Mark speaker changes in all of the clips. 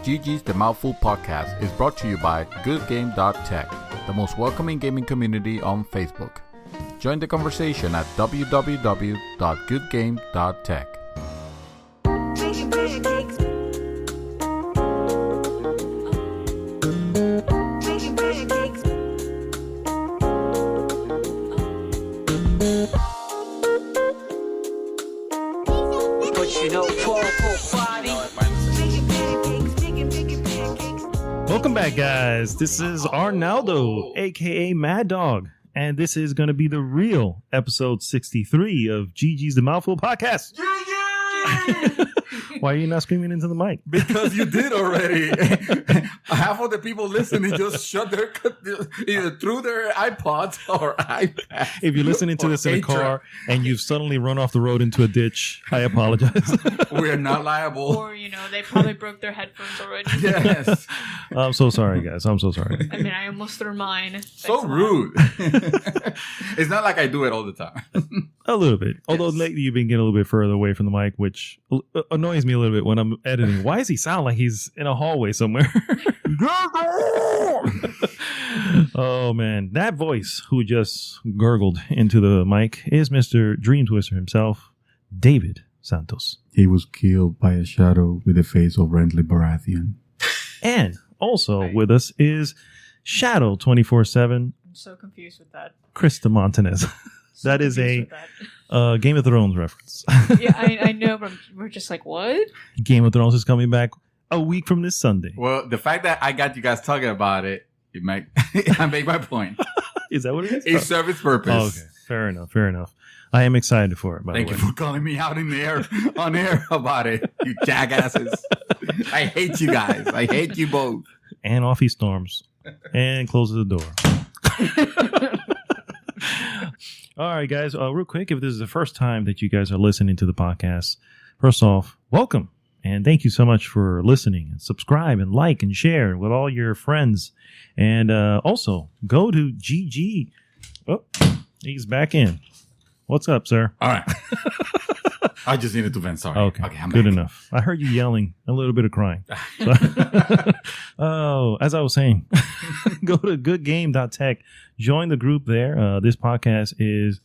Speaker 1: GG's The Mouthful podcast is brought to you by goodgame.tech, the most welcoming gaming community on Facebook. Join the conversation at www.goodgame.tech.
Speaker 2: Welcome back, guys. This is Arnaldo, aka Mad Dog, and this is going to be the real episode 63 of GG's The Mouthful podcast. Why are you not screaming into the mic?
Speaker 1: Because you did already. Half of the people listening just shut their either through their iPods or iPad.
Speaker 2: If you're listening to this in a car and you've suddenly run off the road into a ditch, I apologize.
Speaker 1: We are not liable.
Speaker 3: Or, they probably broke their headphones already.
Speaker 1: Yes.
Speaker 2: I'm so sorry, guys. I'm so sorry.
Speaker 3: I mean, I almost threw mine.
Speaker 1: So rude. It's not like I do it all the time.
Speaker 2: A little bit. Although
Speaker 1: Yes.
Speaker 2: lately you've been getting a little bit further away from the mic, which annoys me a little bit when I'm editing. Why does he sound like he's in a hallway somewhere? Oh, man. That voice who just gurgled into the mic is Mr. Dream Twister himself, David Santos.
Speaker 4: He was killed by a shadow with the face of Renly Baratheon.
Speaker 2: And also with us is Shadow 24/7,
Speaker 3: I'm so confused with that.
Speaker 2: Krista Montanez.
Speaker 3: So
Speaker 2: That is
Speaker 3: confused
Speaker 2: a
Speaker 3: with that.
Speaker 2: Game of Thrones reference.
Speaker 3: Yeah, I know, but we're just like, what?
Speaker 2: Game of Thrones is coming back a week from this Sunday.
Speaker 1: Well, the fact that I got you guys talking about it, I make my point.
Speaker 2: Is that what it is?
Speaker 1: It serves its purpose.
Speaker 2: Oh, okay. Fair enough. I am excited for it, by
Speaker 1: Thank
Speaker 2: the
Speaker 1: you
Speaker 2: way.
Speaker 1: for calling me out on air about it, you jackasses. I hate you guys. I hate you both.
Speaker 2: And off he storms and closes the door. All right, guys. Real quick, if this is the first time that you guys are listening to the podcast, first off, welcome. And thank you so much for listening. And subscribe and like and share with all your friends. And also, go to GG. Oh, he's back in. What's up, sir?
Speaker 1: All right. I just needed to vent. Sorry.
Speaker 2: Okay,
Speaker 1: I'm
Speaker 2: good
Speaker 1: back.
Speaker 2: enough. I heard you yelling, a little bit of crying. Oh, as I was saying, go to goodgame.tech. Join the group there. This podcast is,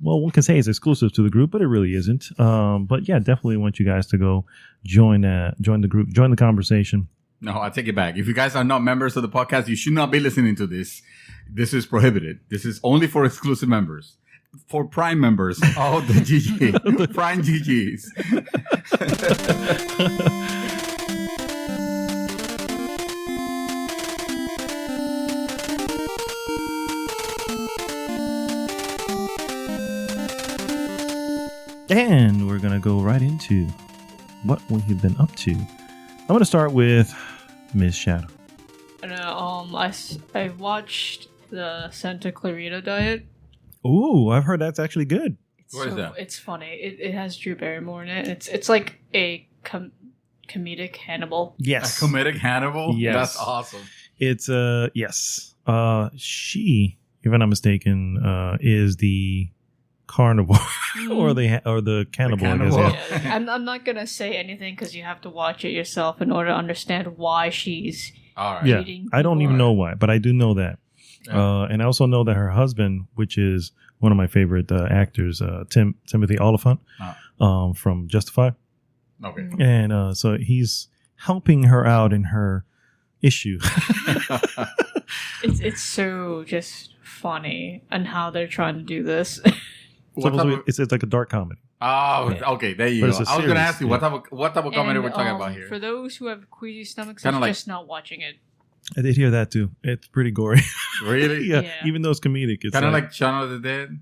Speaker 2: well, one can say it's exclusive to the group, but it really isn't. But yeah, definitely want you guys to go join the group, join the conversation.
Speaker 1: No, I take it back. If you guys are not members of the podcast, you should not be listening to this. This is prohibited. This is only for exclusive members. For Prime members of the GG. Prime GGs.
Speaker 2: And we're going to go right into what we've been up to. I'm going to start with Ms. Shadow.
Speaker 3: And, I watched the Santa Clarita Diet.
Speaker 2: Ooh, I've heard that's actually good.
Speaker 1: What is that?
Speaker 3: It's funny. It has Drew Barrymore in it. It's like a comedic Hannibal.
Speaker 2: Yes.
Speaker 1: A comedic Hannibal?
Speaker 2: Yes.
Speaker 1: That's awesome.
Speaker 2: It's yes. She, if I'm not mistaken, is the carnivore or the cannibal. I guess,
Speaker 1: cannibal.
Speaker 2: yeah.
Speaker 3: Yeah, I'm not gonna say anything because you have to watch it yourself in order to understand why she's.
Speaker 1: All right.
Speaker 2: Yeah,
Speaker 3: eating
Speaker 2: I don't
Speaker 3: people.
Speaker 2: even know why, but I do know that.
Speaker 1: Yeah.
Speaker 2: And I also know that her husband, which is one of my favorite actors, Timothy Oliphant, from Justified.
Speaker 1: Okay.
Speaker 2: And so he's helping her out in her issue.
Speaker 3: It's so just funny and how they're trying to do this.
Speaker 2: Supposedly, it's like a dark comedy.
Speaker 1: Oh, okay. There you
Speaker 2: But
Speaker 1: go.
Speaker 2: it's a
Speaker 1: I was going to
Speaker 2: series,
Speaker 1: ask you,
Speaker 2: yeah.
Speaker 1: what type of comedy
Speaker 3: And,
Speaker 1: we're talking about here?
Speaker 3: For those who have queasy stomachs,
Speaker 1: Kinda
Speaker 3: it's
Speaker 1: like-
Speaker 3: just not watching it.
Speaker 2: I did hear that too. It's pretty gory.
Speaker 1: Really?
Speaker 2: yeah,
Speaker 3: Yeah.
Speaker 2: even though it's comedic, it's
Speaker 1: Kind of like Shaun of the Dead?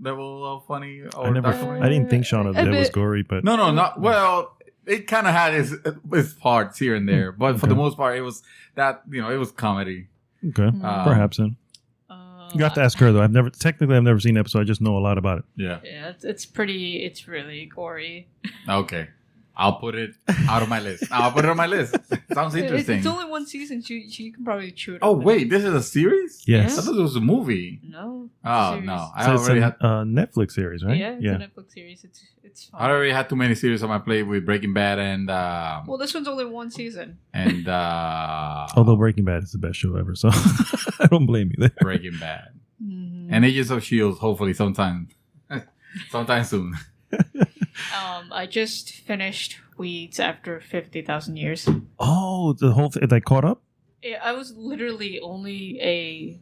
Speaker 1: Level funny? Or
Speaker 2: I didn't think Shaun of the
Speaker 3: A
Speaker 2: Dead was
Speaker 3: bit.
Speaker 2: gory, but
Speaker 1: No, not well. It kind of had its parts here and there, but for
Speaker 2: Okay.
Speaker 1: the most part, it was that it was comedy.
Speaker 2: okay, perhaps then. You have to
Speaker 3: Uh,
Speaker 2: ask her though. I've never seen the episode. I just know a lot about it.
Speaker 1: Yeah.
Speaker 3: Yeah, it's really gory.
Speaker 1: Okay. I'll put it out of my list. I'll put it on my list. Sounds interesting.
Speaker 3: It's only one season, so you can probably chew it.
Speaker 1: Oh
Speaker 3: up.
Speaker 1: wait, this is a series?
Speaker 2: Yes.
Speaker 1: I thought it was a movie.
Speaker 3: No.
Speaker 1: Oh
Speaker 3: series.
Speaker 1: no, I
Speaker 2: So it's
Speaker 1: already
Speaker 2: a
Speaker 1: had.
Speaker 2: Netflix series, right?
Speaker 3: Yeah, it's a Netflix series. It's fun.
Speaker 1: I already had too many series on my plate with Breaking Bad and
Speaker 3: Well, this one's only one season.
Speaker 2: Although Breaking Bad is the best show ever, so I don't blame you there.
Speaker 1: Breaking Bad
Speaker 3: Mhm.
Speaker 1: and Agents of Shield. Hopefully, sometime soon.
Speaker 3: I just finished Weeds after 50,000 years.
Speaker 2: Oh, the whole thing, like caught up
Speaker 3: Yeah, I was literally only a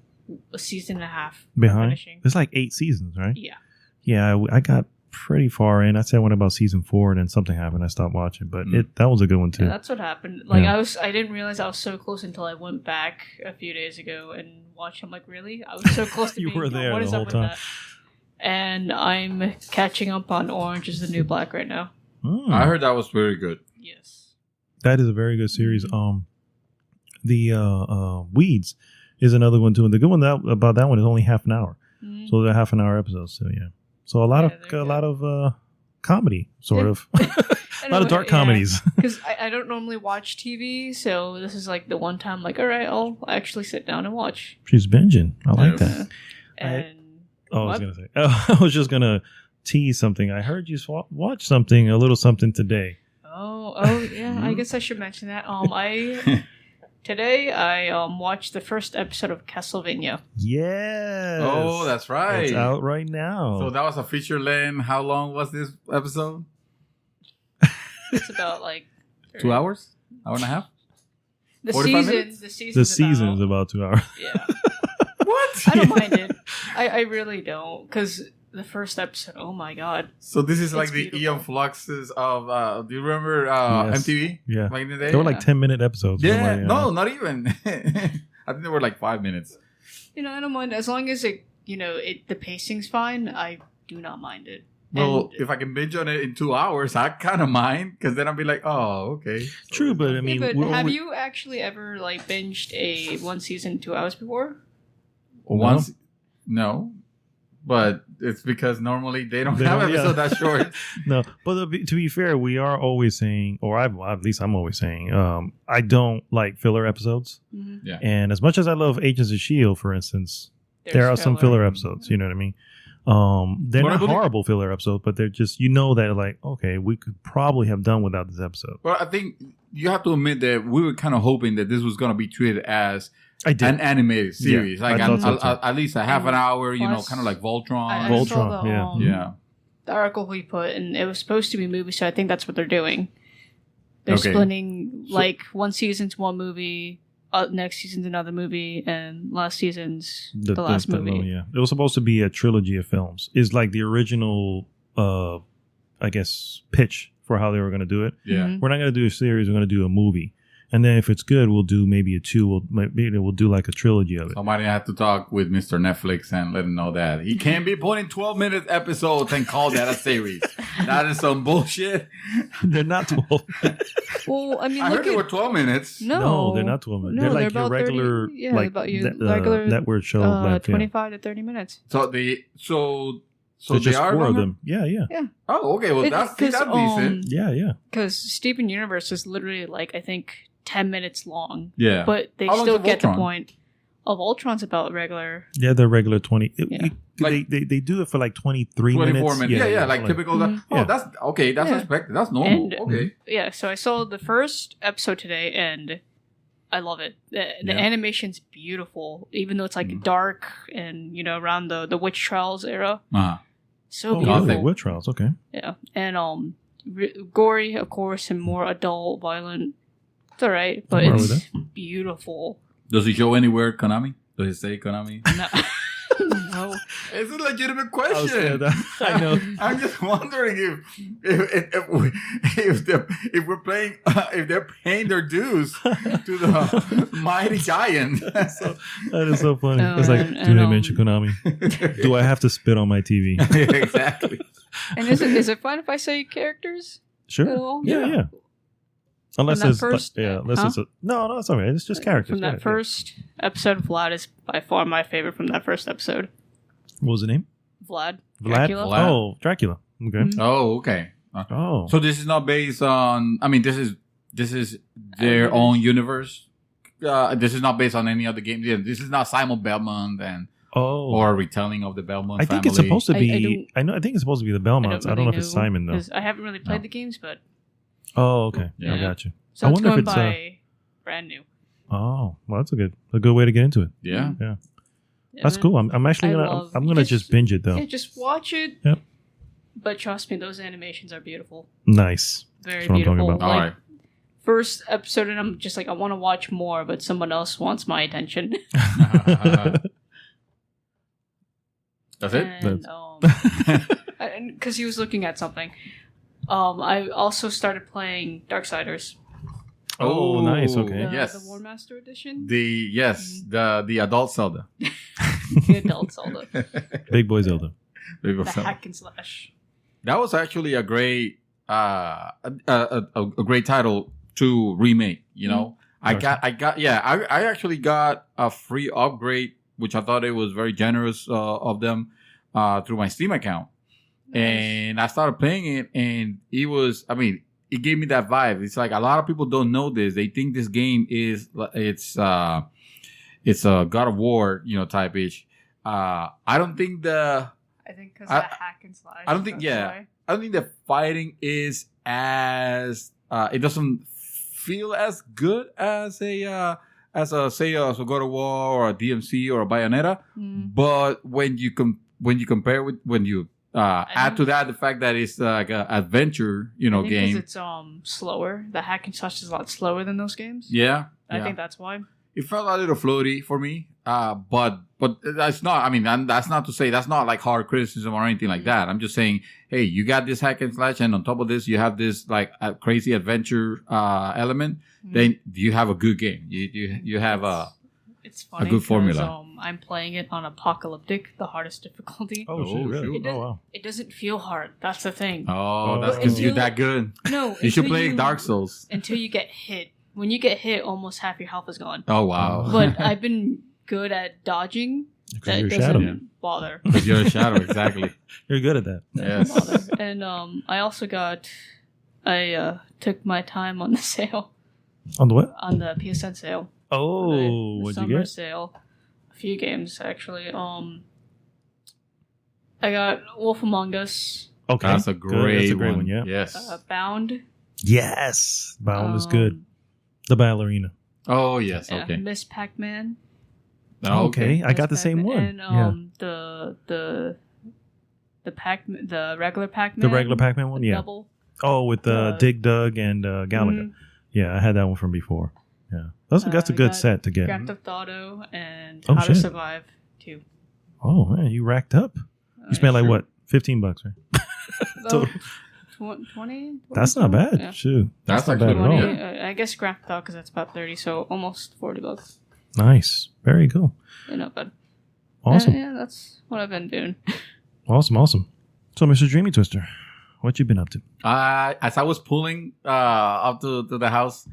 Speaker 3: season and a half
Speaker 2: behind?
Speaker 3: finishing.
Speaker 2: It's like 8 seasons, right?
Speaker 3: Yeah.
Speaker 2: Yeah, I got pretty far in. I'd say I went about season 4 and then something happened. I stopped watching, but that was a good one too.
Speaker 3: Yeah, that's what happened. Like
Speaker 2: Yeah.
Speaker 3: I didn't realize I was so close until I went back a few days ago and watched. I'm like, really? I was so close to
Speaker 2: You
Speaker 3: being
Speaker 2: were
Speaker 3: done.
Speaker 2: there
Speaker 3: What
Speaker 2: the
Speaker 3: is
Speaker 2: whole
Speaker 3: up with
Speaker 2: time.
Speaker 3: that? And I'm catching up on Orange is the New Black right now.
Speaker 1: I heard that was very good.
Speaker 3: Yes.
Speaker 2: That is a very good series. The Weeds is another one too, and the good one about that one is only half an hour,
Speaker 3: Mhm.
Speaker 2: so they're half an hour episodes. So yeah, so a lot
Speaker 3: Yeah, they're
Speaker 2: of comedy, sort
Speaker 3: Yeah.
Speaker 2: of, a lot of dark comedies.
Speaker 3: Because I don't normally watch TV, so this is like the one time, like, all right, I'll actually sit down and watch.
Speaker 2: She's binging. I like
Speaker 1: Yeah.
Speaker 2: that.
Speaker 3: And
Speaker 2: Oh, I was
Speaker 3: what?
Speaker 2: gonna say. I was just gonna tease something. I heard you watch something, a little something today.
Speaker 3: Oh yeah. I guess I should mention that. Today I watched the first episode of Castlevania.
Speaker 2: Yes.
Speaker 1: Oh, that's right.
Speaker 2: It's out right now.
Speaker 1: So that was a feature length. How long was this episode?
Speaker 3: It's about like
Speaker 1: 2 hours? Hour and a half?
Speaker 3: the
Speaker 1: 45
Speaker 3: season.
Speaker 1: minutes?
Speaker 3: The season.
Speaker 2: is about 2 hours.
Speaker 3: Yeah.
Speaker 1: What?
Speaker 3: I don't mind it. I really don't, because the first episode. Oh my god.
Speaker 1: So this is like
Speaker 3: It's
Speaker 1: the
Speaker 3: beautiful.
Speaker 1: Eon Fluxes of. Do you remember
Speaker 2: Yes.
Speaker 1: MTV?
Speaker 2: Yeah.
Speaker 1: Back in the day.
Speaker 2: They were like 10-minute episodes. or
Speaker 1: Yeah.
Speaker 2: something like that.
Speaker 1: No, not even. I think they were like 5 minutes.
Speaker 3: I don't mind as long as it. The pacing's fine. I do not mind it.
Speaker 1: Well,
Speaker 3: And-
Speaker 1: if I can binge on it in 2 hours, I kind of mind because then I'll be like, oh, okay. So
Speaker 2: True, but I mean,
Speaker 3: but
Speaker 2: we're
Speaker 3: have
Speaker 2: always-
Speaker 3: you actually ever like binged a one season 2 hours before?
Speaker 1: once, no, but it's because normally they don't
Speaker 2: They
Speaker 1: have
Speaker 2: don't- yeah.
Speaker 1: episodes that short.
Speaker 2: No, but to be fair, we are always saying, or at least I'm always saying, I don't like filler episodes.
Speaker 3: Mm-hmm.
Speaker 1: Yeah.
Speaker 2: And as much as I love Agents of S.H.I.E.L.D., for instance, there are some filler episodes. You know what I mean? They're
Speaker 1: But I
Speaker 2: not
Speaker 1: believe-
Speaker 2: horrible filler episodes, but they're just, that like, okay, we could probably have done without this episode.
Speaker 1: Well, I think you have to admit that we were kind of hoping that this was going to be treated as
Speaker 2: I did.
Speaker 1: an animated series,
Speaker 2: Yeah,
Speaker 1: like
Speaker 2: I thought so too.
Speaker 1: at least a half an hour,
Speaker 3: Plus-
Speaker 1: kind of like Voltron.
Speaker 3: I
Speaker 2: Voltron,
Speaker 3: saw the,
Speaker 2: yeah.
Speaker 1: Yeah.
Speaker 3: the article we put, and it was supposed to be movies, so I think that's what they're doing. They're
Speaker 1: Okay.
Speaker 3: splitting
Speaker 1: So-
Speaker 3: like one season's one movie, next season's another movie, and last season's the last movie.
Speaker 2: Yeah, it was supposed to be a trilogy of films. Is like the original, I guess, pitch for how they were going to do it.
Speaker 1: Yeah.
Speaker 3: Mhm.
Speaker 2: We're not going to do a series. We're going to do a movie, and then if it's good, we'll do maybe a 2. We'll do like a trilogy of it.
Speaker 1: Somebody had to talk with Mr. Netflix and let him know that he can't be putting 12-minute episodes and call that a series. That is some bullshit.
Speaker 2: They're not 12.
Speaker 3: Well, I mean,
Speaker 1: I
Speaker 3: look
Speaker 1: heard they
Speaker 3: at
Speaker 1: were 12 minutes.
Speaker 3: no,
Speaker 2: they're not 12 minutes.
Speaker 3: No,
Speaker 2: they're like
Speaker 3: they're
Speaker 2: your
Speaker 3: about 30
Speaker 2: regular,
Speaker 3: yeah,
Speaker 2: like
Speaker 3: about your regular,
Speaker 2: network show. like, yeah.
Speaker 3: 25 to 30 minutes.
Speaker 1: So they so
Speaker 2: So
Speaker 1: they
Speaker 2: just
Speaker 1: are
Speaker 2: 4 of
Speaker 1: longer?
Speaker 2: them. Yeah.
Speaker 1: Oh, okay. Well, that's decent.
Speaker 2: Yeah.
Speaker 3: Because Steven Universe is literally like I think 10 minutes long,
Speaker 1: Yeah.
Speaker 3: but they
Speaker 1: How long's
Speaker 3: still
Speaker 1: of
Speaker 3: get the
Speaker 1: Voltron?
Speaker 3: point. Of Ultron's about regular.
Speaker 2: Yeah, they're regular 20.
Speaker 3: Yeah.
Speaker 1: Like-
Speaker 2: they do it for like 23
Speaker 1: 24
Speaker 2: minutes.
Speaker 1: minutes. Yeah, like typical.
Speaker 3: Mhm.
Speaker 1: Oh,
Speaker 2: Yeah.
Speaker 1: that's okay. That's
Speaker 3: Yeah.
Speaker 1: expected. That's normal.
Speaker 3: And-
Speaker 1: Okay.
Speaker 3: Yeah, so I saw the first episode today, and I love it. The
Speaker 1: Yeah.
Speaker 3: animation's beautiful, even though it's like
Speaker 1: Mhm.
Speaker 3: dark and around the witch trials era.
Speaker 1: Uh-huh.
Speaker 3: So
Speaker 2: Oh,
Speaker 3: beautiful.
Speaker 2: really? Witch trials. Okay.
Speaker 3: Yeah, and gory, of course, and more adult, violent. It's all right, but
Speaker 2: Nothing wrong
Speaker 3: it's
Speaker 2: with
Speaker 3: beautiful.
Speaker 1: Does it show anywhere Konami? Does it say Konami?
Speaker 3: No. No.
Speaker 1: It's a legitimate
Speaker 2: I was
Speaker 1: question.
Speaker 2: I know.
Speaker 1: I'm just wondering if we're playing if they're paying their dues to the mighty giant.
Speaker 2: That is so funny.
Speaker 3: Oh,
Speaker 2: It's like,
Speaker 3: and-
Speaker 2: do they
Speaker 3: and,
Speaker 2: mention Konami? Do I have to spit on my TV?
Speaker 1: Exactly.
Speaker 3: And is it fine if I say characters at
Speaker 2: Sure.
Speaker 3: all?
Speaker 2: Yeah. Unless
Speaker 3: that
Speaker 2: it's
Speaker 3: first-
Speaker 2: unless
Speaker 3: huh?
Speaker 2: it's a no, it's all right. It's just characters.
Speaker 3: From
Speaker 2: Go
Speaker 3: that
Speaker 2: ahead,
Speaker 3: first episode, Vlad is by far my favorite from that first episode.
Speaker 2: yeah. What was the name?
Speaker 3: Vlad.
Speaker 2: Vlad.
Speaker 3: Dracula.
Speaker 1: Vlad.
Speaker 2: Oh, Dracula. Okay.
Speaker 3: Mhm.
Speaker 1: Oh, okay.
Speaker 2: Oh,
Speaker 1: So this is not based on. I mean, this is their own universe. This is not based on any other game. Yeah, this is not Simon Belmont or a retelling of the Belmont
Speaker 2: I think
Speaker 1: family.
Speaker 2: it's supposed to
Speaker 3: I
Speaker 2: be. I know. I think it's supposed to be the Belmonts. I don't know if it's Simon though.
Speaker 3: 'cause I haven't really played the games, but
Speaker 2: Oh, okay.
Speaker 1: Yeah.
Speaker 2: I got you.
Speaker 3: so
Speaker 2: I
Speaker 3: it's
Speaker 2: wonder if
Speaker 3: going
Speaker 2: it's,
Speaker 3: by brand new.
Speaker 2: Oh, well, that's a good way to get into it.
Speaker 1: Yeah.
Speaker 3: Yeah,
Speaker 2: That's
Speaker 3: but-
Speaker 2: cool. I'm actually I'm gonna just binge it though.
Speaker 3: Yeah, just watch it.
Speaker 2: Yep.
Speaker 3: But trust me, those animations are beautiful.
Speaker 2: Nice.
Speaker 3: Very
Speaker 2: That's what I'm talking
Speaker 3: beautiful.
Speaker 2: about.
Speaker 1: All
Speaker 3: Like,
Speaker 1: right.
Speaker 3: first episode, and I'm just like, I want to watch more, but someone else wants my attention.
Speaker 1: That's it.
Speaker 3: And because he was looking at something. I also started playing Darksiders.
Speaker 2: Oh, nice. Okay.
Speaker 3: The,
Speaker 1: Yes.
Speaker 3: the War Master Edition.
Speaker 1: The adult Zelda.
Speaker 3: The adult Zelda.
Speaker 2: Big boy Zelda.
Speaker 1: Big
Speaker 3: The
Speaker 1: Zelda.
Speaker 3: hack and slash.
Speaker 1: That was actually a great a great title to remake. You know, I actually got a free upgrade, which I thought it was very generous of them through my Steam account, and I started playing it, and it was, I mean, it gave me that vibe. It's like a lot of people don't know this. They think this game it's a God of War, type ish. I don't think
Speaker 3: I think because the hack and slash.
Speaker 1: I don't think the fighting is as it doesn't feel as good as a say a God of War or a DMC or a Bayonetta. But when you compare with add to that the fact that it's like an adventure game.
Speaker 3: Because it's slower. The hack and slash is a lot slower than those games.
Speaker 1: Yeah,
Speaker 3: I think that's why.
Speaker 1: it felt a little floaty for me. But that's not, I mean, that's not to say that's not like hard criticism or anything like that. I'm just saying, hey, you got this hack and slash, and on top of this, you have this like a crazy adventure element. Then you have a good game. You have
Speaker 3: it's funny
Speaker 1: a good formula.
Speaker 3: I'm playing it on apocalyptic, the hardest difficulty.
Speaker 2: Oh, shit, really?
Speaker 3: It
Speaker 2: Oh, wow.
Speaker 3: It doesn't feel hard. That's the thing.
Speaker 1: Oh, that's
Speaker 2: But
Speaker 1: because you're
Speaker 3: until-
Speaker 1: that good.
Speaker 3: No,
Speaker 1: You should
Speaker 3: until
Speaker 1: play Dark Souls.
Speaker 3: until you get hit. When you get hit, almost half your health is gone.
Speaker 1: Oh wow!
Speaker 3: But I've been good at dodging.
Speaker 2: Because
Speaker 3: That
Speaker 2: you're a
Speaker 3: doesn't
Speaker 2: shadow.
Speaker 3: bother.
Speaker 1: Because you're a shadow, exactly.
Speaker 2: You're good at that.
Speaker 1: Yes.
Speaker 3: bother. And I also I took my time on the sale,
Speaker 2: On the what?
Speaker 3: on the PSN sale.
Speaker 2: Oh,
Speaker 3: the
Speaker 2: what'd you
Speaker 3: summer
Speaker 2: get?
Speaker 3: sale. A few games actually. I got Wolf Among Us,
Speaker 2: Okay.
Speaker 1: That's a
Speaker 2: Good.
Speaker 1: great,
Speaker 2: That's a great one, yeah.
Speaker 1: Yes.
Speaker 3: Bound.
Speaker 2: Yes. Bound is good. The ballerina.
Speaker 1: Oh yes.
Speaker 3: Yeah,
Speaker 1: Okay.
Speaker 3: Miss Pac-Man.
Speaker 1: Oh,
Speaker 2: Okay. I got the
Speaker 3: Miss
Speaker 2: same
Speaker 3: Pac-Man.
Speaker 2: one.
Speaker 3: And the regular Pac-Man.
Speaker 2: The regular Pac-Man one?
Speaker 3: the
Speaker 2: Yeah.
Speaker 3: Double.
Speaker 2: Oh, with
Speaker 3: the-
Speaker 2: Dig Dug and Galaga.
Speaker 3: Mhm.
Speaker 2: Yeah, I had that one from before. Yeah. That's a
Speaker 3: I
Speaker 2: good
Speaker 3: got
Speaker 2: set to get.
Speaker 3: Grand Theft Auto and
Speaker 2: Oh,
Speaker 3: How to
Speaker 2: shit.
Speaker 3: Survive 2.
Speaker 2: Oh, man. You racked up. You spent like
Speaker 1: sure.
Speaker 2: what? $15, right?
Speaker 3: Oh,
Speaker 2: Total.
Speaker 3: 20?
Speaker 2: That's not bad.
Speaker 3: Yeah.
Speaker 2: Shoot.
Speaker 1: That's
Speaker 2: not bad at
Speaker 1: actually
Speaker 2: all.
Speaker 3: 20, I guess Grand Theft Auto because that's about 30, so almost $40.
Speaker 2: Nice. Very cool.
Speaker 3: Yeah, not bad.
Speaker 2: Awesome.
Speaker 3: Yeah, that's what I've been doing.
Speaker 2: Awesome. So, Mr. Dreamy Twister, what you been up to?
Speaker 1: As I was pulling up to the house,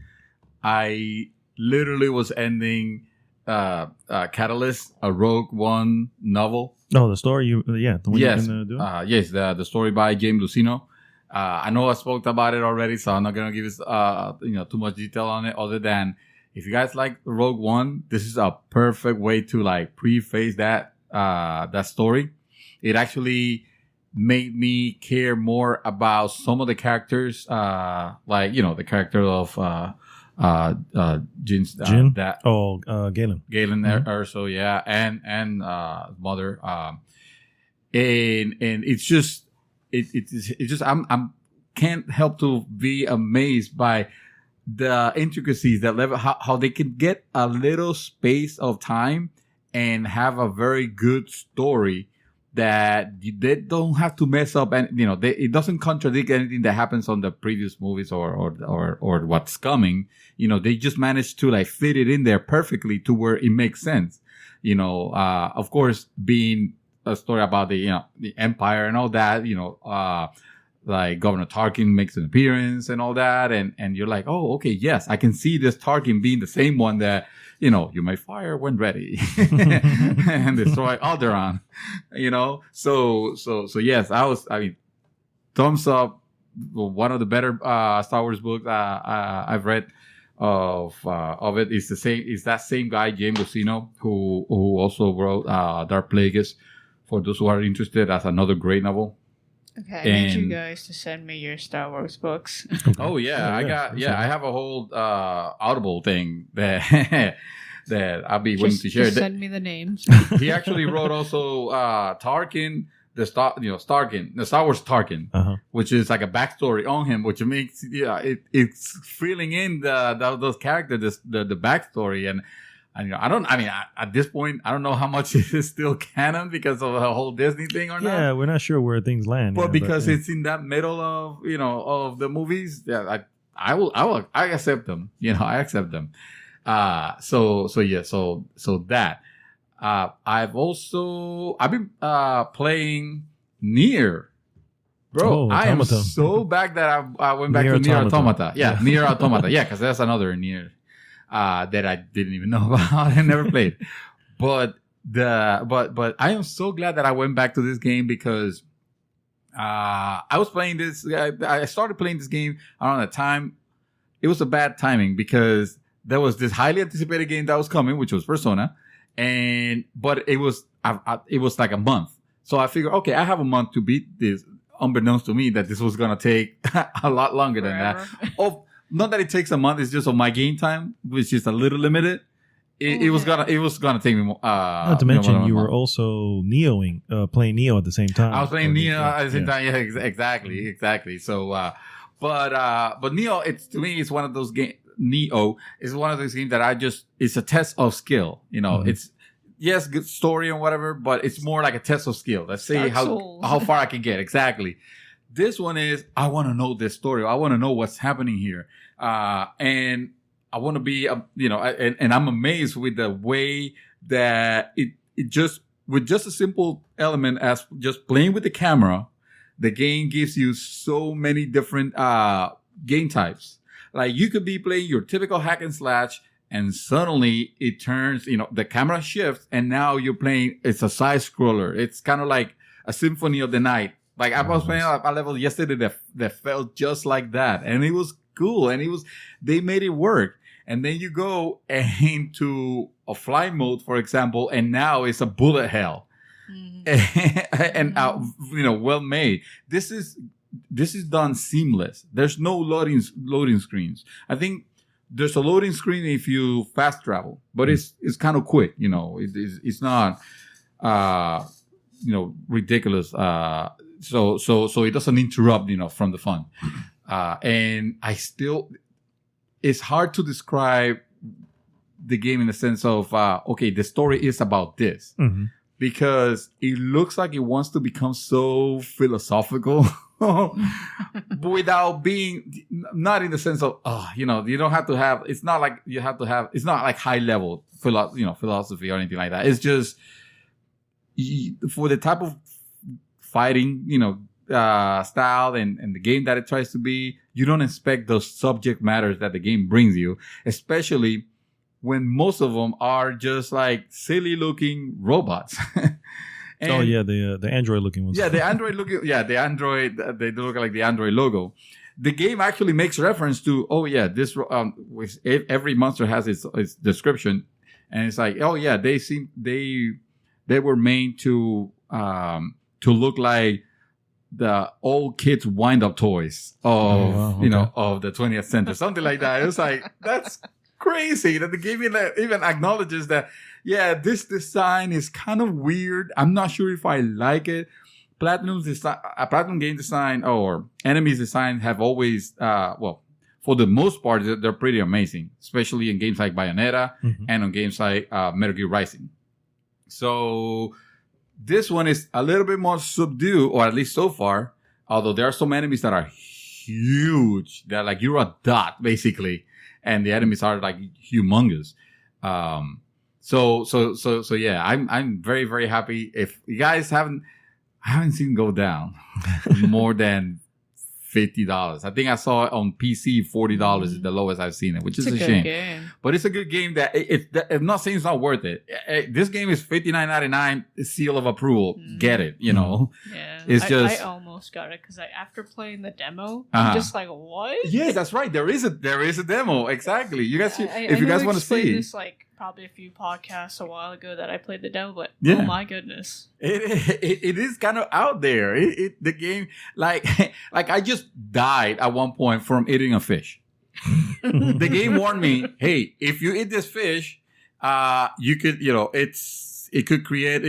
Speaker 1: I literally was ending Catalyst, a Rogue One novel.
Speaker 2: No, the story the one
Speaker 1: Yes,
Speaker 2: you've been doing?
Speaker 1: yes, the story by James Lucino. I know I spoke about it already, so I'm not gonna give too much detail on it. Other than if you guys like Rogue One, this is a perfect way to like preface that story. It actually made me care more about some of the characters, like the character of Jin.
Speaker 2: Jin?
Speaker 1: That
Speaker 2: Galen.
Speaker 1: Galen Erso, yeah, and mother, and it's just I'm can't help to be amazed by the intricacies that level how they can get a little space of time and have a very good story that they don't have to mess up, and it doesn't contradict anything that happens on the previous movies or what's coming. They just managed to like fit it in there perfectly to where it makes sense. Of course, being a story about the Empire and all that, like Governor Tarkin makes an appearance and all that, and you're like, oh, okay, yes, I can see this Tarkin being the same one that you may fire when ready and destroy Alderaan. So yes, thumbs up one of the better Star Wars books I've read of it. Is the same. Is that same guy James Luceno who also wrote Dark Plagueis. For those who are interested, that's another great novel.
Speaker 3: Okay, I need you guys to send me your Star Wars books.
Speaker 1: Oh yeah, I have a whole Audible thing that that I'll be willing to share.
Speaker 3: Just send me the names.
Speaker 1: He actually wrote also Tarkin, the Star Wars Tarkin, which is like a backstory on him, which makes it's filling in those characters, the backstory, and at this point, I don't know how much it is still canon because of the whole Disney thing or not.
Speaker 2: Yeah, we're not sure where things land.
Speaker 1: But because it's in that middle of of the movies, I accept them. I accept them. So that. I've been playing Nier. Bro, I am so back that I went back to Nier Automata. Yeah, Nier Automata. Yeah, because that's another Nier that I didn't even know about and never played. But I am so glad that I went back to this game because I was playing this. I started playing this game around that time. It was a bad timing because there was this highly anticipated game that was coming, which was Persona, but it was like a month. So I figured, okay, I have a month to beat this, unbeknownst to me that this was gonna take a lot longer than that. Not that it takes a month; it's just on my game time, which is a little limited. It was gonna take me more.
Speaker 2: Not to mention, you were also playing Neo at the same time.
Speaker 1: I was playing Neo at the same time. Yeah, exactly. So, but Neo, to me, it's one of those games. Neo is one of those games that it's a test of skill. It's good story and whatever, but it's more like a test of skill. Let's see how far I can get. Exactly. This one is, I want to know this story. I want to know what's happening here. And I want to be, and I'm amazed with the way that it just, with just a simple element as just playing with the camera, the game gives you so many different game types. Like you could be playing your typical hack and slash, and suddenly it turns, the camera shifts, and now you're playing, it's a side scroller. It's kind of like a symphony of the night. Like I was playing a level yesterday that felt just like that. And it was cool. And they made it work. And then you go into a flight mode, for example, and now it's a bullet hell. Mm-hmm. And well made. This is done seamless. There's no loading screens. I think there's a loading screen if you fast travel, but it's kind of quick. It's not ridiculous. So it doesn't interrupt from the fun. And it's hard to describe the game in the sense of okay, the story is about this. Mm-hmm. Because it looks like it wants to become so philosophical without being, not in the sense of, you don't have to have, it's not like you have to have, it's not like high level philosophy or anything like that. It's just for the type of fighting, style and the game that it tries to be, you don't expect those subject matters that the game brings you, especially when most of them are just like silly looking robots.
Speaker 2: The Android looking ones.
Speaker 1: Yeah, the Android looking. Yeah, the Android. They look like the Android logo. The game actually makes reference to. Oh yeah, this. Every monster has its description, and it's like, oh yeah, they were made to look like the old kids wind up toys of of the 20th century, something like that. It's like that's crazy that the game even acknowledges that, yeah, this design is kind of weird. I'm not sure if I like it. Platinum game design or enemies design have always, for the most part, they're pretty amazing, especially in games like Bayonetta and on games like Metal Gear Rising. So this one is a little bit more subdued, or at least so far, although there are some enemies that are huge. They're like, you're a dot, basically. And the enemies are like humongous. So yeah, I'm very, very happy. If you guys I haven't seen it go down more than $50. I think I saw it on PC, $40 is the lowest I've seen it, which is a shame. Game. But it's a good game that I'm not saying it's not worth it. This game is $59.99, seal of approval. Get it, Yeah.
Speaker 3: It's just. I almost almost got it because after playing the demo,
Speaker 1: Uh-huh.
Speaker 3: I'm just like, what?
Speaker 1: Yes, that's right. There is a demo. Exactly. You guys, if you
Speaker 3: know
Speaker 1: guys
Speaker 3: I
Speaker 1: want to
Speaker 3: explained
Speaker 1: see,
Speaker 3: this like probably a few podcasts a while ago that I played the demo, but
Speaker 1: Yeah.
Speaker 3: oh my goodness,
Speaker 1: it is kind of out there. The game, like I just died at one point from eating a fish. The game warned me, hey, if you eat this fish, you could, it could create,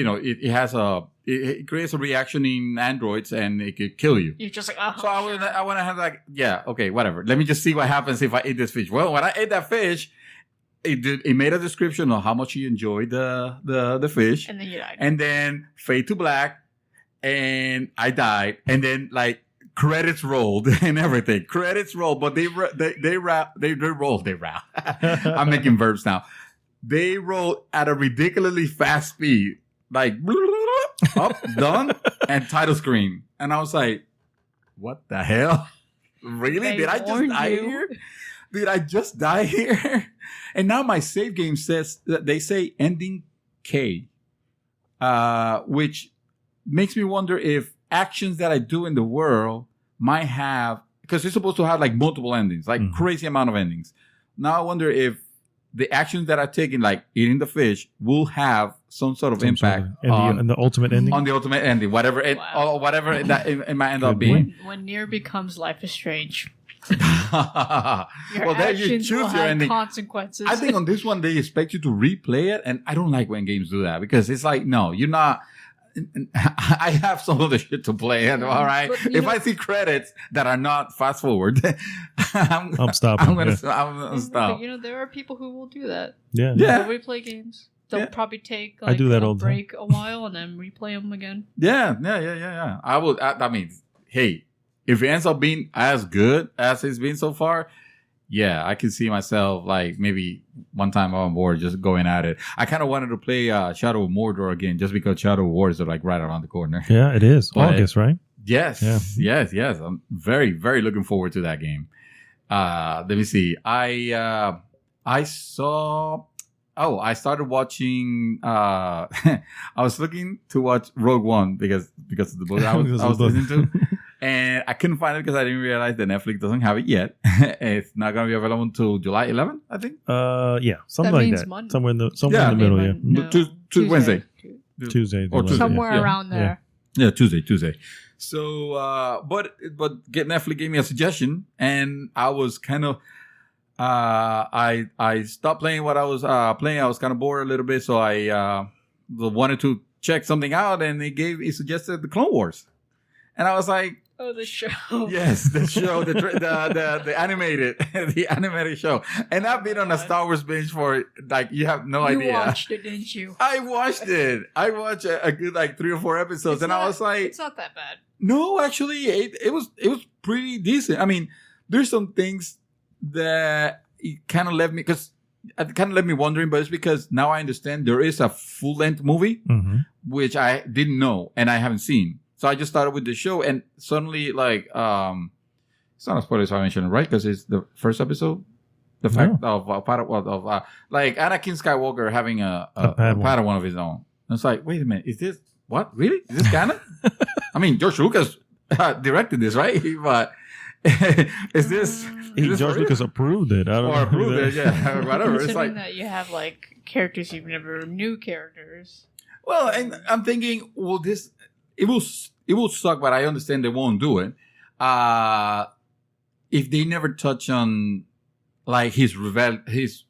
Speaker 1: it creates a reaction in androids and it could kill you.
Speaker 3: you're just like, oh.
Speaker 1: So I want to have like, yeah, okay, whatever. Let me just see what happens if I eat this fish. Well, when I ate that fish, it made a description of how much he enjoyed the fish,
Speaker 3: And then you died.
Speaker 1: and then fade to black, and I died, and then like credits rolled and everything. Credits rolled, but they rolled. I'm making verbs now. They rolled at a ridiculously fast speed, like up, done, and title screen. And I was like, "What the hell? Really?
Speaker 3: They
Speaker 1: Did I just
Speaker 3: warned
Speaker 1: die
Speaker 3: you.
Speaker 1: here? Did I just die here?" And now my save game says that they say ending K, which makes me wonder if actions that I do in the world might have, because it's supposed to have like multiple endings, like crazy amount of endings. Now I wonder if the actions that I take in like eating the fish will have some sort of impact
Speaker 2: and the ultimate ending.
Speaker 1: on the ultimate ending, whatever
Speaker 3: Wow.
Speaker 1: or whatever that it might end up being.
Speaker 3: When Nier becomes Life is Strange, your
Speaker 1: Well, then you
Speaker 3: actions
Speaker 1: choose
Speaker 3: will
Speaker 1: your
Speaker 3: have
Speaker 1: ending.
Speaker 3: consequences.
Speaker 1: I think on this one they expect you to replay it, and I don't like when games do that because it's like, no, you're not. I have some other shit to play. All right,
Speaker 3: But, you
Speaker 1: if
Speaker 3: know-
Speaker 1: I see credits that are not fast forward, I'm
Speaker 2: stopping,
Speaker 1: I'm gonna
Speaker 2: yeah.
Speaker 1: I'm gonna stop.
Speaker 3: But, there are people who will do that.
Speaker 2: Yeah.
Speaker 1: Yeah.
Speaker 3: They'll replay games. They'll
Speaker 1: Yeah.
Speaker 3: probably take
Speaker 2: I do that
Speaker 3: a
Speaker 2: all the time.
Speaker 3: break a while and then replay them again.
Speaker 1: Yeah. I would. I mean, hey, if it ends up being as good as it's been so far, yeah, I can see myself like maybe one time on board just going at it. I kind of wanted to play Shadow of Mordor again just because Shadow of War is like right around the corner.
Speaker 2: Yeah, it is.
Speaker 1: But-
Speaker 2: August, right?
Speaker 1: Yes,
Speaker 2: Yeah.
Speaker 1: yes. I'm very, very looking forward to that game. Let me see. I started watching. I was looking to watch Rogue One because of the book I was listening to, and I couldn't find it because I didn't realize that Netflix doesn't have it yet. It's not going to be available until July 11th, I think.
Speaker 2: Yeah, something
Speaker 3: That
Speaker 2: like
Speaker 3: means
Speaker 2: that.
Speaker 3: Monday.
Speaker 2: Somewhere in the
Speaker 1: Yeah.
Speaker 2: middle. Yeah,
Speaker 3: No,
Speaker 1: To Wednesday.
Speaker 2: Tuesday.
Speaker 1: Or Tuesday.
Speaker 3: Somewhere
Speaker 1: Yeah.
Speaker 3: around there.
Speaker 1: Yeah, Tuesday. So, but Netflix gave me a suggestion, and I was kind of, I stopped playing what I was playing. I was kind of bored a little bit, so I wanted to check something out, and it suggested the Clone Wars, and I was like,
Speaker 3: Oh, the show.
Speaker 1: yes, the show, the animated, the animated show, and I've been on a Star Wars binge for like you have no
Speaker 3: You
Speaker 1: idea.
Speaker 3: watched it, didn't you?
Speaker 1: I watched it. I watched a good like 3 or 4 episodes, and I was like,
Speaker 3: It's not that bad.
Speaker 1: no, actually, it was pretty decent. I mean, there's some things that it kind of left me wondering, but it's because now I understand there is a full length movie
Speaker 2: Mm-hmm.
Speaker 1: which I didn't know and I haven't seen. So I just started with the show, and suddenly, like, it's not a spoiler if I mention it, right? Because it's the first episode. The fact of like Anakin Skywalker having a Padawan of his own. And it's like, wait a minute, is this what? Really? Is this canon? I mean, George Lucas directed this, right? But is this
Speaker 2: George
Speaker 1: for real?
Speaker 2: Lucas approved it. I don't
Speaker 1: Or
Speaker 2: know.
Speaker 1: approved it? Yeah, whatever. It's
Speaker 3: Considering
Speaker 1: like,
Speaker 3: that you have like characters you've never new characters.
Speaker 1: well, and I'm thinking, well, it will suck, but I understand they won't do it. If they never touch on like his rebellious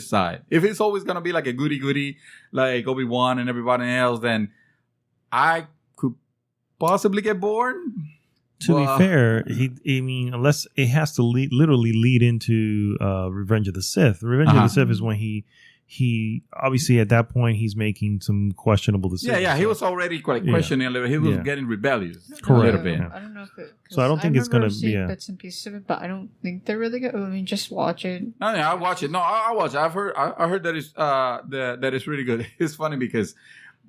Speaker 1: side, if it's always gonna be like a goody like Obi-Wan and everybody else, then I could possibly get bored.
Speaker 2: To be fair, unless it has to literally lead into Revenge of the Sith. Revenge of the Sith is when he obviously at that point he's making some questionable decisions.
Speaker 1: Yeah, he was already questioning a little. He was getting rebellious a
Speaker 2: Correct.
Speaker 1: little bit.
Speaker 3: I don't know if it.
Speaker 2: So I don't think it's gonna
Speaker 3: remember
Speaker 2: be
Speaker 3: seeing bits and pieces of it, but I don't think they're really good. I mean, just watch it.
Speaker 1: No, I'll watch it. No, I'll watch it. I heard that it's that it's really good. It's funny because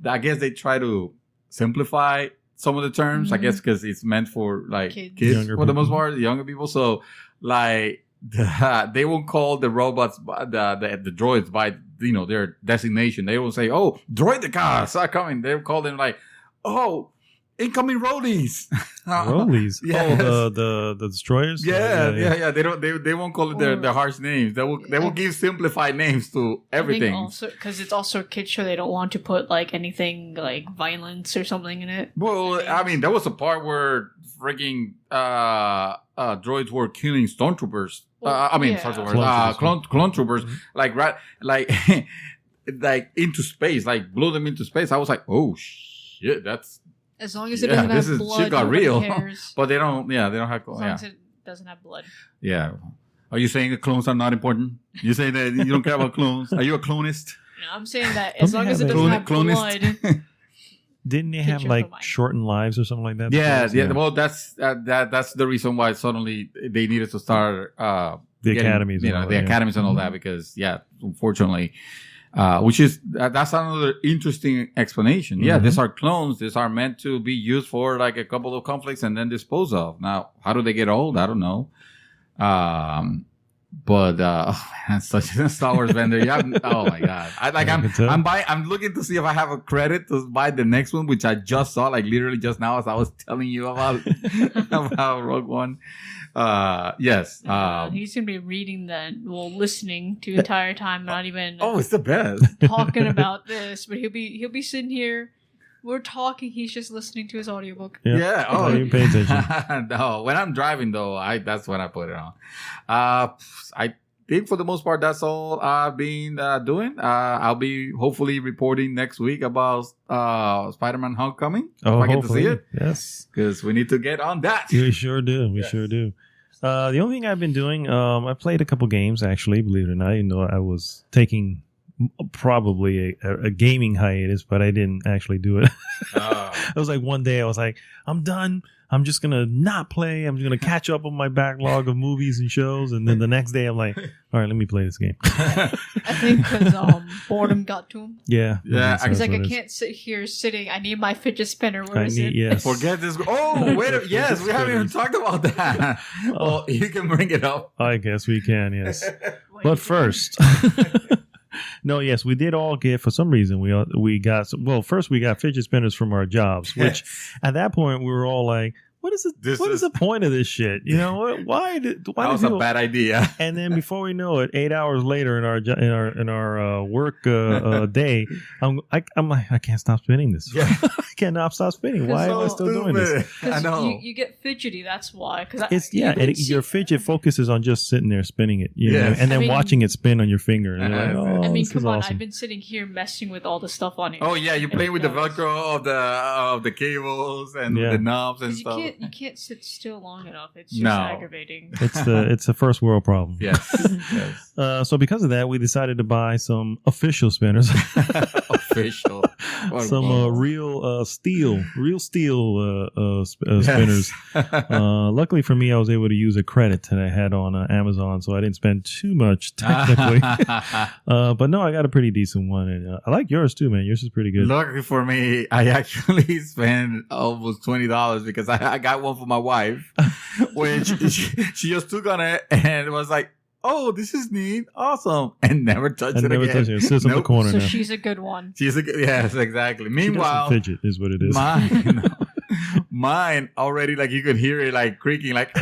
Speaker 1: I guess they try to simplify some of the terms. I guess because it's meant for like kids
Speaker 2: Younger
Speaker 1: for the most
Speaker 2: people.
Speaker 1: part, younger people. So like they won't call the robots the droids by their designation. They will say, "Oh, droid the cars are coming." They'll call them like, "Oh, incoming rollies.
Speaker 2: Rollies.
Speaker 1: Yes.
Speaker 2: Oh, the destroyers.
Speaker 1: Yeah. They won't call it their harsh names. They will give simplified names to everything.
Speaker 3: Also, because it's also a kid show, they don't want to put like anything like violence or something in it.
Speaker 1: Well, I mean, there was a part where freaking droids were killing stormtroopers. Stormtroopers. Clone troopers.
Speaker 2: Mm-hmm.
Speaker 1: Like into space, like blew them into space. I was like, oh shit, that's.
Speaker 3: As long as it doesn't have blood,
Speaker 1: shit got
Speaker 3: nobody
Speaker 1: real.
Speaker 3: cares.
Speaker 1: But they don't have.
Speaker 3: As long as it doesn't have blood.
Speaker 1: Yeah. Are you saying that clones are not important? You say that you don't care about clones? Are you a clonist?
Speaker 3: No, I'm saying that as long as it doesn't have blood.
Speaker 2: Didn't they have like shortened lives or something like that?
Speaker 1: Yeah. Well, that's the reason why suddenly they needed to start
Speaker 2: the academies,
Speaker 1: academies and all that, because unfortunately, that's another interesting explanation. Mm-hmm. Yeah, these are clones. These are meant to be used for like a couple of conflicts and then disposed of. Now, how do they get old? I don't know. Such a Star Wars vendor. Yeah, oh my god! I'm looking to see if I have a credit to buy the next one, which I just saw, like literally just now as I was telling you about Rogue One. Yes.
Speaker 3: He's gonna be reading that, listening to the entire time, not even.
Speaker 1: Oh, it's the best.
Speaker 3: Talking about this, but he'll be sitting here. We're talking. He's just listening to his audiobook.
Speaker 1: Yeah. Oh,
Speaker 2: you pay attention.
Speaker 1: No, when I'm driving though, that's when I put it on. I think for the most part, that's all I've been doing. I'll be hopefully reporting next week about Spider-Man Homecoming.
Speaker 2: Oh,
Speaker 1: if I get to see it.
Speaker 2: Yes,
Speaker 1: because we need to get on that.
Speaker 2: We sure do. We sure do. The only thing I've been doing, I played a couple games actually. Believe it or not, I was taking probably a gaming hiatus, but I didn't actually do it. It was like one day I was like, I'm done. I'm just going to not play. I'm just going to catch up on my backlog of movies and shows. And then the next day I'm like, all right, let me play this game.
Speaker 3: I think because boredom got to him.
Speaker 2: Yeah.
Speaker 3: He's like, I can't sit here sitting. I need my fidget spinner. Where is it?
Speaker 2: Yes.
Speaker 1: Forget this. Oh, wait. Yes, we haven't even talked about that. Oh, you can bring it up.
Speaker 2: I guess we can, yes. But first... No, yes, we did all get, for some reason, we got, first we got fidget spinners from our jobs, which at that point we were all like, what is the point of this shit? Why that was
Speaker 1: a bad idea.
Speaker 2: And then before we know it, 8 hours later in our work day, I'm like, I can't stop spinning this. Yeah. I cannot stop spinning. Why am I still doing this?
Speaker 3: I know. You get fidgety. That's why.
Speaker 2: Your fidget focuses on just sitting there spinning it, and then watching it spin on your finger. And you're like,
Speaker 3: come on!
Speaker 2: awesome.
Speaker 3: I've been sitting here messing with all the stuff on it.
Speaker 1: Oh yeah, you play with the Velcro of the cables and the knobs and stuff.
Speaker 3: You can't sit still long enough. It's just aggravating.
Speaker 2: It's a first world problem.
Speaker 1: Yes.
Speaker 2: So because of that, we decided to buy some official spinners.
Speaker 1: Official.
Speaker 2: Some real steel spinners. Luckily for me, I was able to use a credit that I had on Amazon, so I didn't spend too much technically. But no, I got a pretty decent one, and I like yours too, man. Yours is pretty good.
Speaker 1: Luckily for me, I actually spent almost $20 because I got one for my wife, which she just took on it and was like, oh, this is neat, awesome, and never touched it again.
Speaker 2: It sits in the corner
Speaker 3: so
Speaker 2: now.
Speaker 3: She's a good one.
Speaker 1: Yes, exactly. Meanwhile,
Speaker 2: fidget is what it is.
Speaker 1: Mine already, like you could hear it like creaking, like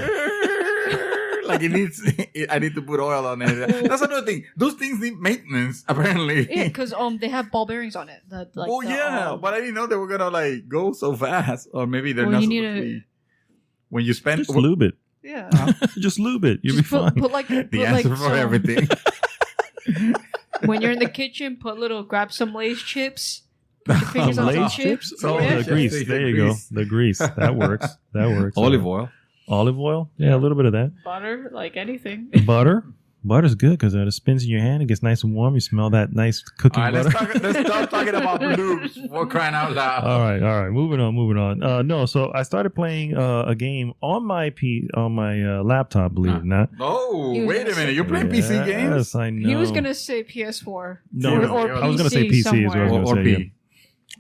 Speaker 1: like it needs. I need to put oil on it. That's another thing. Those things need maintenance, apparently.
Speaker 3: Yeah, because they have ball bearings on it. But
Speaker 1: I didn't know they were gonna like go so fast, or maybe they're not. When you spend,
Speaker 2: just lube it.
Speaker 3: Yeah,
Speaker 2: just lube it. You'll be fine.
Speaker 1: The answer for everything.
Speaker 3: When you're in the kitchen, grab some Lay's chips. Put your fingers on
Speaker 2: Lay's
Speaker 3: some chips.
Speaker 2: The grease. There you go. The grease. That works.
Speaker 1: Olive oil.
Speaker 2: Olive oil? Yeah, a little bit of that.
Speaker 3: Butter, like anything.
Speaker 2: Butter? Butter's good because it spins in your hand. It gets nice and warm. You smell that nice cooking butter.
Speaker 1: Let's start talking about lubes for crying out loud.
Speaker 2: All right. Moving on. So I started playing a game on my laptop, believe it or not.
Speaker 1: Oh, wait a minute. You're playing PC games?
Speaker 2: Yes, I know.
Speaker 3: He was going to say PS4.
Speaker 2: No, or
Speaker 3: I
Speaker 2: was going to say PC
Speaker 3: somewhere.
Speaker 2: is what I was going to say.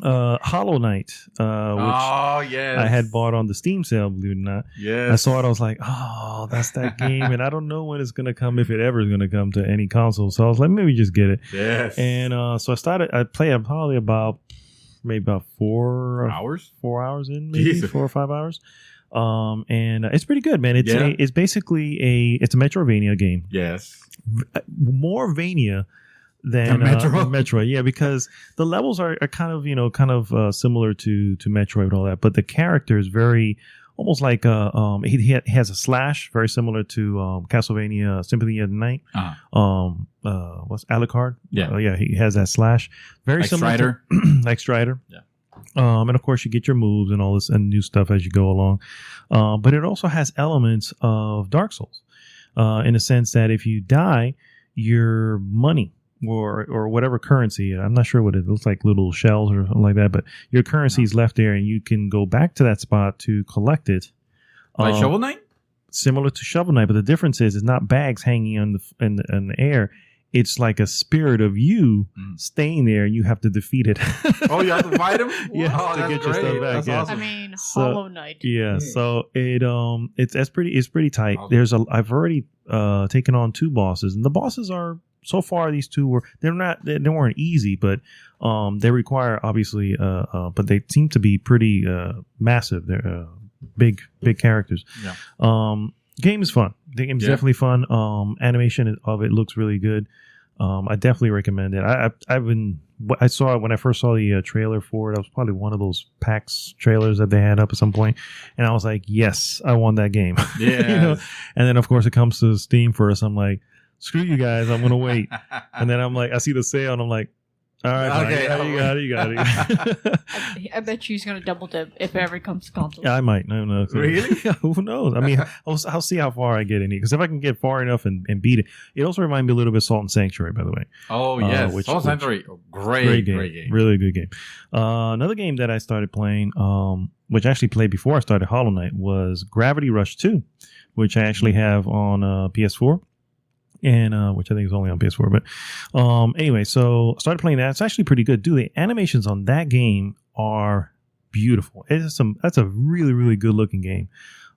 Speaker 2: Hollow Knight, which I had bought on the Steam sale, believe it or not.
Speaker 1: Yes.
Speaker 2: I saw it, I was like, oh, that's that game, and I don't know when it's going to come, if it ever is going to come to any console. So I was like, maybe just get it.
Speaker 1: Yes.
Speaker 2: And so I played probably about maybe about 4
Speaker 1: Hours?
Speaker 2: 4 hours in, maybe
Speaker 1: Jesus.
Speaker 2: 4 or 5 hours. And it's pretty good, man. It's basically it's a Metroidvania game.
Speaker 1: Yes.
Speaker 2: More Vania than Metroid. Yeah, because the levels are kind of similar to Metroid and all that, but the character is very almost like he has a slash very similar to Castlevania Symphony of the Night. What's Alucard?
Speaker 1: Yeah.
Speaker 2: Yeah, he has that slash. Very
Speaker 1: Like
Speaker 2: similar
Speaker 1: Strider.
Speaker 2: like Strider.
Speaker 1: Yeah.
Speaker 2: And of course you get your moves and all this and new stuff as you go along. But it also has elements of Dark Souls. In a sense that if you die, your money or whatever currency, I'm not sure what it looks like, little shells or something like that, but your currency is left there and you can go back to that spot to collect it.
Speaker 1: Like Shovel Knight?
Speaker 2: Similar to Shovel Knight, but the difference is it's not bags hanging in the air. It's like a spirit of you staying there, and you have to defeat it.
Speaker 1: Oh, you have to fight him?
Speaker 2: Yeah,
Speaker 1: oh,
Speaker 2: to
Speaker 1: that's
Speaker 2: get your
Speaker 1: great.
Speaker 2: stuff back.
Speaker 1: That's
Speaker 2: Yeah.
Speaker 1: awesome.
Speaker 3: I mean,
Speaker 2: So-
Speaker 3: Hollow Knight.
Speaker 2: Yeah, so it's pretty tight.
Speaker 1: Awesome.
Speaker 2: I've already taken on 2 bosses, and the bosses are so far these 2 they weren't easy, but they require obviously but they seem to be pretty massive. They're big characters.
Speaker 1: Yeah.
Speaker 2: Game is fun. The game is definitely fun. Animation of it looks really good. I definitely recommend it. I saw it when I first saw the trailer for it. I was probably one of those PAX trailers that they had up at some point, and I was like, "Yes, I want that game."
Speaker 1: Yeah.
Speaker 2: And then of course it comes to Steam first. I'm like, "Screw you guys, I'm gonna wait." And then I'm like, I see the sale, and I'm like, "All right,
Speaker 1: Okay,
Speaker 2: fine. You got it."
Speaker 3: I bet you he's gonna double dip if it ever comes to console.
Speaker 2: Yeah, I might. No.
Speaker 1: Really?
Speaker 2: Who knows? I mean, I'll see how far I get in it. Because if I can get far enough and beat it, it also reminds me a little bit of Salt and Sanctuary, by the way.
Speaker 1: Oh, yes.
Speaker 2: which-
Speaker 1: Soul Sanctuary. Great game.
Speaker 2: Really good game. Another game that I started playing, which I actually played before I started Hollow Knight, was Gravity Rush 2, which I actually have on PS4. And which I think is only on PS4, but anyway, so I started playing that. It's actually pretty good. Dude, the animations on that game are beautiful. That's a really, really good looking game.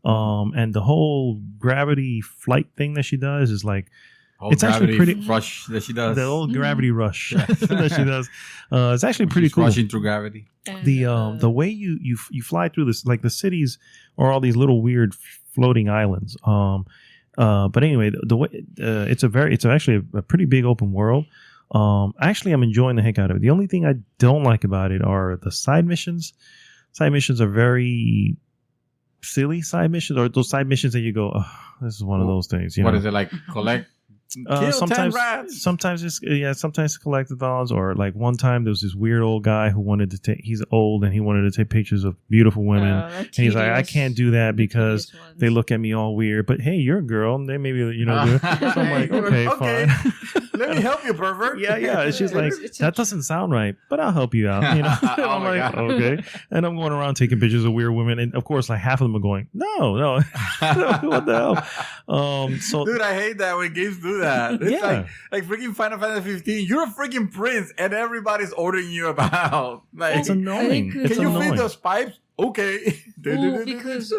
Speaker 2: And the whole gravity flight thing that she does is like, it's actually pretty
Speaker 1: rush that she does.
Speaker 2: the old gravity rush that she does. It's actually pretty
Speaker 1: She's
Speaker 2: cool.
Speaker 1: rushing through gravity.
Speaker 3: And,
Speaker 2: The way you fly through this, like the cities are all these little weird floating islands. But anyway, the way it's actually a pretty big open world. Actually, I'm enjoying the heck out of it. The only thing I don't like about it are the side missions. Side missions are very silly side missions, or those side missions that you go, oh, this is one of those things. You
Speaker 1: What
Speaker 2: know?
Speaker 1: is it like? Collect. Kill 10 rats.
Speaker 2: Sometimes it's collectathons, or like one time there was this weird old guy who wanted to take. He's old and he wanted to take pictures of beautiful women, and he's like, I can't do that because they look at me all weird. But hey, you're a girl, and they maybe do it. So I'm like, okay, fine.
Speaker 1: Let me help you, pervert.
Speaker 2: Yeah. And she's like,
Speaker 3: It's
Speaker 2: that doesn't sound right, but I'll help you out. You know, and
Speaker 1: Oh
Speaker 2: I'm
Speaker 1: my
Speaker 2: like,
Speaker 1: God.
Speaker 2: okay. And I'm going around taking pictures of weird women, and of course, like half of them are going, no, what the hell? So
Speaker 1: Dude, I hate that when games do that. It's
Speaker 2: Yeah.
Speaker 1: like freaking Final Fantasy 15. You're a freaking prince, and everybody's ordering you about. Like,
Speaker 2: it's annoying.
Speaker 3: Can
Speaker 2: It's
Speaker 1: can you
Speaker 2: annoying.
Speaker 1: feed those pipes? Okay.
Speaker 3: Well, because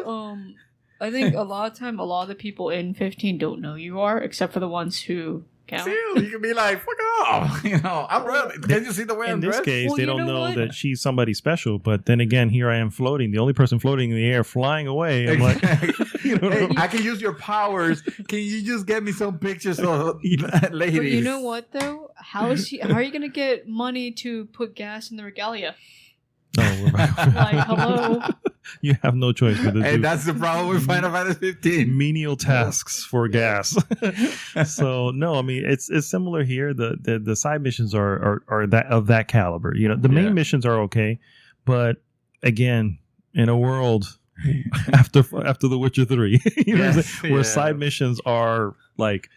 Speaker 3: I think a lot of the people in 15 don't know you are, except for the ones who count.
Speaker 1: Still, you can be like, fuck off. You know, I'm ready. Can you see the way
Speaker 2: In
Speaker 1: I'm
Speaker 2: this
Speaker 1: dressed?
Speaker 2: case,
Speaker 3: Well,
Speaker 2: they
Speaker 3: you
Speaker 2: don't
Speaker 3: know
Speaker 2: know
Speaker 3: what?
Speaker 2: that she's somebody special. But then again, here I am floating, the only person floating in the air, flying away. I'm like, you know,
Speaker 1: Hey, I can use your powers. Can you just get me some pictures of ladies?
Speaker 3: But you know what though? How are you gonna get money to put gas in the regalia?
Speaker 2: oh,
Speaker 3: Like, hello.
Speaker 2: you have no choice but to
Speaker 1: Hey,
Speaker 2: do
Speaker 1: that's the problem with Final Fantasy 15.
Speaker 2: menial tasks for gas. So no, I mean it's similar here. The side missions are that of that caliber. You know, the main
Speaker 1: Yeah.
Speaker 2: missions are okay, but again, in a world after The Witcher 3, you know, what I'm
Speaker 1: Yes,
Speaker 2: saying? Where
Speaker 1: yeah.
Speaker 2: side missions are like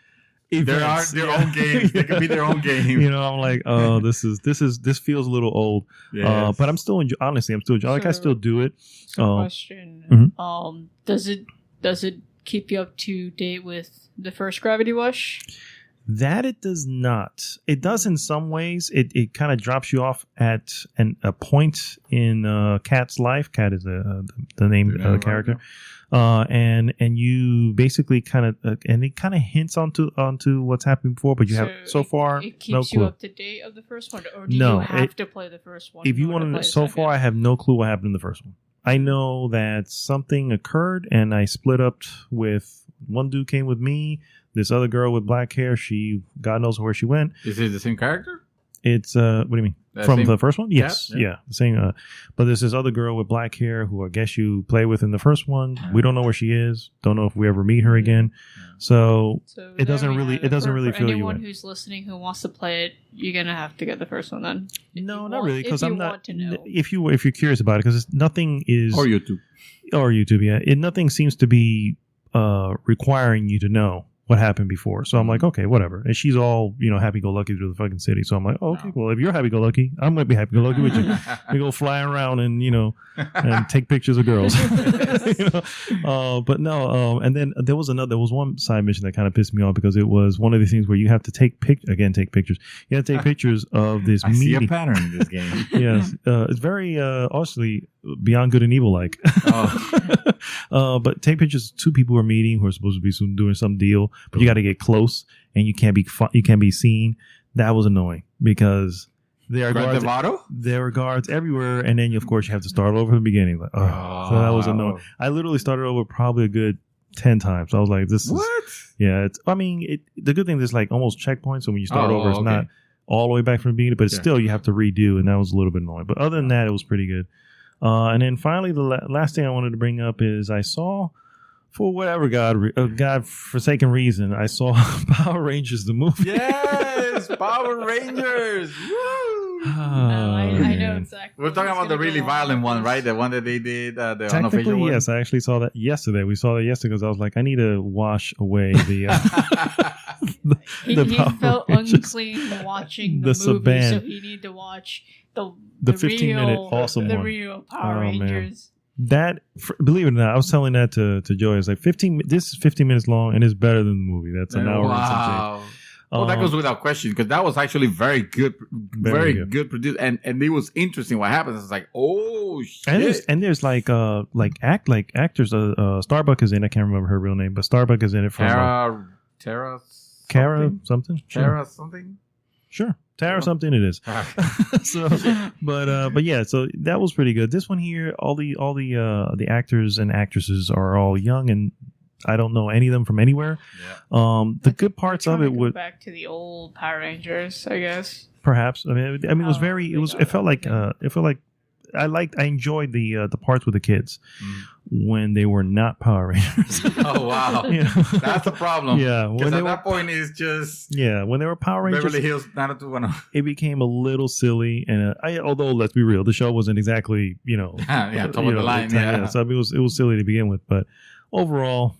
Speaker 1: There are
Speaker 2: events.
Speaker 1: their
Speaker 2: Yeah.
Speaker 1: own games. They can be their own game.
Speaker 2: You know, I'm like, oh, this feels a little old.
Speaker 1: Yes.
Speaker 2: But I'm still honestly, I'm still like I
Speaker 3: So-
Speaker 2: still do it.
Speaker 3: So question.
Speaker 2: Mhm.
Speaker 3: Does it keep you up to date with the first Gravity Rush?
Speaker 2: That it does not. It does in some ways. It kind of drops you off at a point in Kat's life. Kat is the name of the character. And you basically kind of and it kind of hints onto what's happened before, but you have so far
Speaker 3: it keeps
Speaker 2: no clue.
Speaker 3: you up to date of the first one, or do you have to play the first one?
Speaker 2: If you want to know, so far I have no clue what happened in the first one. I know that something occurred, and I split up with one dude came with me. This other girl with black hair, she God knows where she went.
Speaker 1: Is it the same character?
Speaker 2: It's what do you mean? From the first one? Yes. Yeah. The same. But there's this other girl with black hair who I guess you play with in the first one. We don't know where she is. Don't know if we ever meet her again. So it doesn't really fill you in.
Speaker 3: For anyone who's listening who wants to play it, you're gonna have to get the first one then.
Speaker 2: No, not really, because I'm not.
Speaker 3: Know.
Speaker 2: If you're curious about it, because nothing is
Speaker 1: or YouTube.
Speaker 2: Yeah, nothing seems to be requiring you to know what happened before. So I'm like, okay, whatever. And she's all, happy-go-lucky through the fucking city. So I'm like, oh, okay, well, if you're happy-go-lucky, I'm going to be happy-go-lucky with you. We go fly around and, and take pictures of girls. But no, and then there was one side mission that kind of pissed me off because it was one of the things where you have to take pictures. You have to take pictures of this meeting.
Speaker 1: I see a pattern in this game.
Speaker 2: Yes. It's very, honestly, Beyond Good and Evil like. But take pictures of two people who are meeting who are supposed to be doing some deal, but you got to get close and you can't be seen. That was annoying because there are guards everywhere, and then of course you have to start over from the beginning. Like, so that was annoying. I literally started over probably a good 10 times. I was like, "This
Speaker 1: what?"
Speaker 2: Is, yeah. The good thing is like almost checkpoints, so when you start over, it's not all the way back from the beginning, but still you have to redo, and that was a little bit annoying. But other than that, it was pretty good. And then finally, the last thing I wanted to bring up is I saw, for whatever God-forsaken reason, I saw Power Rangers, the movie.
Speaker 1: Yes, Power Rangers. Woo!
Speaker 3: I know exactly.
Speaker 1: We're talking about the really violent one, right? The one that they did, the unofficial
Speaker 2: Technically,
Speaker 1: one?
Speaker 2: yes. I actually saw that yesterday. We saw that yesterday because I was like, I need to wash away the...
Speaker 3: he felt unclean watching the movie, so he needed to watch the
Speaker 2: 15-minute awesome
Speaker 3: the
Speaker 2: one.
Speaker 3: real Power Rangers.
Speaker 2: Man. That, believe it or not, I was telling that to Joy. It's like 15. This is 15 minutes long and it's better than the movie. That's an hour and some change.
Speaker 1: Well, that goes without question because that was actually very good, very good produced, and it was interesting what happens. It's like, oh shit!
Speaker 2: And there's actors. Starbuck is in. I can't remember her real name, but Starbuck is in it from
Speaker 1: Tara
Speaker 2: something.
Speaker 1: Tara something.
Speaker 2: Sure. Tara something it is. But yeah, so that was pretty good. This one here, all the actors and actresses are all young, and I don't know any of them from anywhere. Yeah. The good parts of it would
Speaker 3: back to the old Power Rangers, I guess.
Speaker 2: Perhaps. I mean, it was very. It felt like I enjoyed the parts with the kids when they were not Power Rangers.
Speaker 1: Oh wow, that's the problem.
Speaker 2: Yeah,
Speaker 1: because at that point it's just
Speaker 2: when they were Power Rangers,
Speaker 1: Beverly Hills 90210.
Speaker 2: It became a little silly, and although let's be real, the show wasn't exactly top
Speaker 1: of the line.
Speaker 2: So it was silly to begin with, but overall,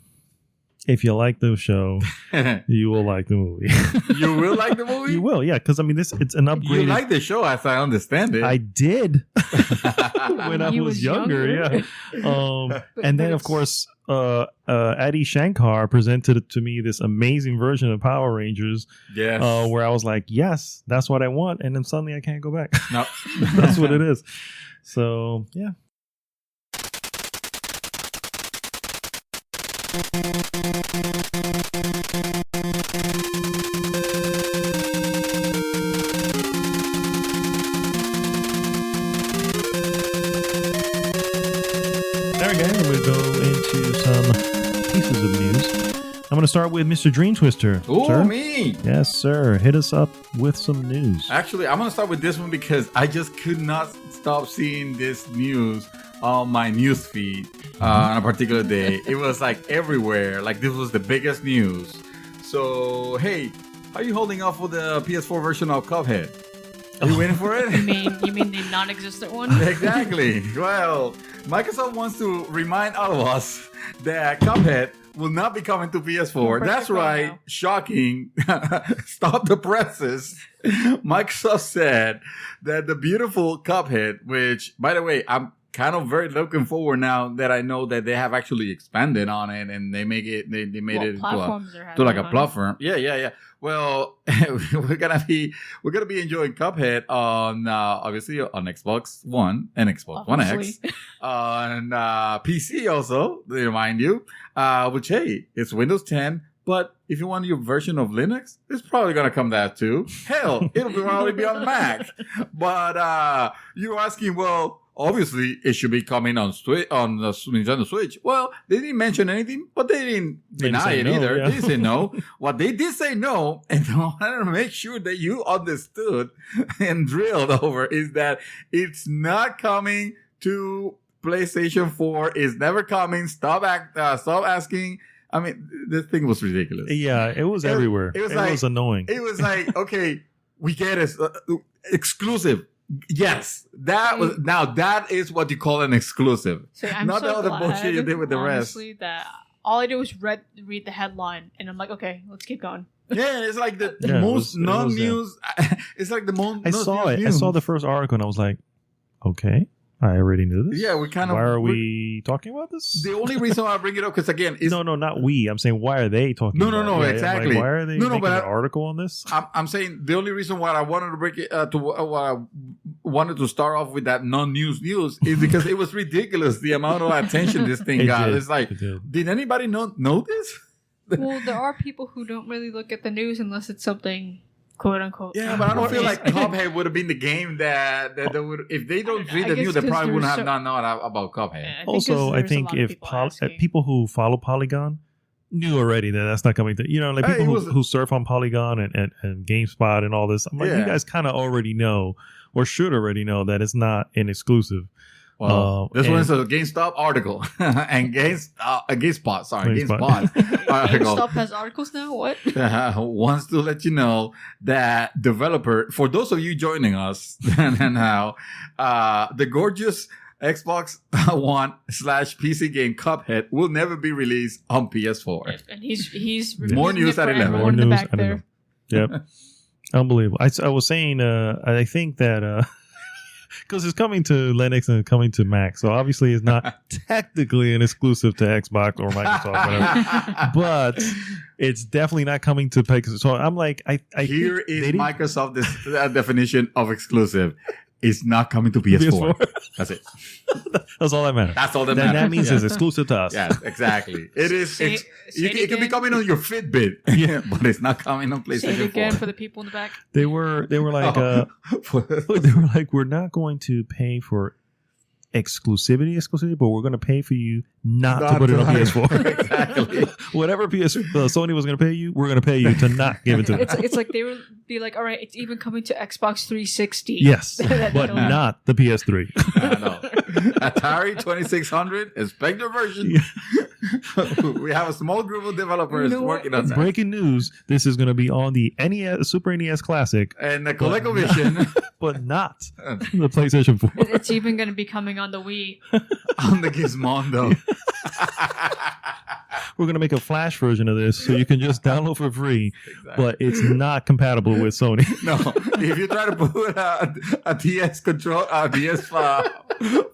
Speaker 2: if you like the show, you will like the movie.
Speaker 1: You will like the movie?
Speaker 2: You will, yeah. Because, it's an upgrade.
Speaker 1: You like the show, as I understand it.
Speaker 2: I did. when I was younger, yeah. And then, of course, Adi Shankar presented to me this amazing version of Power Rangers.
Speaker 1: Yes.
Speaker 2: Where I was like, yes, that's what I want. And then suddenly I can't go back.
Speaker 1: No.
Speaker 2: That's what it is. So, yeah. Pieces of news. I'm going to start with Mr. Dream Twister.
Speaker 1: Ooh,
Speaker 2: sir?
Speaker 1: Me.
Speaker 2: Yes, sir. Hit us up with some news.
Speaker 1: Actually, I'm going to start with this one because I just could not stop seeing this news on my news feed on a particular day. It was like everywhere. Like this was the biggest news. So, hey, how are you holding up for the PS4 version of Cuphead? Are you waiting for it?
Speaker 3: You mean the non-existent one?
Speaker 1: Exactly. Well, Microsoft wants to remind all of us that Cuphead will not be coming to PS4. That's right. Now. Shocking. Stop the presses. Microsoft said that the beautiful Cuphead, which, by the way, I'm kind of very looking forward now that I know that they have actually expanded on it and they made it to like a platform. Yeah. Well, we're gonna be enjoying Cuphead on obviously on Xbox One and Xbox One X, on PC also. To remind you, which hey, it's Windows 10. But if you want your version of Linux, it's probably going to come that too. Hell, it'll probably be on Mac. But you're asking, well, obviously it should be coming on the Nintendo Switch. Well, they didn't mention anything, but they didn't deny it either. Yeah. They didn't say no. What they did say no, and I want to make sure that you understood and drilled over, is that it's not coming to PlayStation 4. It's never coming. Stop asking. I mean, this thing was ridiculous.
Speaker 2: Yeah, it was everywhere. It was annoying.
Speaker 1: It was like, okay, we get it. Exclusive. Yes. That is what you call an exclusive.
Speaker 3: So I'm
Speaker 1: not
Speaker 3: so
Speaker 1: the other
Speaker 3: glad,
Speaker 1: bullshit you did with the rest.
Speaker 3: That all I did was read the headline, and I'm like, okay, let's keep going.
Speaker 1: Yeah, it's like the most non-news. It's like the most.
Speaker 2: I saw it. News. I saw the first article, and I was like, okay. I already knew this.
Speaker 1: Yeah, we kind of.
Speaker 2: Why are we talking about this?
Speaker 1: The only reason why I bring it up, because again,
Speaker 2: no, not we. I'm saying, why are they talking?
Speaker 1: No, exactly.
Speaker 2: Like, why are they making an article on this?
Speaker 1: I'm saying the only reason why I wanted to break it why I wanted to start off with that non-news is because it was ridiculous the amount of attention this thing got. It's like, did anybody know this?
Speaker 3: Well, there are people who don't really look at the news unless it's something. "Quote unquote."
Speaker 1: Yeah, but I don't feel like Cuphead would have been the game that would. If they don't read the news, they probably wouldn't have not known about Cuphead.
Speaker 3: Yeah,
Speaker 2: I think if people who follow Polygon knew already that that's not coming to, like people who surf on Polygon and GameSpot and all this. I'm like, you guys kind of already know or should already know that it's not an exclusive.
Speaker 1: Well, this one is a GameStop article and GameSpot. Sorry, GameSpot article.
Speaker 3: GameStop has articles now. What?
Speaker 1: Wants to let you know that developer, for those of you joining us now, the gorgeous Xbox One / PC game Cuphead will never be released on PS4.
Speaker 3: And he's
Speaker 1: more news at 11.
Speaker 3: More news at 11.
Speaker 2: Yep, unbelievable. I was saying, I think that. Because it's coming to Linux and coming to Mac. So obviously it's not technically an exclusive to Xbox or Microsoft, whatever. But it's definitely not coming to PlayStation. So I'm like,
Speaker 1: here is Microsoft's definition of exclusive. It's not coming to PS4. That's it.
Speaker 2: That's all that matters.
Speaker 1: That's all that matters.
Speaker 2: That means it's exclusive to us.
Speaker 1: Yes, exactly. It is. It can be coming on your Fitbit, but it's not coming on PlayStation 4.
Speaker 3: Say it again for the people in the back.
Speaker 2: They were like, they were like, we're not going to pay for exclusivity, but we're going to pay for you not to put it on PS4.
Speaker 1: Exactly.
Speaker 2: Whatever Sony was going to pay you, we're going to pay you to not give it to them.
Speaker 3: It's like they would be like, all right, it's even coming to Xbox 360.
Speaker 2: Yes, but not the PS3.
Speaker 1: I know. Atari 2600 is Spectre version. We have a small group of developers working on that.
Speaker 2: Breaking news, this is going to be on the NES, Super NES Classic.
Speaker 1: And the ColecoVision.
Speaker 2: But not the PlayStation 4.
Speaker 3: It's even going to be coming on the Wii.
Speaker 1: On the Gizmondo.
Speaker 2: We're going to make a Flash version of this so you can just download for free, but it's not compatible with Sony.
Speaker 1: No, if you try to put a DS control,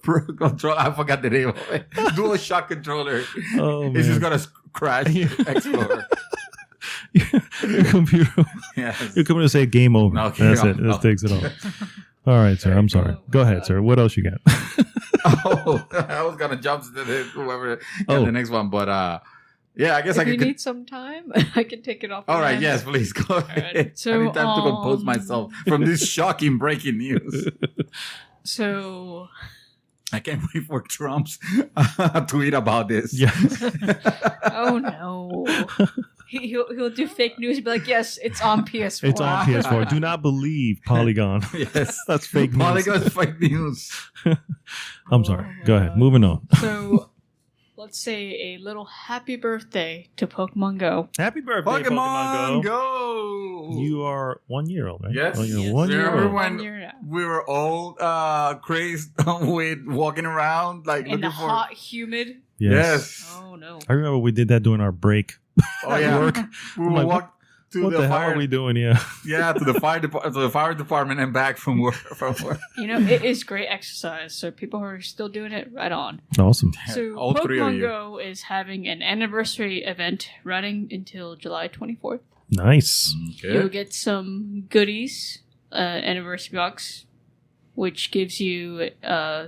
Speaker 1: Pro control, I forgot the name of it. Dual Shock controller.
Speaker 2: Oh, man.
Speaker 1: It's just going to crash Explorer.
Speaker 2: Your computer.
Speaker 1: Yes.
Speaker 2: You're coming to say game over.
Speaker 1: Okay,
Speaker 2: that's it. That takes it off. All right, sir. I'm sorry. Go ahead, sir. What else you got?
Speaker 1: I was going to jump to whoever got the next one, but yeah, I guess
Speaker 3: if you need some time, I can take it off.
Speaker 1: All right, yes, please go ahead. Right. So, I need time to compose myself from this shocking breaking news.
Speaker 3: So,
Speaker 1: I can't wait for Trump's tweet about this.
Speaker 2: Yes.
Speaker 3: Oh no. He'll do fake news and be like, yes, it's on PS4.
Speaker 2: It's on PS4. Do not believe Polygon.
Speaker 1: Yes.
Speaker 2: That's fake news.
Speaker 1: Polygon's fake news.
Speaker 2: I'm sorry. Go ahead. Moving on.
Speaker 3: So, let's say a little happy birthday to Pokemon Go.
Speaker 2: Happy birthday, Pokemon Go. You are 1 year old, right?
Speaker 1: Yes.
Speaker 2: Oh, you're 1 year old.
Speaker 1: When we were all crazed with walking around, like
Speaker 3: in the
Speaker 1: looking for
Speaker 3: hot, humid.
Speaker 1: Yes.
Speaker 3: Oh, no.
Speaker 2: I remember we did that during our break.
Speaker 1: Oh, yeah.
Speaker 2: Work.
Speaker 1: We were to
Speaker 2: what
Speaker 1: the
Speaker 2: the hell
Speaker 1: fire.
Speaker 2: are we doing here?
Speaker 1: Yeah, to the fire department and back from work.
Speaker 3: You know, it is great exercise. So people who are still doing it, right on.
Speaker 2: Awesome.
Speaker 3: So
Speaker 1: All three of
Speaker 3: Pokemon
Speaker 1: you.
Speaker 3: Go is having an anniversary event running until July 24th.
Speaker 2: Nice.
Speaker 3: You'll get some goodies, anniversary box, which gives you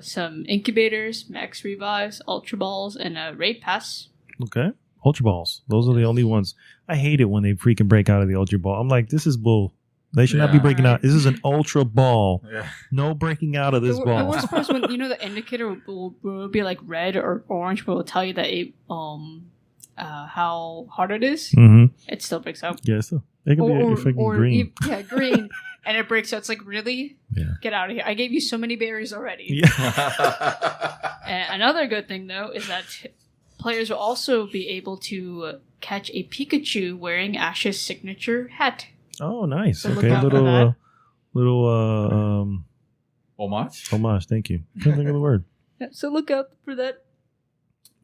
Speaker 3: some incubators, max revives, ultra balls, and a raid pass.
Speaker 2: Okay. Ultra balls. Those are the only ones. I hate it when they freaking break out of the ultra ball. I'm like, this is bull. They should not be
Speaker 1: Yeah.
Speaker 2: breaking out. This is an ultra ball.
Speaker 1: Yeah.
Speaker 2: No breaking out of this
Speaker 3: I
Speaker 2: ball.
Speaker 3: was surprised when the indicator will be like red or orange, but will tell you that it how hard it is.
Speaker 2: Mm-hmm.
Speaker 3: It still breaks out.
Speaker 2: Yeah, so it could be a freaking green.
Speaker 3: Green, and it breaks out. It's like, really?
Speaker 2: Yeah.
Speaker 3: Get out of here! I gave you so many berries already.
Speaker 2: Yeah.
Speaker 3: And another good thing though is that players will also be able to catch a Pikachu wearing Ash's signature hat.
Speaker 2: Oh, nice.
Speaker 3: So look
Speaker 2: Okay,
Speaker 3: out for
Speaker 2: little
Speaker 3: that.
Speaker 1: Homage?
Speaker 2: homage. Thank you. Can't think of the word.
Speaker 3: Yeah, so look out for that.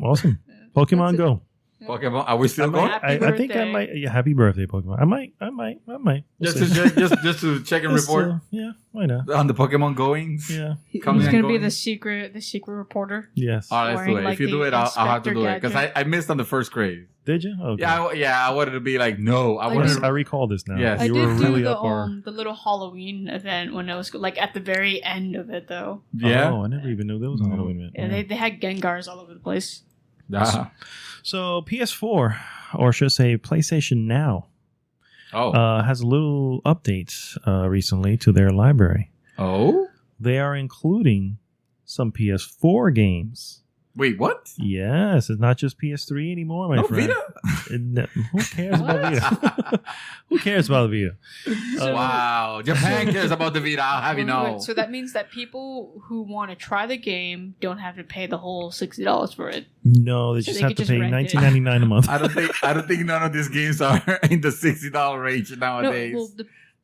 Speaker 2: Awesome. Pokemon
Speaker 3: That's it.
Speaker 2: Go.
Speaker 1: Pokemon, are we still
Speaker 2: I,
Speaker 1: going?
Speaker 2: might,
Speaker 3: Happy
Speaker 2: I think I
Speaker 3: birthday.
Speaker 2: might. Yeah, happy birthday, Pokemon. I might. We'll
Speaker 1: Just
Speaker 2: see.
Speaker 1: just to check and
Speaker 2: Just,
Speaker 1: report
Speaker 2: yeah, why not?
Speaker 1: on the Pokemon goings.
Speaker 2: Yeah.
Speaker 3: He's
Speaker 1: Coming and
Speaker 3: gonna be
Speaker 1: going.
Speaker 3: the secret reporter.
Speaker 2: Yes.
Speaker 1: All right, let's do
Speaker 3: Wearing,
Speaker 1: it.
Speaker 3: like,
Speaker 1: If you do
Speaker 3: the
Speaker 1: it, I'll have to
Speaker 3: Inspector
Speaker 1: do it because
Speaker 3: Gadget.
Speaker 1: I missed on the first grade.
Speaker 2: Did you? Okay.
Speaker 1: Yeah, I wanted to be like, no, I
Speaker 3: I
Speaker 1: wanted.
Speaker 2: Yes,
Speaker 3: did-
Speaker 2: I recall this now.
Speaker 1: Yes.
Speaker 3: I
Speaker 2: You
Speaker 3: did
Speaker 2: were
Speaker 3: do
Speaker 2: really
Speaker 3: the
Speaker 2: up our.
Speaker 3: the little Halloween event when it was like at the very end of it though.
Speaker 1: Yeah.
Speaker 2: Oh, I never even knew there was a
Speaker 1: No.
Speaker 2: Halloween event.
Speaker 3: Yeah, they had Gengars all over the place.
Speaker 1: Ah.
Speaker 2: So PS4, or should I say PlayStation Now,
Speaker 1: Oh.
Speaker 2: has a little updates recently to their library.
Speaker 1: Oh.
Speaker 2: They are including some PS4 games.
Speaker 1: Wait, what?
Speaker 2: Yes, it's not just PS3 anymore, my
Speaker 1: No
Speaker 2: friend.
Speaker 1: Vita.
Speaker 2: Who cares about Vita? Who cares about Vita?
Speaker 3: So-
Speaker 1: Wow, Japan cares about the Vita. I'll have you know.
Speaker 3: So that means that people who want to try the game don't have to pay the whole $60 for it.
Speaker 2: No, they
Speaker 3: So
Speaker 2: just
Speaker 3: they
Speaker 2: have
Speaker 3: could
Speaker 2: to
Speaker 3: just
Speaker 2: pay
Speaker 3: rent it.
Speaker 2: $19.99 a month.
Speaker 1: I don't think none of these games are in the $60 range
Speaker 3: No,
Speaker 1: nowadays.
Speaker 3: well,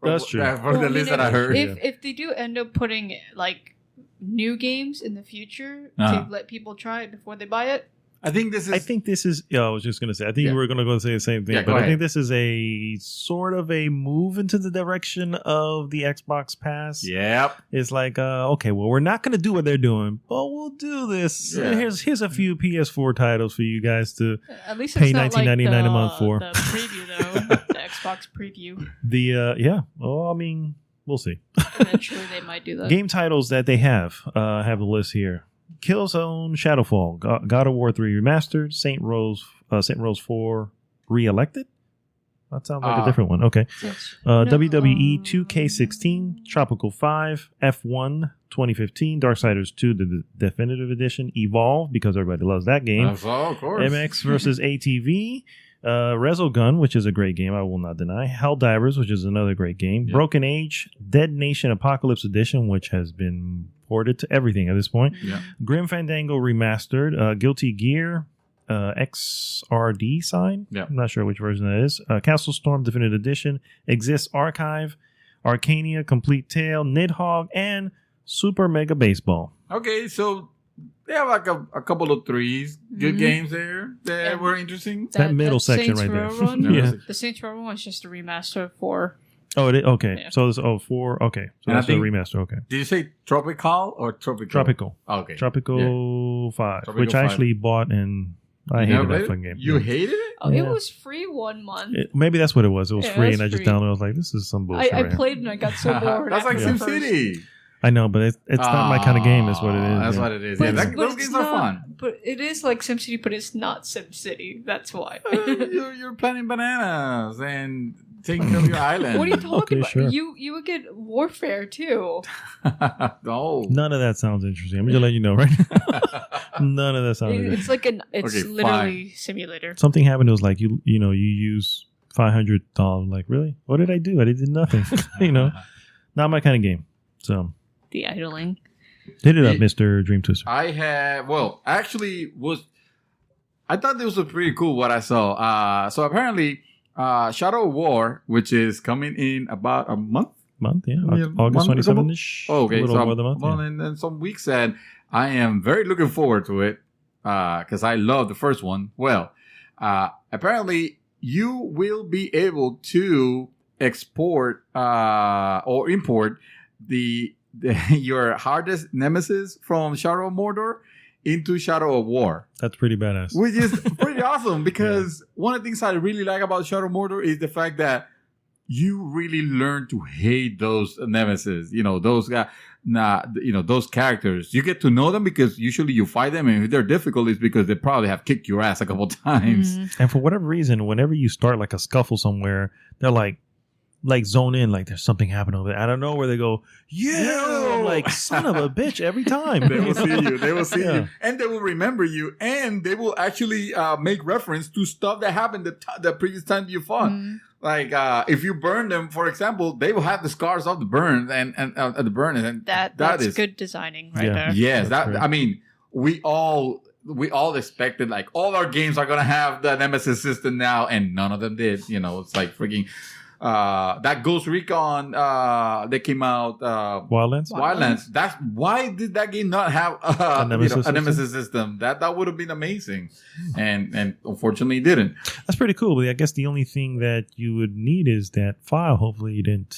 Speaker 2: That's true.
Speaker 1: From
Speaker 3: well,
Speaker 1: the
Speaker 3: I mean,
Speaker 1: list that I heard.
Speaker 3: If they do end up putting like new games in the future
Speaker 1: Uh-huh.
Speaker 3: to let people try it before they buy it,
Speaker 1: I think this is.
Speaker 2: I think this is. Yeah, I was just going to say. I think
Speaker 1: Yeah.
Speaker 2: you were going to go say the same thing,
Speaker 1: Yeah,
Speaker 2: but
Speaker 1: go
Speaker 2: I
Speaker 1: ahead.
Speaker 2: think this is a sort of a move into the direction of the Xbox Pass.
Speaker 1: Yep.
Speaker 2: It's like, okay, well, we're not going to do what they're doing, but we'll do this.
Speaker 1: Yeah.
Speaker 2: Here's a few PS4 titles for you guys to.
Speaker 3: at least
Speaker 2: Pay
Speaker 3: it's not like
Speaker 2: $19.99 a month for.
Speaker 3: the preview though, the Xbox preview.
Speaker 2: Yeah. Well, I mean, we'll see.
Speaker 3: Eventually, they might do that.
Speaker 2: Game titles that they have the list here: Killzone, Shadowfall, God of War 3 Remastered, Saint Rose 4 Re-elected. That sounds like a different one. Okay. WWE 2K16, Tropical 5, F1 2015, Darksiders 2, the Definitive Edition, Evolve, because everybody loves that game.
Speaker 1: Oh, of course.
Speaker 2: MX versus ATV, Resogun, which is a great game, I will not deny. Helldivers, which is another great game.
Speaker 1: Yep.
Speaker 2: Broken Age, Dead Nation Apocalypse Edition, which has been ported to everything at this point.
Speaker 1: Yeah.
Speaker 2: Grim Fandango Remastered, Guilty Gear, XRD sign.
Speaker 1: Yeah.
Speaker 2: I'm not sure which version that is. Castle Storm Definitive Edition, Exist Archive, Arcania Complete Tale, Nidhogg, and Super Mega Baseball.
Speaker 1: Okay, so they have like a couple of threes, good
Speaker 3: Mhm.
Speaker 1: games there that
Speaker 3: Yeah.
Speaker 1: were interesting.
Speaker 2: That middle section
Speaker 3: Saints
Speaker 2: right there.
Speaker 3: Row one,
Speaker 2: Yeah.
Speaker 3: The Saints Row one was just a remaster for.
Speaker 2: Oh, okay.
Speaker 3: Yeah.
Speaker 2: So there's 4. Okay. So
Speaker 1: And I
Speaker 2: that's a
Speaker 1: think-
Speaker 2: remaster. Okay.
Speaker 1: Did you say tropical or tropical?
Speaker 2: Tropical.
Speaker 1: Oh, okay.
Speaker 2: Tropical 5,
Speaker 1: Tropical
Speaker 2: which I
Speaker 1: 5.
Speaker 2: actually bought and I
Speaker 1: You
Speaker 2: hated
Speaker 1: never
Speaker 2: that
Speaker 1: played
Speaker 2: fucking
Speaker 1: it?
Speaker 2: game.
Speaker 1: You
Speaker 2: Yeah.
Speaker 1: hated it?
Speaker 3: Oh,
Speaker 2: Yeah.
Speaker 3: it was free 1 month.
Speaker 2: Maybe that's what it was. It was
Speaker 3: Yeah,
Speaker 2: free
Speaker 3: it
Speaker 2: and I
Speaker 3: was
Speaker 2: just
Speaker 3: free.
Speaker 2: downloaded. I was like, this is some bullshit.
Speaker 3: I
Speaker 2: right here.
Speaker 3: played and I got so bored.
Speaker 1: That's like
Speaker 3: after the first-
Speaker 1: SimCity.
Speaker 2: I know, but it's not my kind of game, is what it is.
Speaker 1: That's
Speaker 2: yeah.
Speaker 1: what it is.
Speaker 3: But
Speaker 1: Yeah,
Speaker 3: it's-
Speaker 1: that,
Speaker 3: but
Speaker 1: those
Speaker 3: it's
Speaker 1: games are
Speaker 3: not-
Speaker 1: fun.
Speaker 3: But it is like SimCity, but it's not SimCity. That's why.
Speaker 1: you're planting bananas and taking care of your island.
Speaker 3: What are you talking
Speaker 2: Okay,
Speaker 3: about?
Speaker 2: sure.
Speaker 3: You would get warfare too.
Speaker 1: No.
Speaker 2: None of that sounds interesting. I'm just letting you know, right? None of that sounds interesting.
Speaker 3: It's like it's
Speaker 1: Okay,
Speaker 3: literally simulator.
Speaker 2: Something happened. It was like, you use $500. Like, really? What did I do? I did nothing. Not my kind of game. So,
Speaker 3: The idling.
Speaker 2: hit it up,
Speaker 1: Yeah.
Speaker 2: Mr. Dream Twister.
Speaker 1: I had, well, actually I thought this was pretty cool what I saw. So apparently, Shadow of War, which is coming in about a month.
Speaker 2: Month, yeah.
Speaker 1: Yeah,
Speaker 2: August
Speaker 1: month,
Speaker 2: 27th-ish.
Speaker 1: Oh, okay.
Speaker 2: A little
Speaker 1: So
Speaker 2: more than a month.
Speaker 1: well,
Speaker 2: yeah.
Speaker 1: and then some weeks, and I am very looking forward to it because I love the first one. Well, apparently you will be able to export or import your hardest nemesis from Shadow of Mordor into Shadow of War.
Speaker 2: That's pretty badass.
Speaker 1: Which is pretty awesome because one of the things I really like about Shadow of Mordor is the fact that you really learn to hate those nemesis. Those guys, those characters. You get to know them because usually you fight them, and if they're difficult, it's because they probably have kicked your ass a couple times.
Speaker 3: Mm-hmm.
Speaker 2: And for whatever reason, whenever you start like a scuffle somewhere, they're like zone in, like there's something happening over there. I don't know where they go. Yeah, I'm like, son of a bitch every time.
Speaker 1: They will see you. They will see you, and they will remember you, and they will actually make reference to stuff that happened the previous time you fought.
Speaker 3: Mm-hmm.
Speaker 1: Like if you burn them, for example, they will have the scars of the burn and the burn, and
Speaker 3: that's good designing right there.
Speaker 1: Yes,
Speaker 2: great.
Speaker 1: I mean, we all expected like all our games are gonna have the Nemesis system now, and none of them did. It's like freaking. That Ghost Recon they came out Wildlands. That's why did that game not have a Nemesis system? That would have been amazing, and unfortunately it didn't.
Speaker 2: That's pretty cool. But I guess the only thing that you would need is that file. Hopefully you didn't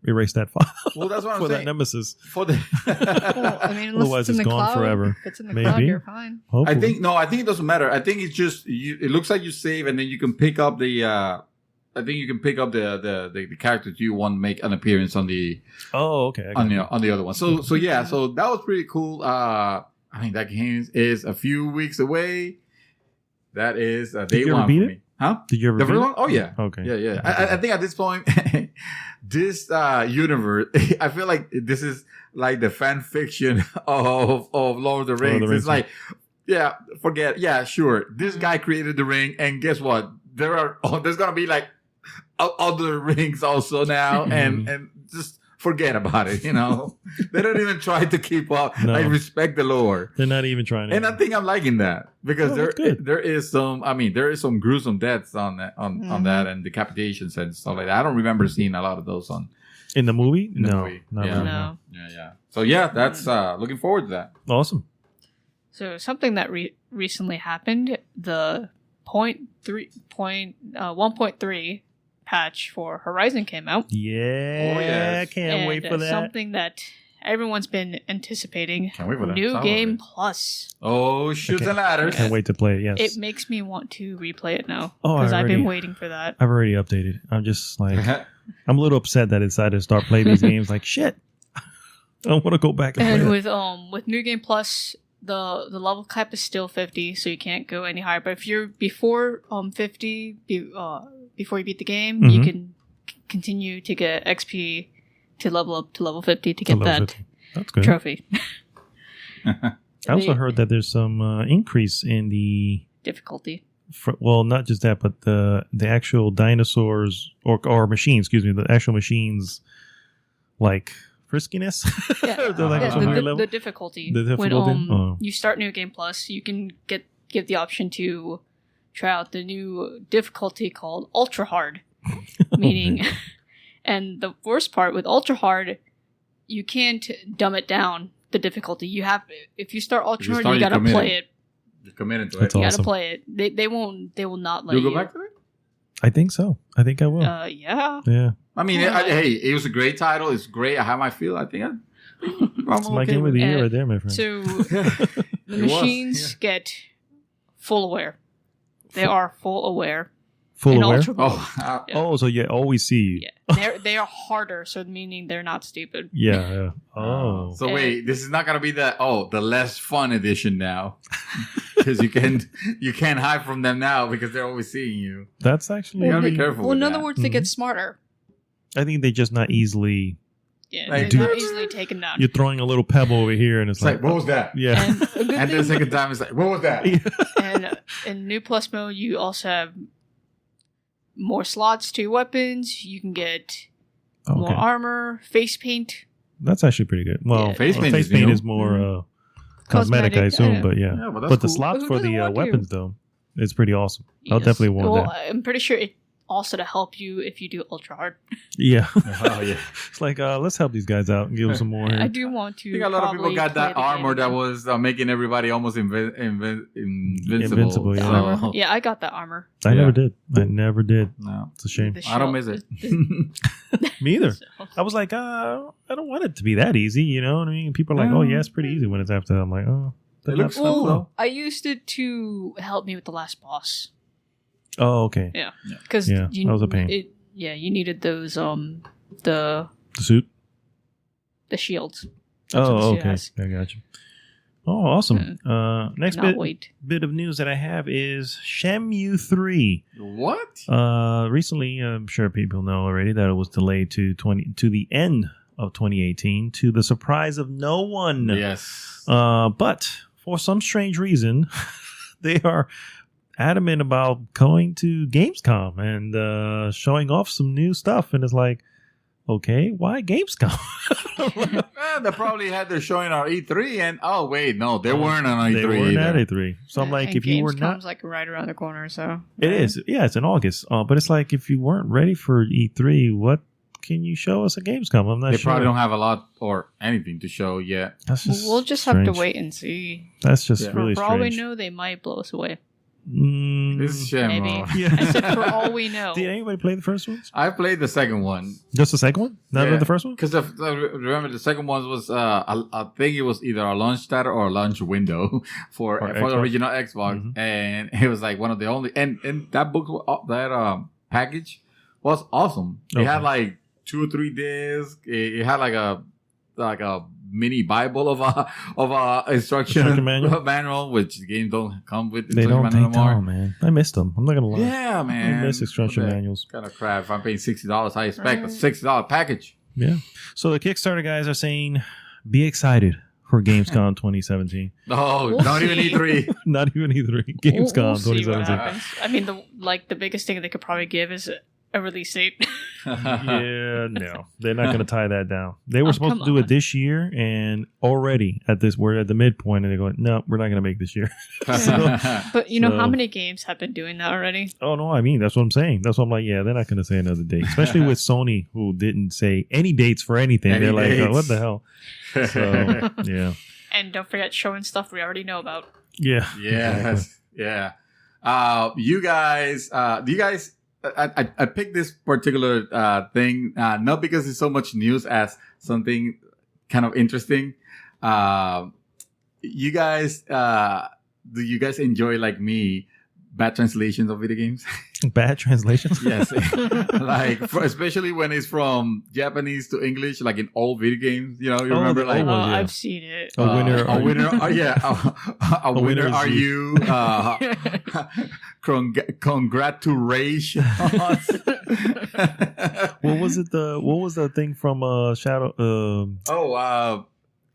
Speaker 2: erase that file.
Speaker 1: Well, that's what I'm
Speaker 2: for
Speaker 1: saying.
Speaker 2: that Nemesis.
Speaker 1: For the
Speaker 3: Well, I mean,
Speaker 2: Otherwise it's
Speaker 3: in the
Speaker 2: gone
Speaker 3: cloud,
Speaker 2: forever.
Speaker 3: If it's in the
Speaker 2: Maybe.
Speaker 3: cloud, you're fine.
Speaker 2: Hopefully.
Speaker 1: I think it doesn't matter. I think it's just it looks like you save, and then you can pick up the. I think you can pick up the characters you want to make an appearance on the
Speaker 2: okay.
Speaker 1: on the other one. So that was pretty cool. I mean, that game is a few weeks away. That is day
Speaker 2: you ever
Speaker 1: one
Speaker 2: beat
Speaker 1: for
Speaker 2: it?
Speaker 1: me. Huh?
Speaker 2: Did you ever
Speaker 1: The
Speaker 2: beat
Speaker 1: first
Speaker 2: it?
Speaker 1: one? Oh yeah.
Speaker 2: Okay.
Speaker 1: Yeah. I think at this point, this universe, I feel like this is like the fan fiction of Lord of the Rings. It's like, sure. This guy created the ring, and guess what? There's gonna be like other rings also now, and just forget about it. They don't even try to keep up.
Speaker 2: No.
Speaker 1: I respect the lore.
Speaker 2: They're not even trying to.
Speaker 1: And I think I'm liking that because
Speaker 2: that's good.
Speaker 1: there is some gruesome deaths on that and decapitations and stuff like that. I don't remember seeing a lot of those
Speaker 2: in the movie.
Speaker 1: in the
Speaker 2: No,
Speaker 1: movie.
Speaker 2: not
Speaker 1: Yeah.
Speaker 2: really.
Speaker 3: No.
Speaker 1: Yeah. So yeah, that's looking forward to that.
Speaker 2: Awesome.
Speaker 3: So something that recently happened, the 1.3 patch for Horizon came out.
Speaker 2: Yeah,
Speaker 1: Oh, yes.
Speaker 2: can't wait for that.
Speaker 3: Something that everyone's been anticipating.
Speaker 1: Can't wait for that.
Speaker 3: New
Speaker 1: Sounds
Speaker 3: Game
Speaker 1: good.
Speaker 3: Plus.
Speaker 1: Oh, shoots and ladders.
Speaker 2: Can't wait to play it. Yes,
Speaker 3: It makes me want to replay it now
Speaker 2: Oh,
Speaker 3: because I've been
Speaker 2: already.
Speaker 3: waiting for that.
Speaker 2: I've already updated. I'm just like, I'm a little upset that I decided to start playing these games. Like shit, I want to go back and
Speaker 3: And
Speaker 2: play it.
Speaker 3: with New Game Plus, the level cap is still 50, so you can't go any higher. But if you're before 50, before you beat the game, you
Speaker 2: Mhm.
Speaker 3: can continue to get XP to level up to level 50 to get
Speaker 2: Level
Speaker 3: that
Speaker 2: 50. That's good.
Speaker 3: trophy.
Speaker 2: I also heard that there's some increase in the
Speaker 3: Difficulty.
Speaker 2: not just that, but the actual dinosaurs or machines. Excuse me, the actual machines, like friskiness.
Speaker 3: Yeah,
Speaker 2: They're like
Speaker 1: Yeah,
Speaker 2: on some higher
Speaker 3: the
Speaker 2: level.
Speaker 3: difficulty.
Speaker 2: The
Speaker 3: When
Speaker 2: difficulty? Oh.
Speaker 3: you start New Game Plus, you can give the option to try out the new difficulty called Ultra Hard. Meaning, and the worst part with Ultra Hard, you can't dumb it down. The difficulty if you start Ultra Hard, you gotta play it.
Speaker 1: You're committed to
Speaker 2: That's
Speaker 1: it.
Speaker 3: You
Speaker 2: awesome.
Speaker 3: gotta play it. They will not let
Speaker 1: You'll
Speaker 3: you.
Speaker 1: go back to it?
Speaker 2: I think so. I think I will.
Speaker 3: Yeah.
Speaker 2: Yeah,
Speaker 1: I mean, hey, it was a great title. It's great. I have my feel. I think I'm
Speaker 2: it's my
Speaker 1: okay
Speaker 2: game of the
Speaker 1: with
Speaker 2: year
Speaker 3: it.
Speaker 2: right there, my friend.
Speaker 3: So
Speaker 1: it.
Speaker 3: the machines get full aware. They are full aware.
Speaker 2: Full
Speaker 3: in
Speaker 2: aware.
Speaker 3: Ultra Ball.
Speaker 1: Oh,
Speaker 3: Yeah.
Speaker 2: Oh, so you always see you.
Speaker 3: Yeah, they are harder, so meaning they're not stupid.
Speaker 2: Yeah. Oh.
Speaker 1: So wait, this is not gonna be the less fun edition now, because you can't hide from them now because they're always seeing you.
Speaker 2: That's
Speaker 1: You
Speaker 2: actually.
Speaker 1: gotta be careful.
Speaker 3: Well,
Speaker 1: with
Speaker 3: in other
Speaker 1: that.
Speaker 3: words, they
Speaker 2: Mhm.
Speaker 3: get smarter.
Speaker 2: I think they're just not easily.
Speaker 3: Yeah,
Speaker 1: Like,
Speaker 3: they're not easily taken down.
Speaker 2: You're throwing a little pebble over here, and it's
Speaker 1: It's like, what was that?
Speaker 2: Yeah.
Speaker 3: And a good
Speaker 1: And then the
Speaker 3: thing,
Speaker 1: second time, it's like, what was that?
Speaker 3: and in New Plus mode, you also have more slots to your weapons. You can get more
Speaker 2: Okay.
Speaker 3: armor, face paint.
Speaker 2: That's actually pretty good. Well,
Speaker 3: Yeah.
Speaker 1: Face paint is
Speaker 2: paint
Speaker 1: new.
Speaker 2: is more
Speaker 3: Mhm.
Speaker 2: cosmetic, I
Speaker 3: Cosmetic,
Speaker 2: assume,
Speaker 3: yeah.
Speaker 2: but yeah.
Speaker 1: Yeah, but that's
Speaker 2: But the
Speaker 1: cool.
Speaker 2: slots
Speaker 3: Who
Speaker 2: for
Speaker 3: doesn't
Speaker 2: the
Speaker 3: want to?
Speaker 2: weapons, though, it's pretty awesome. I'll
Speaker 3: Yes.
Speaker 2: definitely want
Speaker 3: Well,
Speaker 2: that.
Speaker 3: I'm pretty sure also to help you if you do ultra hard.
Speaker 2: Yeah.
Speaker 1: Oh yeah.
Speaker 2: It's like, let's help these guys out and give them some more.
Speaker 3: I
Speaker 2: Here.
Speaker 3: do want to.
Speaker 1: I think a lot of people got that armor that was making everybody almost invincible.
Speaker 2: Invincible, yeah.
Speaker 1: So,
Speaker 3: Yeah, I got that armor.
Speaker 2: I
Speaker 1: Yeah.
Speaker 2: never did. I never did.
Speaker 1: no,
Speaker 2: It's a shame.
Speaker 3: The
Speaker 1: I don't
Speaker 3: shield-
Speaker 1: miss it.
Speaker 2: Me either.
Speaker 3: So-
Speaker 2: I was like, I don't want it to be that easy. You know what I mean? People are like, oh, yeah, it's pretty easy when it's after that. I'm like, oh.
Speaker 1: It looks
Speaker 3: Well,
Speaker 1: cool though.
Speaker 3: I used it to help me with the last boss.
Speaker 2: Oh, okay.
Speaker 3: Yeah, because
Speaker 2: Yeah, that was a pain.
Speaker 3: You needed those the
Speaker 2: The suit?
Speaker 3: shields. That's what
Speaker 2: Oh,
Speaker 3: the suit
Speaker 2: okay.
Speaker 3: has.
Speaker 2: I got you. Oh, awesome. Next
Speaker 3: Cannot wait.
Speaker 2: bit of news that I have is Shenmue 3.
Speaker 1: What?
Speaker 2: Recently, I'm sure people know already that it was delayed to the end of 2018 to the surprise of no one.
Speaker 1: Yes.
Speaker 2: But for some strange reason, they are adamant about going to Gamescom and showing off some new stuff. And it's like, okay, why Gamescom?
Speaker 1: They probably had their showing on E3, and oh wait, no, they weren't on E3.
Speaker 2: They weren't
Speaker 1: either.
Speaker 2: at E3. So I'm like,
Speaker 3: And
Speaker 2: if you were not,
Speaker 3: Gamescom's like right around the corner, so
Speaker 2: it is. Yeah, it's in August. But it's like, if you weren't ready for E3, what can you show us at Gamescom? I'm not
Speaker 1: They
Speaker 2: sure.
Speaker 1: probably don't have a lot or anything to show yet.
Speaker 2: That's just
Speaker 3: we'll just have to
Speaker 2: strange.
Speaker 3: wait and see.
Speaker 2: That's just
Speaker 1: Yeah.
Speaker 2: really
Speaker 3: For all we
Speaker 2: strange.
Speaker 3: know, they might blow us away.
Speaker 1: This is
Speaker 3: Maybe.
Speaker 1: Shenmue.
Speaker 2: Yeah.
Speaker 3: I said for all we know.
Speaker 2: Did anybody play the first ones?
Speaker 1: I played the second one
Speaker 2: Just the second one? Not
Speaker 1: Yeah.
Speaker 2: the first one?
Speaker 1: because remember the second one was I think it was either a launch title or a launch window for
Speaker 2: For
Speaker 1: the
Speaker 2: Xbox?
Speaker 1: original Xbox,
Speaker 2: Mhm.
Speaker 1: and it was like one of the only and that book package was awesome. It had
Speaker 2: Okay.
Speaker 1: like 2 or 3 discs. It had like a mini Bible of a
Speaker 2: Instruction
Speaker 1: instruction
Speaker 2: manual?
Speaker 1: manual, which games don't come with
Speaker 2: They
Speaker 1: instruction
Speaker 2: don't
Speaker 1: manual
Speaker 2: take
Speaker 1: anymore.
Speaker 2: down, man. I missed them. I'm not going to lie.
Speaker 1: Yeah, man.
Speaker 2: I miss instruction manuals.
Speaker 1: Kind of crap. If I'm paying $60, I expect a
Speaker 3: Right.
Speaker 1: $60 package.
Speaker 2: Yeah. So the Kickstarter guys are saying, be excited for Gamescom 2017.
Speaker 1: No,
Speaker 3: We'll
Speaker 1: not even
Speaker 3: see.
Speaker 1: E3.
Speaker 2: Not even E3.
Speaker 3: We'll
Speaker 2: Gamescom
Speaker 3: see what
Speaker 2: 2017.
Speaker 3: happens. I mean, the biggest thing they could probably give is a release date.
Speaker 2: Yeah, no. They're not going to tie that down. They were
Speaker 3: Oh,
Speaker 2: supposed
Speaker 3: come
Speaker 2: to do it
Speaker 3: on.
Speaker 2: this year, and already we're at the midpoint, and they're going, no, we're not going to make this year.
Speaker 3: But you know
Speaker 2: So-
Speaker 3: how many games have been doing that already?
Speaker 2: Oh, no, I mean, that's what I'm saying. That's what I'm like, yeah, they're not going to say another date. Especially with Sony, who didn't say any dates for anything.
Speaker 1: Any
Speaker 2: they're like,
Speaker 1: dates.
Speaker 2: what the hell? So, yeah.
Speaker 3: And don't forget showing stuff we already know about.
Speaker 2: Yeah.
Speaker 1: Yes. Yeah. You guys, do you guys, I picked this particular thing, not because it's so much news as something kind of interesting. You guys, do you guys enjoy, like me, bad translations of video games?
Speaker 2: Bad translations?
Speaker 1: Yes. Like, especially when it's from Japanese to English, like in old video games, you know, you
Speaker 2: Oh,
Speaker 1: remember
Speaker 2: the
Speaker 1: like,
Speaker 2: old ones, yeah.
Speaker 3: I've seen it.
Speaker 2: A winner.
Speaker 1: a winner, a winner
Speaker 2: winner is
Speaker 1: are
Speaker 2: you.
Speaker 1: you? Congratulations.
Speaker 2: What was the thing from Shadow?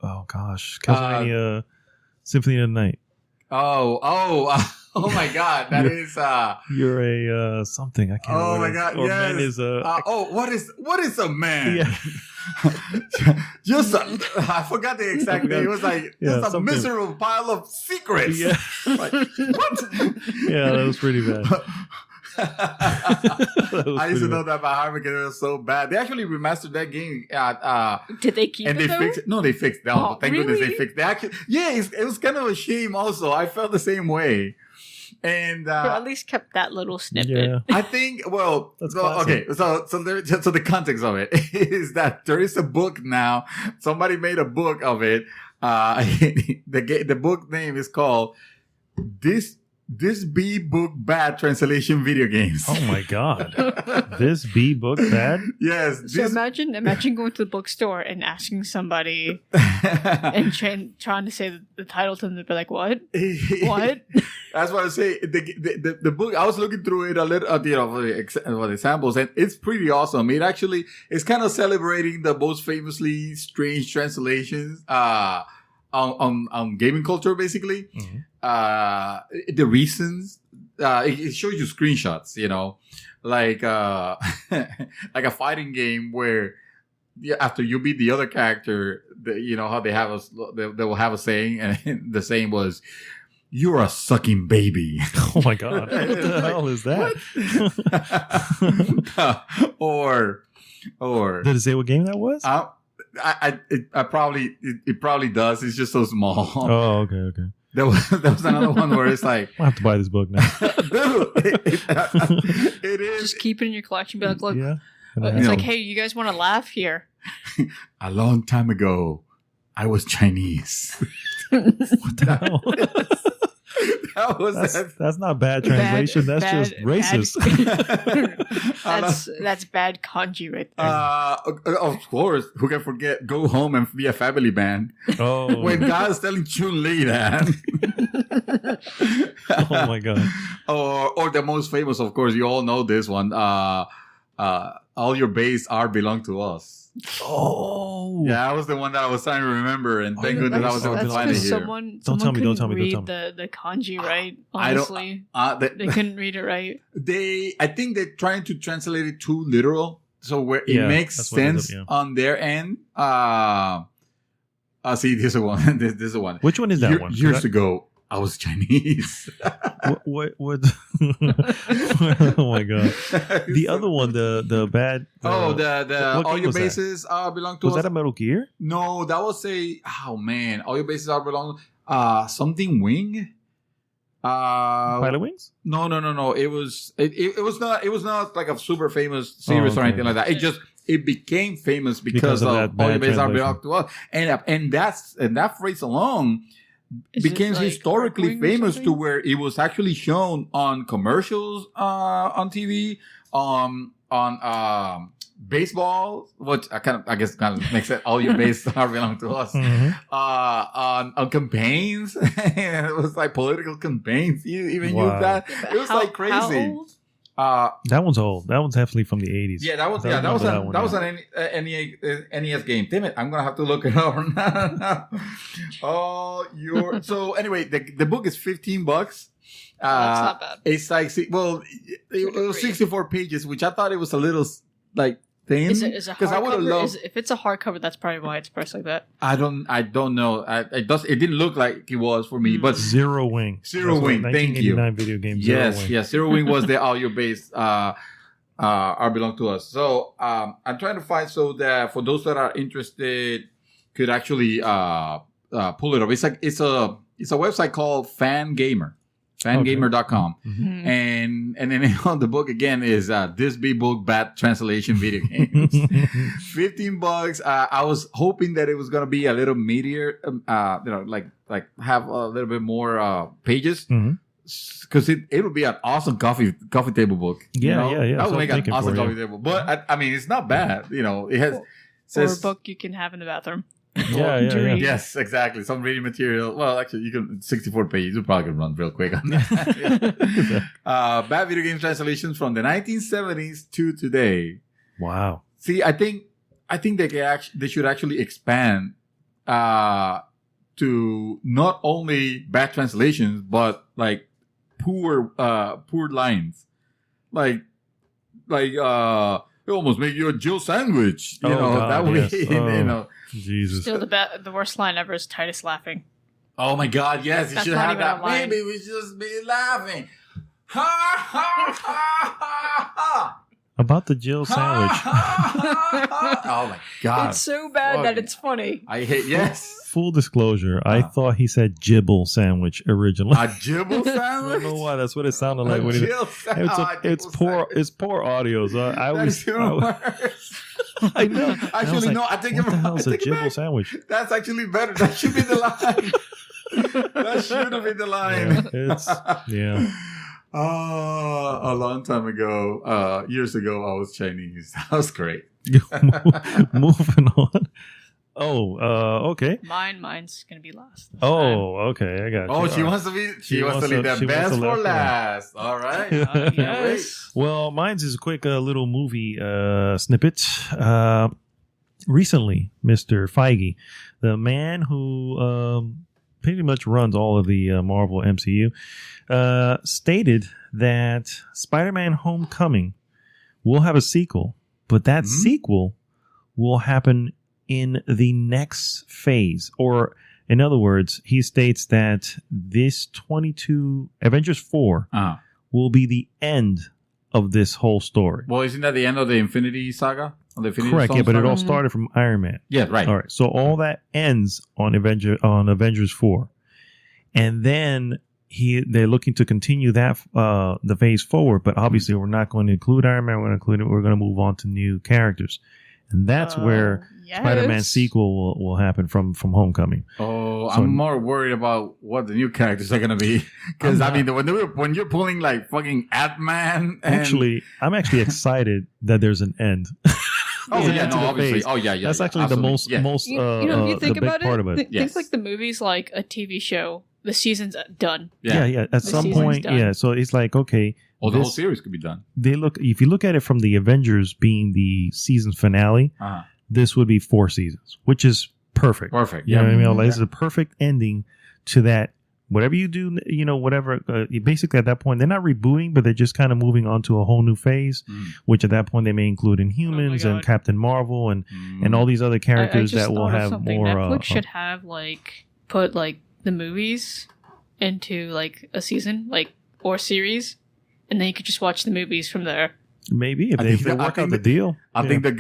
Speaker 2: Oh gosh, Castlevania Symphony of the Night.
Speaker 1: Oh my God, that is.
Speaker 2: You're a something. I can't.
Speaker 1: Oh
Speaker 2: remember
Speaker 1: my
Speaker 2: what it is.
Speaker 1: God,
Speaker 2: Or
Speaker 1: yes.
Speaker 2: man is
Speaker 1: what is a man?
Speaker 2: Yeah.
Speaker 1: Just I forgot the exact name. It was like
Speaker 2: Yeah,
Speaker 1: just a
Speaker 2: something.
Speaker 1: miserable pile of secrets.
Speaker 2: Yeah.
Speaker 1: Like, what?
Speaker 2: Yeah, that was pretty bad. That was
Speaker 1: I used to
Speaker 2: pretty
Speaker 1: know
Speaker 2: bad.
Speaker 1: that by heart because it was so bad. They actually remastered that game
Speaker 3: Did they keep
Speaker 1: and
Speaker 3: it
Speaker 1: they
Speaker 3: though?
Speaker 1: fixed it. No, they fixed it. No,
Speaker 3: Oh,
Speaker 1: thank goodness they
Speaker 3: really?
Speaker 1: fixed it. They actually, yeah, it was kind of a shame also. I felt the same way. And
Speaker 3: But at least kept that little snippet.
Speaker 2: Yeah.
Speaker 1: I think, well,
Speaker 2: That's
Speaker 1: so,
Speaker 2: classic.
Speaker 1: okay, so the context of it is that there is a book now. Somebody made a book of it. The book name is called This Be Book Bad Translation Video Games.
Speaker 2: Oh my god, this B book bad.
Speaker 1: Yes,
Speaker 3: So
Speaker 1: this.
Speaker 3: imagine going to the bookstore and asking somebody and trying to say the title to them to be like, what? What?
Speaker 1: That's what I say. The book, I was looking through it a little, for the samples, and it's pretty awesome. It actually is kind of celebrating the most famously strange translations on gaming culture, basically.
Speaker 2: Mhm.
Speaker 1: The reasons, it shows you screenshots, you know, like like a fighting game where after you beat the other character, you know how they have they will have a saying, and the saying was, "You're a sucking baby."
Speaker 2: Oh my God. What the hell is that?
Speaker 1: or
Speaker 2: Did it say what game that was?
Speaker 1: it probably does. It's just so small.
Speaker 2: Oh, okay.
Speaker 1: There was another one where it's like,
Speaker 2: I'll have to buy this book now.
Speaker 1: dude, it is.
Speaker 3: Just keep it in your collection. Be like, look,
Speaker 2: Yeah.
Speaker 3: it's like, hey, you guys want to laugh here?
Speaker 1: A long time ago, I was Chinese.
Speaker 2: What the hell?
Speaker 1: That was
Speaker 2: That's not bad translation. That's just racist.
Speaker 3: That's bad kanji right there.
Speaker 1: Of course, who can forget Go Home and Be a Family Band?
Speaker 2: Oh.
Speaker 1: When God's telling Chun-Li that.
Speaker 2: Oh my God.
Speaker 1: Or the most famous, of course, you all know this one. All your base belong to us.
Speaker 2: Oh.
Speaker 1: Yeah, that was the one that I was trying to remember, and thank goodness I was able to
Speaker 3: That's
Speaker 1: find it
Speaker 3: because
Speaker 1: here.
Speaker 3: someone
Speaker 2: Don't tell me,
Speaker 3: couldn't
Speaker 2: don't tell me, don't
Speaker 3: read the kanji right.
Speaker 1: I don't-
Speaker 3: Honestly,
Speaker 1: They,
Speaker 3: they couldn't read it right.
Speaker 1: I think they're trying to translate it too literal, so where it
Speaker 2: Yeah,
Speaker 1: makes
Speaker 2: that's what it is,
Speaker 1: sense
Speaker 2: yeah.
Speaker 1: on their end. See, this is one. This is one.
Speaker 2: Which one is that one?
Speaker 1: Years ago, I was Chinese.
Speaker 2: What? Oh my God. The other one, the bad.
Speaker 1: Oh, the
Speaker 2: what
Speaker 1: all
Speaker 2: game
Speaker 1: your
Speaker 2: was that?
Speaker 1: bases belong to
Speaker 2: Was
Speaker 1: us.
Speaker 2: that a Metal Gear?
Speaker 1: No, that was oh man, all your bases belong. Something wing.
Speaker 2: Pilot Wings?
Speaker 1: No. It was not like a super famous series or
Speaker 2: okay.
Speaker 1: anything like that. It became famous because
Speaker 2: of
Speaker 1: of
Speaker 2: that
Speaker 1: all your
Speaker 2: bad
Speaker 1: bases
Speaker 2: translation.
Speaker 1: belong to us, and that phrase alone
Speaker 3: Is it
Speaker 1: became
Speaker 3: like
Speaker 1: historically
Speaker 3: Darkwing or
Speaker 1: famous to
Speaker 3: something?
Speaker 1: where it was actually shown on commercials on TV, on baseball, which I guess kind of makes it all your bases belong to us.
Speaker 2: Mhm.
Speaker 1: On campaigns, it was like political campaigns. You even
Speaker 2: Wow.
Speaker 1: use that. It was like crazy.
Speaker 3: How old?
Speaker 2: That one's old. That one's definitely from the 80s.
Speaker 1: Yeah, that was
Speaker 2: I remember
Speaker 1: that was
Speaker 2: one,
Speaker 1: an NES game. Damn it, I'm gonna have to look it up now. Oh, so anyway, the book is $15.
Speaker 3: That's not bad.
Speaker 1: It's like it was 64 pages, which I thought it was a little like thin.
Speaker 3: Is it
Speaker 1: I would have
Speaker 3: hardcover?
Speaker 1: loved.
Speaker 3: If it's a hardcover, that's probably why it's priced like that.
Speaker 1: I don't know. It didn't look like it was for me, but
Speaker 2: Zero Wing.
Speaker 1: Zero
Speaker 2: That's
Speaker 1: Wing,
Speaker 2: what,
Speaker 1: thank you.
Speaker 2: 1989 video game. Zero
Speaker 1: yes,
Speaker 2: Wing.
Speaker 1: yes. Zero Wing was the all your base belong to us. So I'm trying to find so that for those that are interested could actually pull it up. It's like it's a website called Fangamer. Fangamer.com.
Speaker 2: Mhm.
Speaker 1: And then on the book again is This Be Book Bad Translation Video Games. $15. I was hoping that it was gonna be a little meatier, like have a little bit more pages.
Speaker 2: Mhm.
Speaker 1: Because it would be an awesome coffee table book.
Speaker 2: Yeah.
Speaker 1: That
Speaker 2: That's
Speaker 1: would
Speaker 2: what
Speaker 1: make
Speaker 2: I'm
Speaker 1: an
Speaker 2: thinking
Speaker 1: awesome
Speaker 2: for,
Speaker 1: coffee table. But I mean, it's not bad. It has
Speaker 3: Or a
Speaker 1: says
Speaker 3: book you can have in the bathroom.
Speaker 2: Yeah.
Speaker 3: During-
Speaker 1: yes, exactly. Some reading material. Well, actually, you can 64 pages. You probably can run real quick on that. Bad video game translations from the 1970s to today.
Speaker 2: Wow.
Speaker 1: See, I think they should actually expand to not only bad translations, but like poor lines, like it almost make you a Jill sandwich.
Speaker 2: Oh, God,
Speaker 1: that way,
Speaker 2: yes. Oh. . Jesus.
Speaker 3: Still, the worst line ever is Titus laughing.
Speaker 1: Oh my God! Yes, you
Speaker 3: That's
Speaker 1: should
Speaker 3: not
Speaker 1: have
Speaker 3: even
Speaker 1: that.
Speaker 3: a line.
Speaker 1: Maybe we just be laughing. Ha ha ha ha ha!
Speaker 2: About the Jill sandwich.
Speaker 1: Oh my God!
Speaker 3: It's so bad that
Speaker 1: Fucking-
Speaker 3: it's funny.
Speaker 1: I hate yes.
Speaker 2: Full disclosure, I thought he said Jibble sandwich originally.
Speaker 1: A Jibble
Speaker 2: I
Speaker 1: sandwich.
Speaker 2: don't know why. That's what it sounded like.
Speaker 1: A
Speaker 2: When
Speaker 1: Jill sandwich.
Speaker 2: it's poor. It's poor audio. So I
Speaker 1: That's
Speaker 2: was.
Speaker 1: even worse.
Speaker 2: I know.
Speaker 1: Actually, no. I think
Speaker 2: what the hell's a
Speaker 1: take it
Speaker 2: Jibble
Speaker 1: back.
Speaker 2: sandwich?
Speaker 1: That's actually better. That should be the line. That should have been the line.
Speaker 2: Yeah.
Speaker 1: A long time ago, years ago, I was Chinese. That was great.
Speaker 2: Moving on. Oh, okay.
Speaker 3: Mine's gonna be last. this time.
Speaker 2: Oh, okay. I got you.
Speaker 1: Oh, she
Speaker 2: All right.
Speaker 1: wants to be. She wants to leave the
Speaker 2: she wants
Speaker 1: best
Speaker 2: to
Speaker 1: for
Speaker 2: left one.
Speaker 1: last. All right.
Speaker 3: Yes.
Speaker 2: Well, mine's is a quick little movie snippet. Recently, Mr. Feige, the man who pretty much runs all of the Marvel MCU, stated that Spider-Man Homecoming will have a sequel, but that sequel will happen in the next phase, or In other words, he states that this Avengers 4 will be the end of this whole story.
Speaker 1: Well, isn't that the end of the Infinity Saga? Of the Infinity
Speaker 2: Correct,
Speaker 1: Stone
Speaker 2: yeah, but it
Speaker 1: saga?
Speaker 2: all started from Iron Man.
Speaker 1: Yeah, right.
Speaker 2: All right, so all that ends on Avengers 4. And then they're looking to continue that the phase forward, but obviously we're not going to include Iron Man. We're going to move on to new characters, and that's where Spider-Man sequel will happen from Homecoming.
Speaker 1: Oh,
Speaker 2: So-
Speaker 1: I'm more worried about what the new characters are gonna be because I mean when you're pulling like fucking Ant-Man. And...
Speaker 2: I'm actually excited that there's an end.
Speaker 1: Oh yeah,
Speaker 2: to
Speaker 1: no,
Speaker 2: the
Speaker 1: obviously.
Speaker 2: phase.
Speaker 1: Oh yeah.
Speaker 2: That's actually the most
Speaker 3: You know, if you think
Speaker 2: the big
Speaker 3: about
Speaker 2: part
Speaker 3: it,
Speaker 2: of it.
Speaker 3: think like the movie's like a TV show. The season's done.
Speaker 2: Yeah. At some
Speaker 3: season's
Speaker 2: point,
Speaker 3: done.
Speaker 2: yeah. So it's like, okay,
Speaker 1: Or the whole series could be done.
Speaker 2: if you look at it from the Avengers being the season finale, this would be 4 seasons, which is perfect.
Speaker 1: Perfect.
Speaker 2: You know what I mean?
Speaker 3: Mm-hmm.
Speaker 2: Like, this is a perfect ending to that. Whatever you do, whatever. Basically, at that point, they're not rebooting, but they're just kind of moving on to a whole new phase. Which at that point they may include Inhumans and Captain Marvel and all these other characters that will have more.
Speaker 3: Netflix should have put the movies into like a season, or series, and then you could just watch the movies from there.
Speaker 2: Maybe if they work out the deal.
Speaker 1: I think they'll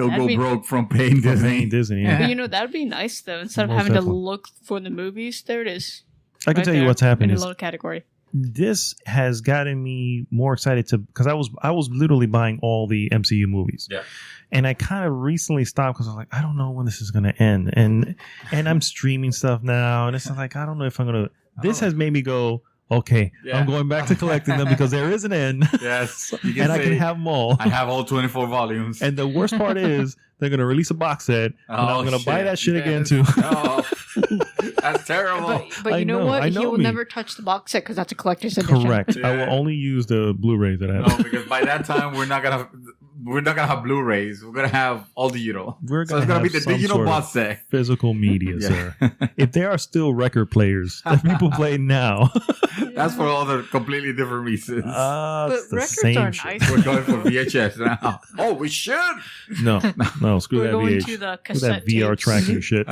Speaker 1: go broke from paying Disney.
Speaker 2: Yeah.
Speaker 3: But that would be nice though. Instead of
Speaker 2: Most
Speaker 3: having
Speaker 2: definitely.
Speaker 3: to look for the movies, there it is.
Speaker 2: I can tell you what's happened
Speaker 3: in
Speaker 2: is
Speaker 3: a low category.
Speaker 2: this has gotten me more excited because I was literally buying all the MCU movies.
Speaker 1: Yeah.
Speaker 2: And I kind of recently stopped because I was like, I don't know when this is going to end. And I'm streaming stuff now. And it's like, I don't know if I'm going to. This has made me go, okay, I'm going back to collecting them because there is an end.
Speaker 1: Yes.
Speaker 2: And I can have them all.
Speaker 1: I have all 24 volumes.
Speaker 2: And the worst part is they're going to release a box set. And I'm going to buy that shit again too.
Speaker 1: Oh, that's terrible.
Speaker 3: But you know what? He will never touch the box set because that's a collector's edition.
Speaker 2: Correct.
Speaker 1: Yeah.
Speaker 2: I will only use the Blu-rays that I have.
Speaker 1: No, because by that time we're not gonna have Blu-rays. We're gonna have all digital.
Speaker 2: We're
Speaker 1: So it's gonna be the digital box set.
Speaker 2: Physical media, sir. If there are still record players that people play now,
Speaker 1: That's for all the completely different reasons.
Speaker 3: But
Speaker 2: it's the
Speaker 3: records
Speaker 2: same
Speaker 3: are
Speaker 2: shit.
Speaker 3: nice.
Speaker 1: We're going for VHS now. Oh, we should.
Speaker 2: No, screw
Speaker 3: We're
Speaker 2: that
Speaker 3: going
Speaker 2: VH.
Speaker 3: to the
Speaker 2: Screw that
Speaker 3: cassette
Speaker 2: VR
Speaker 3: tapes.
Speaker 2: tracking shit.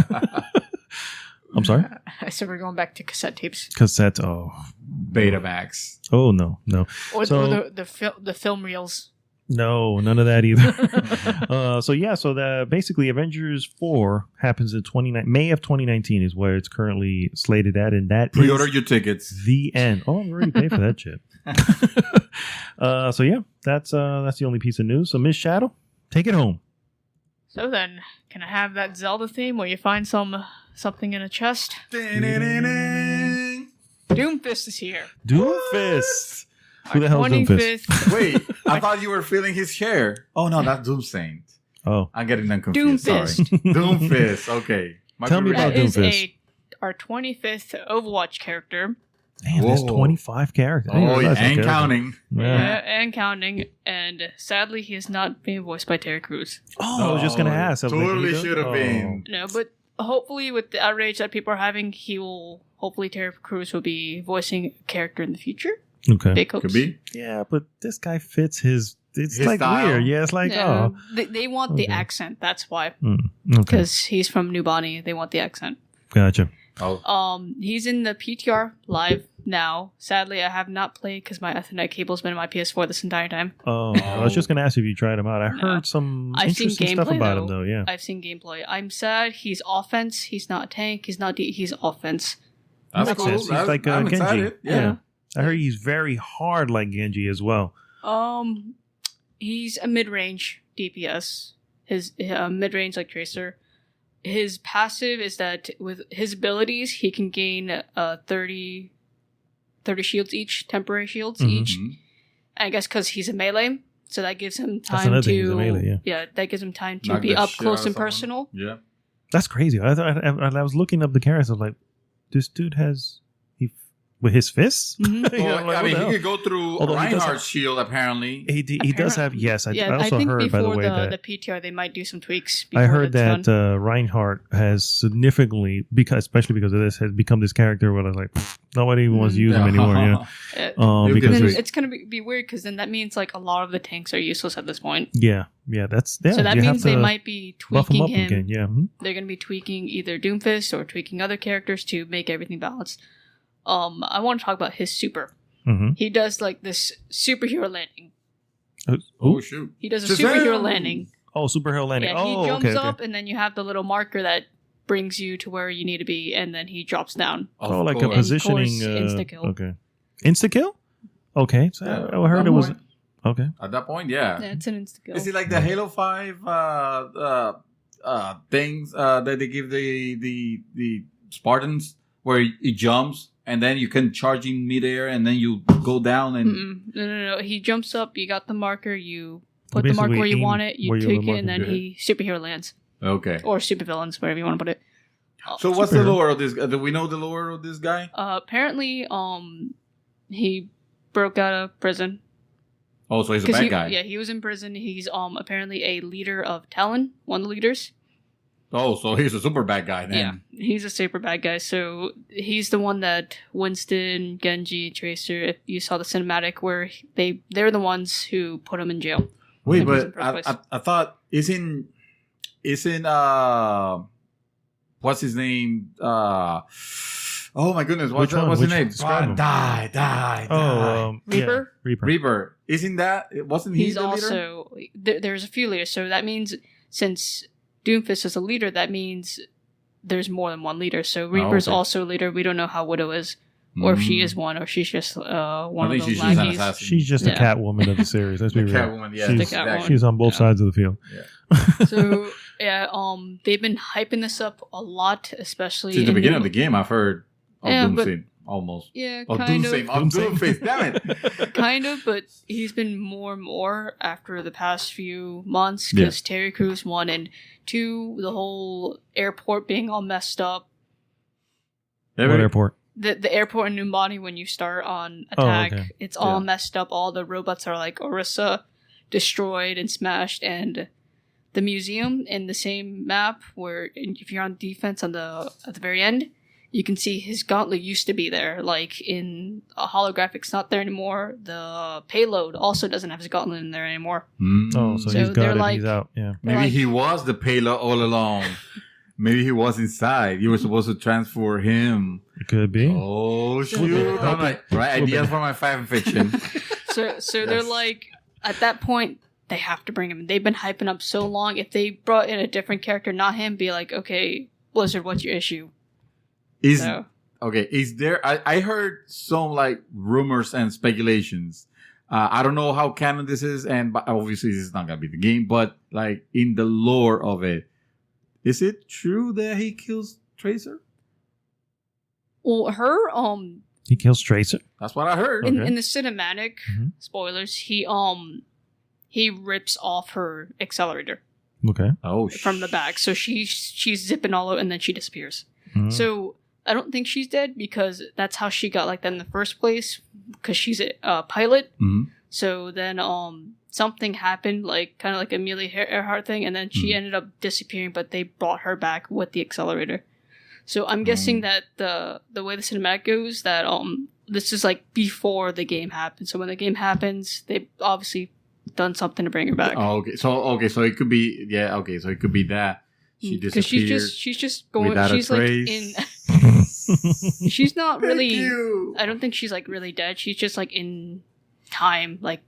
Speaker 2: I'm sorry?
Speaker 3: I said we're going back to cassette tapes.
Speaker 2: Cassettes. Oh.
Speaker 1: Betamax.
Speaker 2: Oh, no.
Speaker 3: Or,
Speaker 2: So-
Speaker 3: or the film reels.
Speaker 2: No, none of that either. So basically Avengers 4 happens in May of 2019 is where it's currently slated at, and that
Speaker 1: Pre-order
Speaker 2: is
Speaker 1: your tickets.
Speaker 2: the end. Oh, I already paid for that shit. That's the only piece of news. So Miss Shadow, take it home.
Speaker 3: So then, can I have that Zelda theme where you find something in a chest? Doomfist is here.
Speaker 2: Doomfist. Who the hell is Doomfist?
Speaker 3: 25th
Speaker 1: Wait, I thought you were feeling his hair. Oh no, that's Doomsaint.
Speaker 2: Oh,
Speaker 1: I'm getting them confused.
Speaker 3: Doomfist.
Speaker 1: Sorry. Doomfist. Okay.
Speaker 2: Tell me about
Speaker 3: That is
Speaker 2: Doomfist.
Speaker 3: our 25th Overwatch character.
Speaker 2: damn, there's
Speaker 1: Whoa.
Speaker 2: 25 characters. I didn't
Speaker 1: Oh,
Speaker 2: realize that
Speaker 1: and
Speaker 2: character.
Speaker 1: counting.
Speaker 2: Yeah.
Speaker 3: And counting. And sadly, he is not being voiced by Terry Crews.
Speaker 2: Oh, I was just gonna ask. I was like,
Speaker 1: Totally
Speaker 2: he does-
Speaker 1: should have
Speaker 2: oh.
Speaker 1: been.
Speaker 3: No, but hopefully with the outrage that people are having, hopefully Terry Crews will be voicing a character in the future.
Speaker 2: Okay.
Speaker 3: Big hopes.
Speaker 1: Could be.
Speaker 2: Yeah, but this guy fits his. It's
Speaker 1: His
Speaker 2: like
Speaker 1: style.
Speaker 2: weird. Yeah, it's like
Speaker 3: No, they want the
Speaker 2: Okay.
Speaker 3: accent. That's why.
Speaker 2: Okay,
Speaker 3: Because he's from New Bonnie. They want the accent.
Speaker 2: gotcha.
Speaker 1: Oh.
Speaker 3: He's in the PTR live now. Sadly, I have not played because my Ethernet cable's been in my PS4 this entire time.
Speaker 2: Oh, I was just gonna ask if you tried him out. I
Speaker 3: No.
Speaker 2: heard some
Speaker 3: I've seen
Speaker 2: interesting stuff
Speaker 3: gameplay,
Speaker 2: about him,
Speaker 3: though.
Speaker 2: though. Yeah,
Speaker 3: I've seen gameplay. I'm sad. He's offense. He's not tank. He's not he's offense.
Speaker 1: That's
Speaker 2: makes
Speaker 1: cool.
Speaker 2: sense. He's like
Speaker 1: I'm
Speaker 2: Genji.
Speaker 1: excited. Yeah.
Speaker 2: I heard he's very hard like Genji as well.
Speaker 3: He's a mid-range DPS. His mid-range like Tracer. His passive is that with his abilities, he can gain 30 shields each, temporary shields each.
Speaker 1: Mhm.
Speaker 3: I guess because he's a melee, so that gives him
Speaker 2: That's
Speaker 3: time
Speaker 2: another
Speaker 3: to
Speaker 2: thing, he's a melee, yeah.
Speaker 3: that gives him time to
Speaker 1: Knock
Speaker 3: be
Speaker 1: the
Speaker 3: up
Speaker 1: shit
Speaker 3: close
Speaker 1: out of
Speaker 3: and
Speaker 1: someone.
Speaker 3: personal.
Speaker 1: Yeah.
Speaker 2: That's crazy. I was looking up the characters. I was like, this dude has with his fists.
Speaker 3: Mhm.
Speaker 2: You know,
Speaker 1: Well,
Speaker 2: like,
Speaker 1: I
Speaker 2: what
Speaker 1: mean,
Speaker 2: the
Speaker 1: he
Speaker 2: hell?
Speaker 1: could go through
Speaker 2: Although he does
Speaker 1: Reinhardt's shield, apparently.
Speaker 2: He does have. Yes, I
Speaker 3: I
Speaker 2: also
Speaker 3: think
Speaker 2: heard by the
Speaker 3: before
Speaker 2: way that
Speaker 3: the PTR they might do some tweaks.
Speaker 2: I
Speaker 3: before
Speaker 2: heard
Speaker 3: that's
Speaker 2: that
Speaker 3: done.
Speaker 2: Reinhardt has significantly, especially because of this, has become this character where I was like, Nobody even wants to use them anymore. Yeah. Because
Speaker 3: then
Speaker 2: there's-
Speaker 3: it's gonna be weird because then that means like a lot of the tanks are useless at this point.
Speaker 2: yeah, that's
Speaker 3: So that
Speaker 2: you
Speaker 3: means
Speaker 2: have
Speaker 3: they
Speaker 2: to
Speaker 3: might be
Speaker 2: buff them
Speaker 3: tweaking
Speaker 2: up
Speaker 3: him.
Speaker 2: again. Yeah. Mhm.
Speaker 3: They're gonna be tweaking either Doomfist or tweaking other characters to make everything balanced. I want to talk about his super.
Speaker 2: Mhm.
Speaker 3: He does like this superhero landing.
Speaker 1: Oh shoot!
Speaker 3: He does a
Speaker 1: Shazam!
Speaker 3: superhero landing.
Speaker 2: Oh, superhero landing.
Speaker 3: Yeah, he
Speaker 2: oh,
Speaker 3: jumps
Speaker 2: okay,
Speaker 3: up
Speaker 2: okay.
Speaker 3: and then you have the little marker that brings you to where you need to be, and then he drops down.
Speaker 2: Oh,
Speaker 1: Of
Speaker 2: like a
Speaker 1: course.
Speaker 2: positioning.
Speaker 3: insta-kill.
Speaker 2: Okay. Insta kill. Okay. So
Speaker 1: Yeah,
Speaker 2: I heard
Speaker 1: at
Speaker 2: it was.
Speaker 1: that point.
Speaker 2: Okay.
Speaker 1: At that point, yeah.
Speaker 3: Yeah, it's an insta kill.
Speaker 1: Is it like the Halo 5 things that they give the Spartans where it jumps and then you can charge in midair and then you go down and
Speaker 3: No. He jumps up. You got the marker. You put the
Speaker 2: Basically
Speaker 3: mark where you
Speaker 2: aim
Speaker 3: want it. You
Speaker 2: where you
Speaker 3: tweak
Speaker 2: want
Speaker 3: it,
Speaker 2: the
Speaker 3: and then
Speaker 1: marker.
Speaker 3: he superhero lands
Speaker 1: okay.
Speaker 3: or supervillains, whatever you want to put it.
Speaker 1: So what's the
Speaker 2: Superhero.
Speaker 1: lore of this? Do we know the lore of this guy?
Speaker 3: Apparently, he broke out of prison.
Speaker 1: Oh, so he's a
Speaker 3: 'Cause
Speaker 1: bad guy.
Speaker 3: Yeah, he was in prison. He's apparently a leader of Talon, one of the leaders.
Speaker 1: Oh, so he's a super bad guy then.
Speaker 3: Yeah, he's a super bad guy. So he's the one that Winston, Genji, Tracer. If you saw the cinematic, where they're the ones who put him in jail.
Speaker 1: Wait,
Speaker 3: In prison
Speaker 1: but
Speaker 3: for the first
Speaker 1: I thought isn't what's his name? Oh my goodness,
Speaker 2: Which one?
Speaker 1: what's his
Speaker 2: Which-
Speaker 1: name?
Speaker 2: describe him.
Speaker 1: Die.
Speaker 2: Oh, yeah.
Speaker 3: Reaper?
Speaker 2: Reaper.
Speaker 1: Reaper. Isn't that? Wasn't he
Speaker 3: He's
Speaker 1: the leader?
Speaker 3: also there's a few leaders. So that means since Doomfist is a leader, that means there's more than one leader. So Reaper's
Speaker 1: okay.
Speaker 3: also a leader. We don't know how Widow is, or if she
Speaker 1: Mm.
Speaker 3: is one, or she's just one
Speaker 1: I
Speaker 3: of
Speaker 1: think
Speaker 3: the
Speaker 1: she's just an
Speaker 3: lackeys.
Speaker 1: assassin.
Speaker 2: She's just a
Speaker 3: Yeah.
Speaker 2: Catwoman of the series. Let's be
Speaker 1: The
Speaker 2: real.
Speaker 1: Catwoman, yeah.
Speaker 2: She's,
Speaker 3: The Catwoman.
Speaker 2: she's on both
Speaker 3: Yeah.
Speaker 2: sides of the field.
Speaker 3: So yeah, they've been hyping this up a lot, especially
Speaker 1: Since the
Speaker 3: in
Speaker 1: beginning of the game, I've heard of
Speaker 3: Yeah, but-
Speaker 1: Doomsday almost.
Speaker 3: Yeah,
Speaker 1: Oh,
Speaker 3: kind
Speaker 1: Doomsday.
Speaker 3: of,
Speaker 1: Oh, Doomface. Damn it.
Speaker 3: kind of, but he's been more and more after the past few months because Terry Crews 1 and 2, the whole airport being all messed up.
Speaker 2: What airport?
Speaker 3: The airport in Numbani when you start on
Speaker 2: Oh,
Speaker 3: attack,
Speaker 2: okay.
Speaker 3: it's all
Speaker 1: Yeah.
Speaker 3: messed up. All the robots are like Orisa, destroyed and smashed, and the museum in the same map where if you're on defense at the very end, you can see his gauntlet used to be there. Like in a holographic, it's not there anymore. The payload also doesn't have his gauntlet in there anymore.
Speaker 2: Oh, so
Speaker 3: So
Speaker 2: he's got
Speaker 3: they're
Speaker 2: it.
Speaker 3: like-
Speaker 2: He's out. Yeah.
Speaker 1: Maybe
Speaker 3: like-
Speaker 1: he was the payload all along. Maybe he was inside. You were supposed to transfer him.
Speaker 2: It could be.
Speaker 1: Oh shoot! I'm like, right ideas for my fan fiction.
Speaker 3: So they're like, at that point, they have to bring him in. They've been hyping up so long. If they brought in a different character, not him, be like, okay, Blizzard, what's your issue?
Speaker 1: Is
Speaker 3: So
Speaker 1: okay? Is there? I heard some like rumors and speculations. I don't know how canon this is, and but obviously this is not gonna be the game. But like in the lore of it, is it true that he kills Tracer?
Speaker 3: well, her
Speaker 2: He kills Tracer.
Speaker 1: That's what I heard.
Speaker 2: Okay.
Speaker 3: in the cinematic
Speaker 2: Mhm.
Speaker 3: spoilers, he rips off her accelerator
Speaker 2: Okay.
Speaker 1: Oh,
Speaker 3: from the back, so she's zipping all out, and then she disappears.
Speaker 2: Mhm.
Speaker 3: So I don't think she's dead because that's how she got like that in the first place, because she's a pilot.
Speaker 1: Mhm.
Speaker 3: So then something happened, like kind of like Amelia Earhart thing, and then she
Speaker 1: Mhm.
Speaker 3: ended up disappearing, but they brought her back with the accelerator. So I'm guessing that the way the cinematic goes, that this is like before the game happens. So when the game happens, they've obviously done something to bring her back.
Speaker 1: Oh, okay. So it could be Okay, so it could be that she
Speaker 3: Because
Speaker 1: disappeared.
Speaker 3: she's just going.
Speaker 1: without a
Speaker 3: She's like
Speaker 1: trace.
Speaker 3: in. She's not
Speaker 1: Thank
Speaker 3: really.
Speaker 1: you.
Speaker 3: I don't think she's like really dead. She's just like in time, like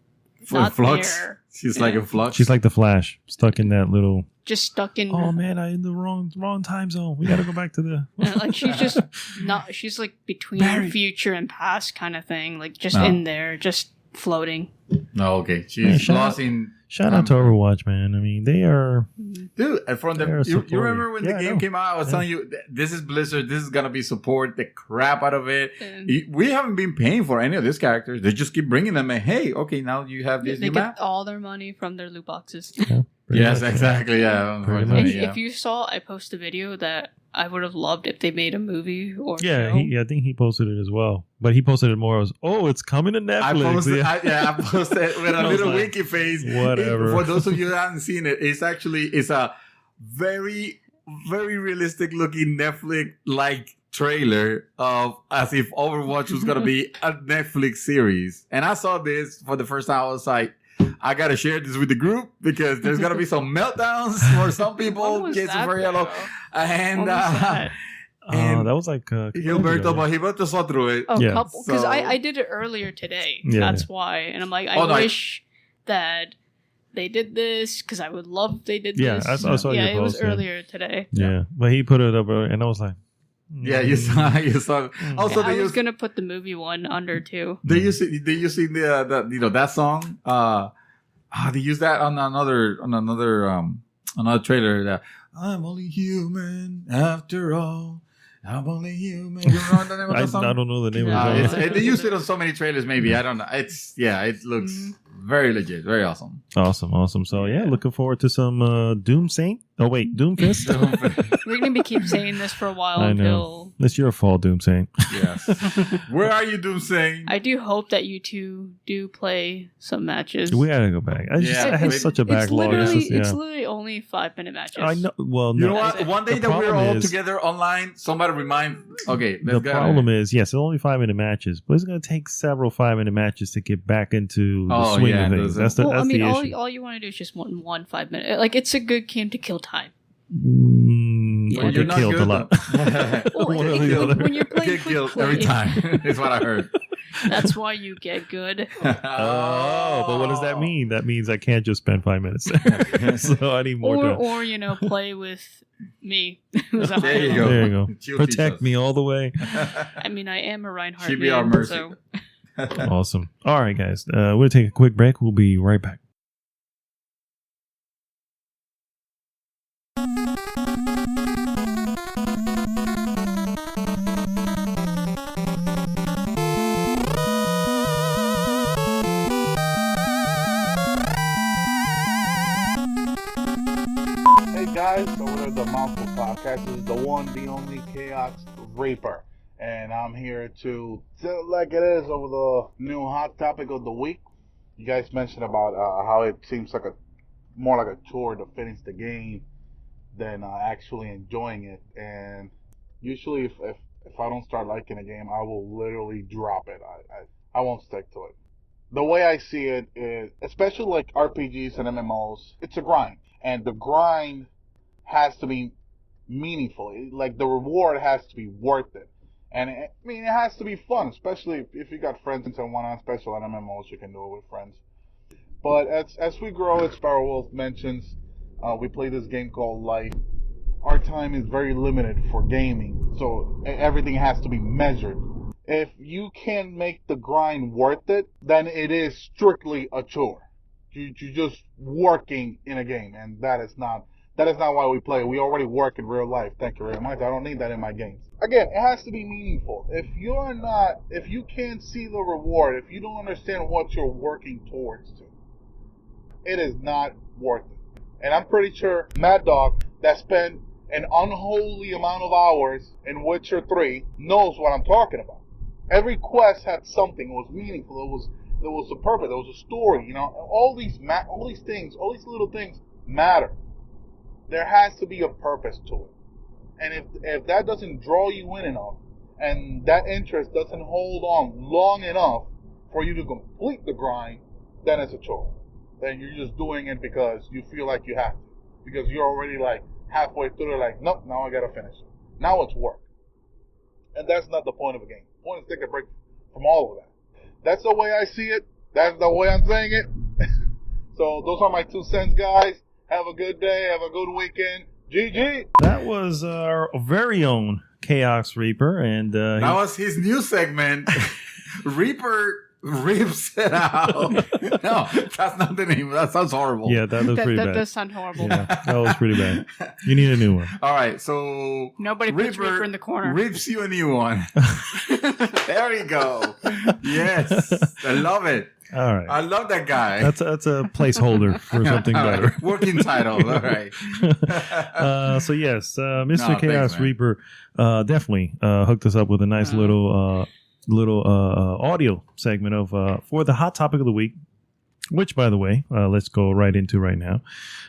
Speaker 1: For
Speaker 3: not
Speaker 1: flux.
Speaker 3: there.
Speaker 1: She's like a flux.
Speaker 2: She's like the Flash, stuck in that little.
Speaker 3: Just stuck in.
Speaker 2: Oh man, I in the wrong time zone. We got to go back to the.
Speaker 3: Like she's just not. She's like between
Speaker 1: Barry.
Speaker 3: future and past kind of thing. Like just
Speaker 1: No.
Speaker 3: in there, just floating.
Speaker 1: No, okay. She's
Speaker 2: Yeah, shout
Speaker 1: lost
Speaker 2: out-
Speaker 1: in.
Speaker 2: Shout out to Overwatch, man. I mean, they are.
Speaker 1: Dude, and from
Speaker 2: They're
Speaker 1: you
Speaker 2: supporting.
Speaker 1: remember when
Speaker 2: Yeah, I
Speaker 1: the game
Speaker 2: know.
Speaker 1: came out? I was telling you, this is Blizzard. This is gonna be support the crap out of it.
Speaker 3: And
Speaker 1: We haven't been paying for any of these characters. They just keep bringing them. And hey, okay, now you have this
Speaker 3: they
Speaker 1: new
Speaker 3: get
Speaker 1: map.
Speaker 3: all their money from their loot boxes.
Speaker 2: Pretty
Speaker 1: Yes,
Speaker 2: much.
Speaker 1: exactly. Yeah,
Speaker 2: Pretty
Speaker 1: unfortunately,
Speaker 2: much.
Speaker 3: If,
Speaker 1: yeah.
Speaker 3: if you saw, I posted a video that I would have loved if they made a movie or
Speaker 2: Yeah,
Speaker 3: show.
Speaker 2: I think he posted it as well. But he posted it more as, oh, it's coming to Netflix.
Speaker 1: I posted with a
Speaker 2: I was
Speaker 1: little
Speaker 2: like,
Speaker 1: winky face.
Speaker 2: whatever.
Speaker 1: For those of you that haven't seen it, it's a very, very realistic looking Netflix like trailer of as if Overwatch was gonna be a Netflix series. And I saw this for the first time. I was like, I gotta share this with the group because there's gonna be some meltdowns for some people. Kids are very yellow. And
Speaker 2: that was like
Speaker 1: Gilberto saw through it.
Speaker 3: Oh,
Speaker 2: Yeah.
Speaker 3: couple. Because
Speaker 1: So-
Speaker 3: I did it earlier today.
Speaker 2: Yeah,
Speaker 3: That's why. And I'm like, I wish that they did this because I would love if they did
Speaker 2: Yeah,
Speaker 3: this.
Speaker 2: I saw your
Speaker 3: it was
Speaker 2: post, yeah.
Speaker 3: earlier today.
Speaker 2: Yeah, but he put it up, and I was like,
Speaker 1: Yeah, you saw. Also,
Speaker 3: I
Speaker 1: they
Speaker 3: was
Speaker 1: used
Speaker 3: gonna put the movie one under too.
Speaker 1: they used the that song. They used that on another trailer. That I'm only human after all. I'm only human. You know the name of
Speaker 2: I
Speaker 1: that song?
Speaker 2: don't know the name of it.
Speaker 1: They used it on so many trailers. Maybe I don't know. It looks very legit, very awesome.
Speaker 2: Awesome. So yeah, looking forward to some Doom Saint. Oh wait, Doomfist.
Speaker 3: We're gonna be keep saying this for a while
Speaker 2: I know.
Speaker 3: until
Speaker 2: It's your fault, Doom Saint.
Speaker 1: Yes. Where are you, Doomsday?
Speaker 3: I do hope that you two do play some matches.
Speaker 2: We gotta go back. I have
Speaker 1: maybe-
Speaker 2: such a backlog.
Speaker 3: It's literally only 5-minute matches.
Speaker 2: I know. Well,
Speaker 1: You
Speaker 2: no.
Speaker 1: know what? One day
Speaker 2: The
Speaker 1: that we're
Speaker 2: problem
Speaker 1: all
Speaker 2: is-
Speaker 1: together online, somebody remind. Okay,
Speaker 2: The
Speaker 1: let's go.
Speaker 2: problem is, yes, it's only 5-minute matches, but it's going to take several 5-minute matches to get back into the
Speaker 1: Oh,
Speaker 2: swing
Speaker 1: yeah,
Speaker 2: of
Speaker 1: it
Speaker 2: things.
Speaker 1: doesn't-
Speaker 2: That's the issue.
Speaker 3: all you want to do is just one 5-minute. Like it's a good game to kill time.
Speaker 2: Yeah,
Speaker 3: Well,
Speaker 2: I
Speaker 3: you're
Speaker 2: get
Speaker 1: not
Speaker 2: killed a
Speaker 1: good,
Speaker 2: lot.
Speaker 3: Well,
Speaker 2: One or the other.
Speaker 3: when you're playing
Speaker 1: Get killed
Speaker 3: quick
Speaker 1: every
Speaker 3: play,
Speaker 1: time. Is what I heard.
Speaker 3: That's why you get good.
Speaker 2: Oh, but what does that mean? That means I can't just spend 5 minutes. So I need more time.
Speaker 3: Or play with me. Who's a
Speaker 1: There you
Speaker 3: high
Speaker 1: go.
Speaker 2: There you go.
Speaker 1: She'll teach
Speaker 2: Protect
Speaker 1: us.
Speaker 2: me all the way.
Speaker 3: I mean, I am a Reinhardt
Speaker 1: She'd be
Speaker 3: man,
Speaker 1: our mercy.
Speaker 3: so
Speaker 2: Awesome. All right, guys. We'll take a quick break. We'll be right back.
Speaker 5: Hey guys, so we're the Mouthful podcast. This is the one, the only Chaos Reaper. And I'm here to tell it like it is over the new hot topic of the week. You guys mentioned about how it seems like more like a chore to finish the game than actually enjoying it. And usually if I don't start liking a game, I will literally drop it. I won't stick to it. The way I see it is, especially like RPGs and MMOs, it's a grind. And the grind has to be meaningful. Like, the reward has to be worth it. And, it has to be fun, especially if you got friends and someone on special on MMOs, you can do it with friends. But as we grow, as Sparrow Wolf mentions, we play this game called Life. Our time is very limited for gaming, so everything has to be measured. If you can't make the grind worth it, then it is strictly a chore. You're just working in a game, and that is not why we play. We already work in real life. Thank you very much. I don't need that in my games. Again, it has to be meaningful. If you can't see the reward, if you don't understand what you're working towards to, it is not worth it. And I'm pretty sure Mad Dog, that spent an unholy amount of hours in Witcher 3, knows what I'm talking about. Every quest had something. It was meaningful. There was a purpose. There was a story. All these things, all these little things matter. There has to be a purpose to it. And if that doesn't draw you in enough, and that interest doesn't hold on long enough for you to complete the grind, then it's a chore. Then you're just doing it because you feel like you have to. Because you're already like halfway through it, like, nope, now I gotta finish it. Now it's work. And that's not the point of a game. The point is to take a break from all of that. That's the way I see it. That's the way I'm saying it. So those are my 2 cents, guys. Have a good day. Have a good weekend. GG.
Speaker 2: That was our very own Chaos Reaper, and
Speaker 1: That was his new segment. Reaper rips it out. No, that's not the name. That sounds horrible.
Speaker 2: yeah, that was pretty
Speaker 3: that
Speaker 2: bad.
Speaker 3: does sound horrible.
Speaker 2: Yeah, that was pretty bad. You need a new one.
Speaker 1: All right, so
Speaker 3: Nobody puts Reaper in the corner.
Speaker 1: rips you a new one. There you go. Yes, I love it.
Speaker 2: All right.
Speaker 1: I love that guy.
Speaker 2: That's a placeholder for something
Speaker 1: All right,
Speaker 2: better.
Speaker 1: Working title. All right.
Speaker 2: So yes, Mr.
Speaker 1: No,
Speaker 2: Chaos
Speaker 1: thanks, man.
Speaker 2: Reaper definitely hooked us up with a nice little audio segment of for the hot topic of the week. Which, by the way, let's go right into right now.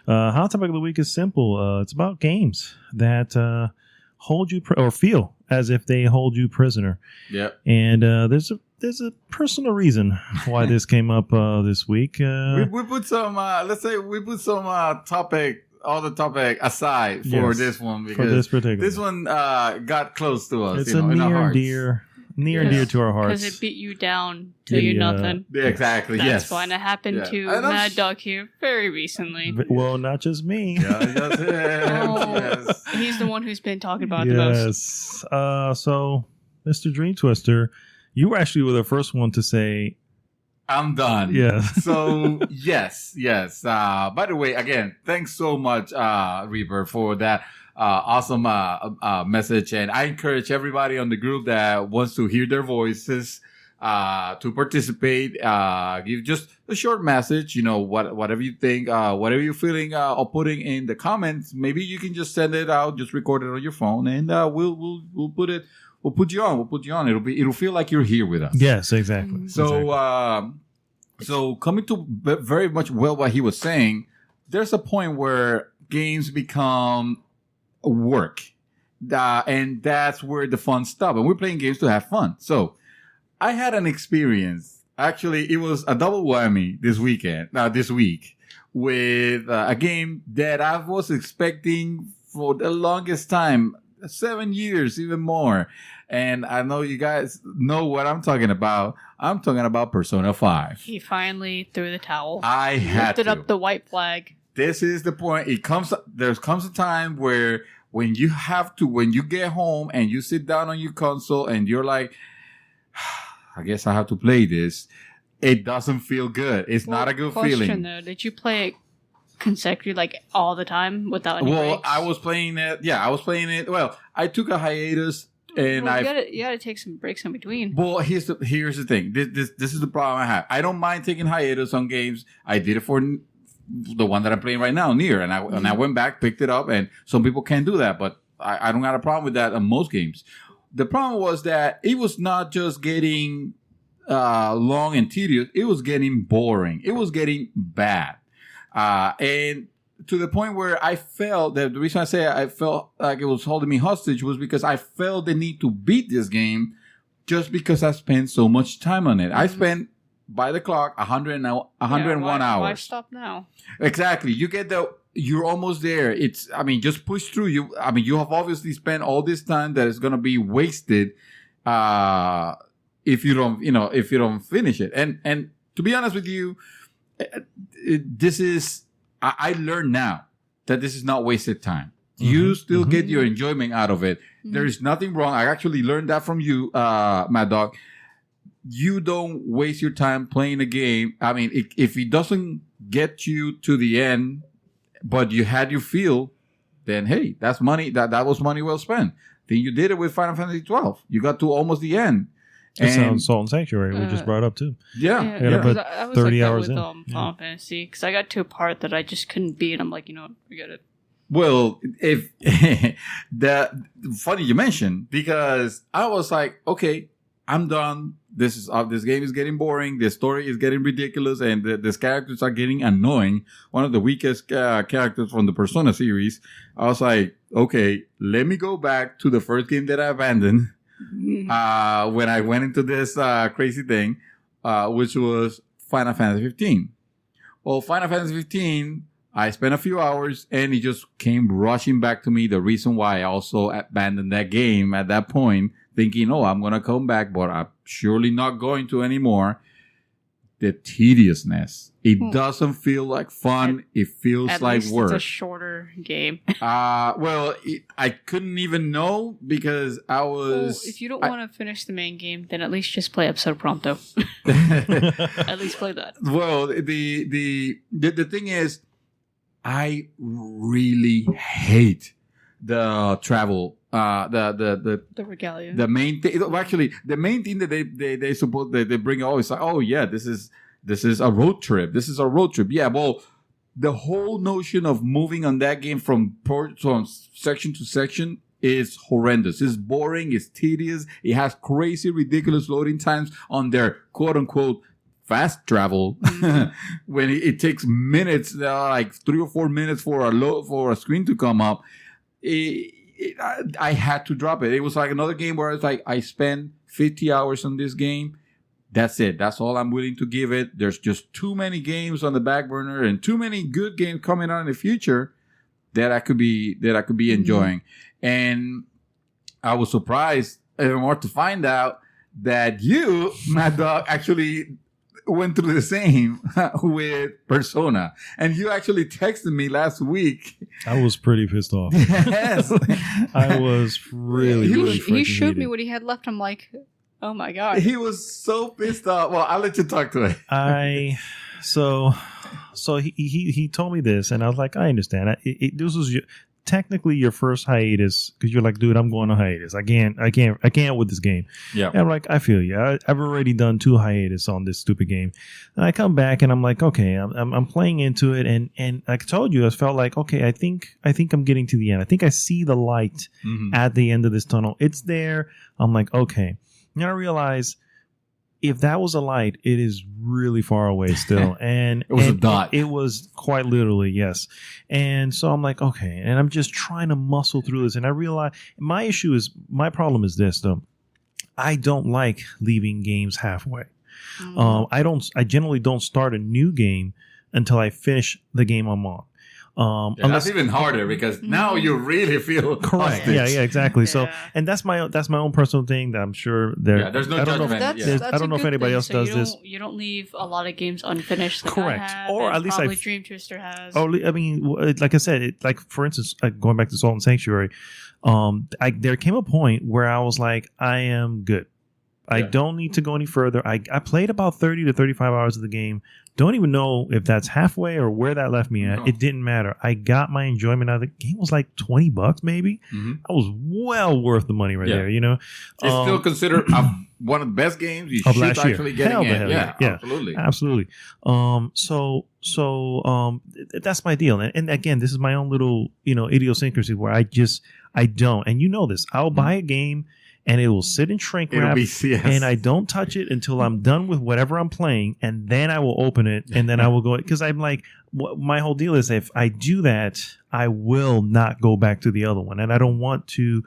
Speaker 2: Hot topic of the week is simple. It's about games that hold you or feel as if they hold you prisoner.
Speaker 1: Yep.
Speaker 2: And there's a personal reason why this came up this week.
Speaker 1: We put some, let's say we put some topic aside for this one because this one got close to us.
Speaker 2: It's
Speaker 1: a
Speaker 2: near and dear to our hearts.
Speaker 3: Because it beat you down to you're nothing.
Speaker 1: Yeah, exactly.
Speaker 3: That's fine. It happened to Mad Dog here very recently.
Speaker 2: Well, not just me.
Speaker 1: Yes.
Speaker 3: He's the one who's been talking about it the most.
Speaker 2: So, Mr. Dream Twister, you were actually the first one to say,
Speaker 1: I'm done.
Speaker 2: Yeah.
Speaker 1: So, yes. By the way, again, thanks so much, Reaper, for that awesome message. And I encourage everybody on the group that wants to hear their voices to participate. Give just a short message, whatever you think, whatever you're feeling or putting in the comments. Maybe you can just send it out, just record it on your phone, and we'll put it. We'll put you on. It'll feel like you're here with us.
Speaker 2: Yes, exactly.
Speaker 1: So, so coming to very much what he was saying, there's a point where games become work, and that's where the fun stops. And we're playing games to have fun. So, I had an experience. Actually, it was a double whammy this week with a game that I was expecting for the longest time. 7 years, even more. And I know you guys know what I'm talking about. I'm talking about Persona 5.
Speaker 3: He finally threw the towel.
Speaker 1: I had
Speaker 3: lifted up the white flag.
Speaker 1: This is the point. There comes a time where when you get home and you sit down on your console and you're like, I guess I have to play this. It doesn't feel good. It's not a good feeling.
Speaker 3: Question though, did you play it consecutively, like all the time without any breaks?
Speaker 1: I was playing it. Yeah, I was playing it. Well, I took a hiatus, and
Speaker 3: you gotta take some breaks in between.
Speaker 1: Well, here's the thing. This is the problem I have. I don't mind taking hiatus on games. I did it for the one that I'm playing right now, Nier, and I went back, picked it up, and some people can't do that, but I don't have a problem with that on most games. The problem was that it was not just getting long and tedious. It was getting boring. It was getting bad. And to the point where I felt that the reason I say I felt like it was holding me hostage was because I felt the need to beat this game just because I spent so much time on it. I spent, by the clock, 101 hours.
Speaker 3: Why stop now?
Speaker 1: Exactly. You're almost there. Just push through. You have obviously spent all this time that is going to be wasted, if you don't finish it. And to be honest with you, I learned now that this is not wasted time. You still get your enjoyment out of it. There is nothing wrong. I actually learned that from you, Mad Dog. You don't waste your time playing a game. I mean, if it doesn't get you to the end, but you had your feel, then hey, that's money. That was money well spent. Then you did it with Final Fantasy 12. You got to almost the end.
Speaker 2: It sounds Salt and Sanctuary, we just brought up too.
Speaker 1: Yeah.
Speaker 3: I was
Speaker 2: 30
Speaker 3: like
Speaker 2: hours
Speaker 3: with
Speaker 2: in.
Speaker 3: Final Fantasy, because I got to a part that I just couldn't beat. I'm like, forget it.
Speaker 1: Well, if funny you mentioned, because I was like, okay, I'm done. This game is getting boring. The story is getting ridiculous, and these characters are getting annoying. One of the weakest characters from the Persona series. I was like, okay, let me go back to the first game that I abandoned. When I went into this crazy thing, which was Final Fantasy 15. Well, Final Fantasy 15, I spent a few hours and it just came rushing back to me. The reason why I also abandoned that game at that point, thinking, I'm going to come back, but I'm surely not going to anymore. The tediousness. It doesn't feel like fun. It feels like work.
Speaker 3: It's a shorter game.
Speaker 1: I couldn't even know because I was...
Speaker 3: Well, if you don't want to finish the main game, then at least just play Episode Prompto. At least play that.
Speaker 1: Well, the thing is, I really hate the travel. The
Speaker 3: regalia.
Speaker 1: The main thing. Actually, the main thing that they bring always like, this is a road trip. This is a road trip. Yeah, well, the whole notion of moving on that game from section to section is horrendous. It's boring. It's tedious. It has crazy, ridiculous loading times on their quote unquote fast travel. When it takes minutes, like 3 or 4 minutes for a screen to come up. I had to drop it. It was like another game where it's like I spent 50 hours on this game. That's it. That's all I'm willing to give it. There's just too many games on the back burner and too many good games coming out in the future that I could be enjoying. And I was surprised even more to find out that you, Mad Dog, actually went through the same with Persona. And you actually texted me last week.
Speaker 2: I was pretty pissed off.
Speaker 1: Yes.
Speaker 2: I was really
Speaker 3: He
Speaker 2: freaking
Speaker 3: showed me
Speaker 2: heated.
Speaker 3: what he had left. I'm like, oh my god.
Speaker 1: He was so pissed off. Well, I'll let you talk to it.
Speaker 2: So he told me this, and I was like, I understand. This was technically your first hiatus because you're like, dude, I'm going on hiatus. I can't with this game.
Speaker 1: Yeah.
Speaker 2: And I'm like, I feel you. I've already done 2 hiatus on this stupid game, and I come back and I'm like, okay, I'm playing into it, and like I told you, I felt like, okay, I think I'm getting to the end. I think I see the light at the end of this tunnel. It's there. I'm like, okay. And I realize if that was a light, it is really far away still. And
Speaker 1: it was a dot.
Speaker 2: It was quite literally, yes. And so I'm like, okay. And I'm just trying to muscle through this. And I realize my problem is this, though. I don't like leaving games halfway. I generally don't start a new game until I finish the game I'm on.
Speaker 1: That's even harder because now you really feel
Speaker 2: correct.
Speaker 1: hostage.
Speaker 2: Yeah, exactly.
Speaker 3: Yeah.
Speaker 2: So, and that's my own personal thing that I'm sure
Speaker 1: there's no
Speaker 2: I don't know
Speaker 1: judgment.
Speaker 2: if, I don't know if anybody else does this.
Speaker 3: You don't leave a lot of games unfished. Like
Speaker 2: correct,
Speaker 3: I have,
Speaker 2: or at least
Speaker 3: probably Dream Twister has.
Speaker 2: Oh, I mean, like I said, like for instance, going back to Salt and Sanctuary, there came a point where I was like, I am good. I don't need to go any further. I played about 30 to 35 hours of the game. Don't even know if that's halfway or where that left me at.
Speaker 1: No.
Speaker 2: It didn't matter. I got my enjoyment out of the game. Was like $20 maybe.
Speaker 1: Mm-hmm.
Speaker 2: I was well worth the money right there. You know,
Speaker 1: it's still considered one of the best games you
Speaker 2: of
Speaker 1: should
Speaker 2: last year.
Speaker 1: actually get in. Yeah, absolutely.
Speaker 2: So that's my deal. And again, this is my own little idiosyncrasy where I don't. And you know this. I'll buy a game. And it will sit in shrink wrap, and I don't touch it until I'm done with whatever I'm playing, and then I will open it, and then I will go, because I'm like, my whole deal is if I do that, I will not go back to the other one, and I don't want to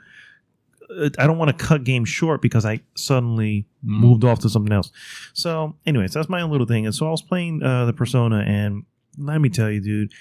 Speaker 2: cut games short because I suddenly moved off to something else. So, anyways, that's my own little thing. And so I was playing the Persona, and let me tell you, dude.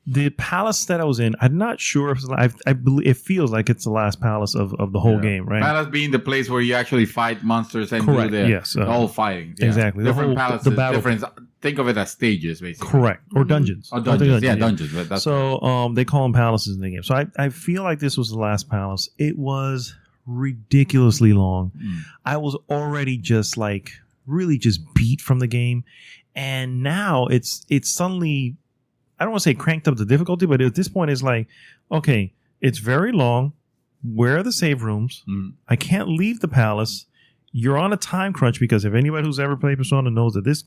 Speaker 2: The palace that I was in, I'm not sure if I believe it feels like it's the last palace of the whole game, right?
Speaker 1: Palace being the place where you actually fight monsters and
Speaker 2: correct.
Speaker 1: Do
Speaker 2: Yes,
Speaker 1: the whole fighting. Yeah.
Speaker 2: Exactly.
Speaker 1: Different palaces,
Speaker 2: the battle.
Speaker 1: different. Think of it as stages, basically.
Speaker 2: Correct. Or dungeons.
Speaker 1: Or dungeons. Yeah, dungeons. But that's
Speaker 2: so they call them palaces in the game. So I feel like this was the last palace. It was ridiculously long. I was already just like really just beat from the game, and now it's suddenly. I don't want to say cranked up the difficulty, but at this point it's like, okay, it's very long. Where are the save rooms? I can't leave the palace. You're on a time crunch because if anybody who's ever played Persona knows that this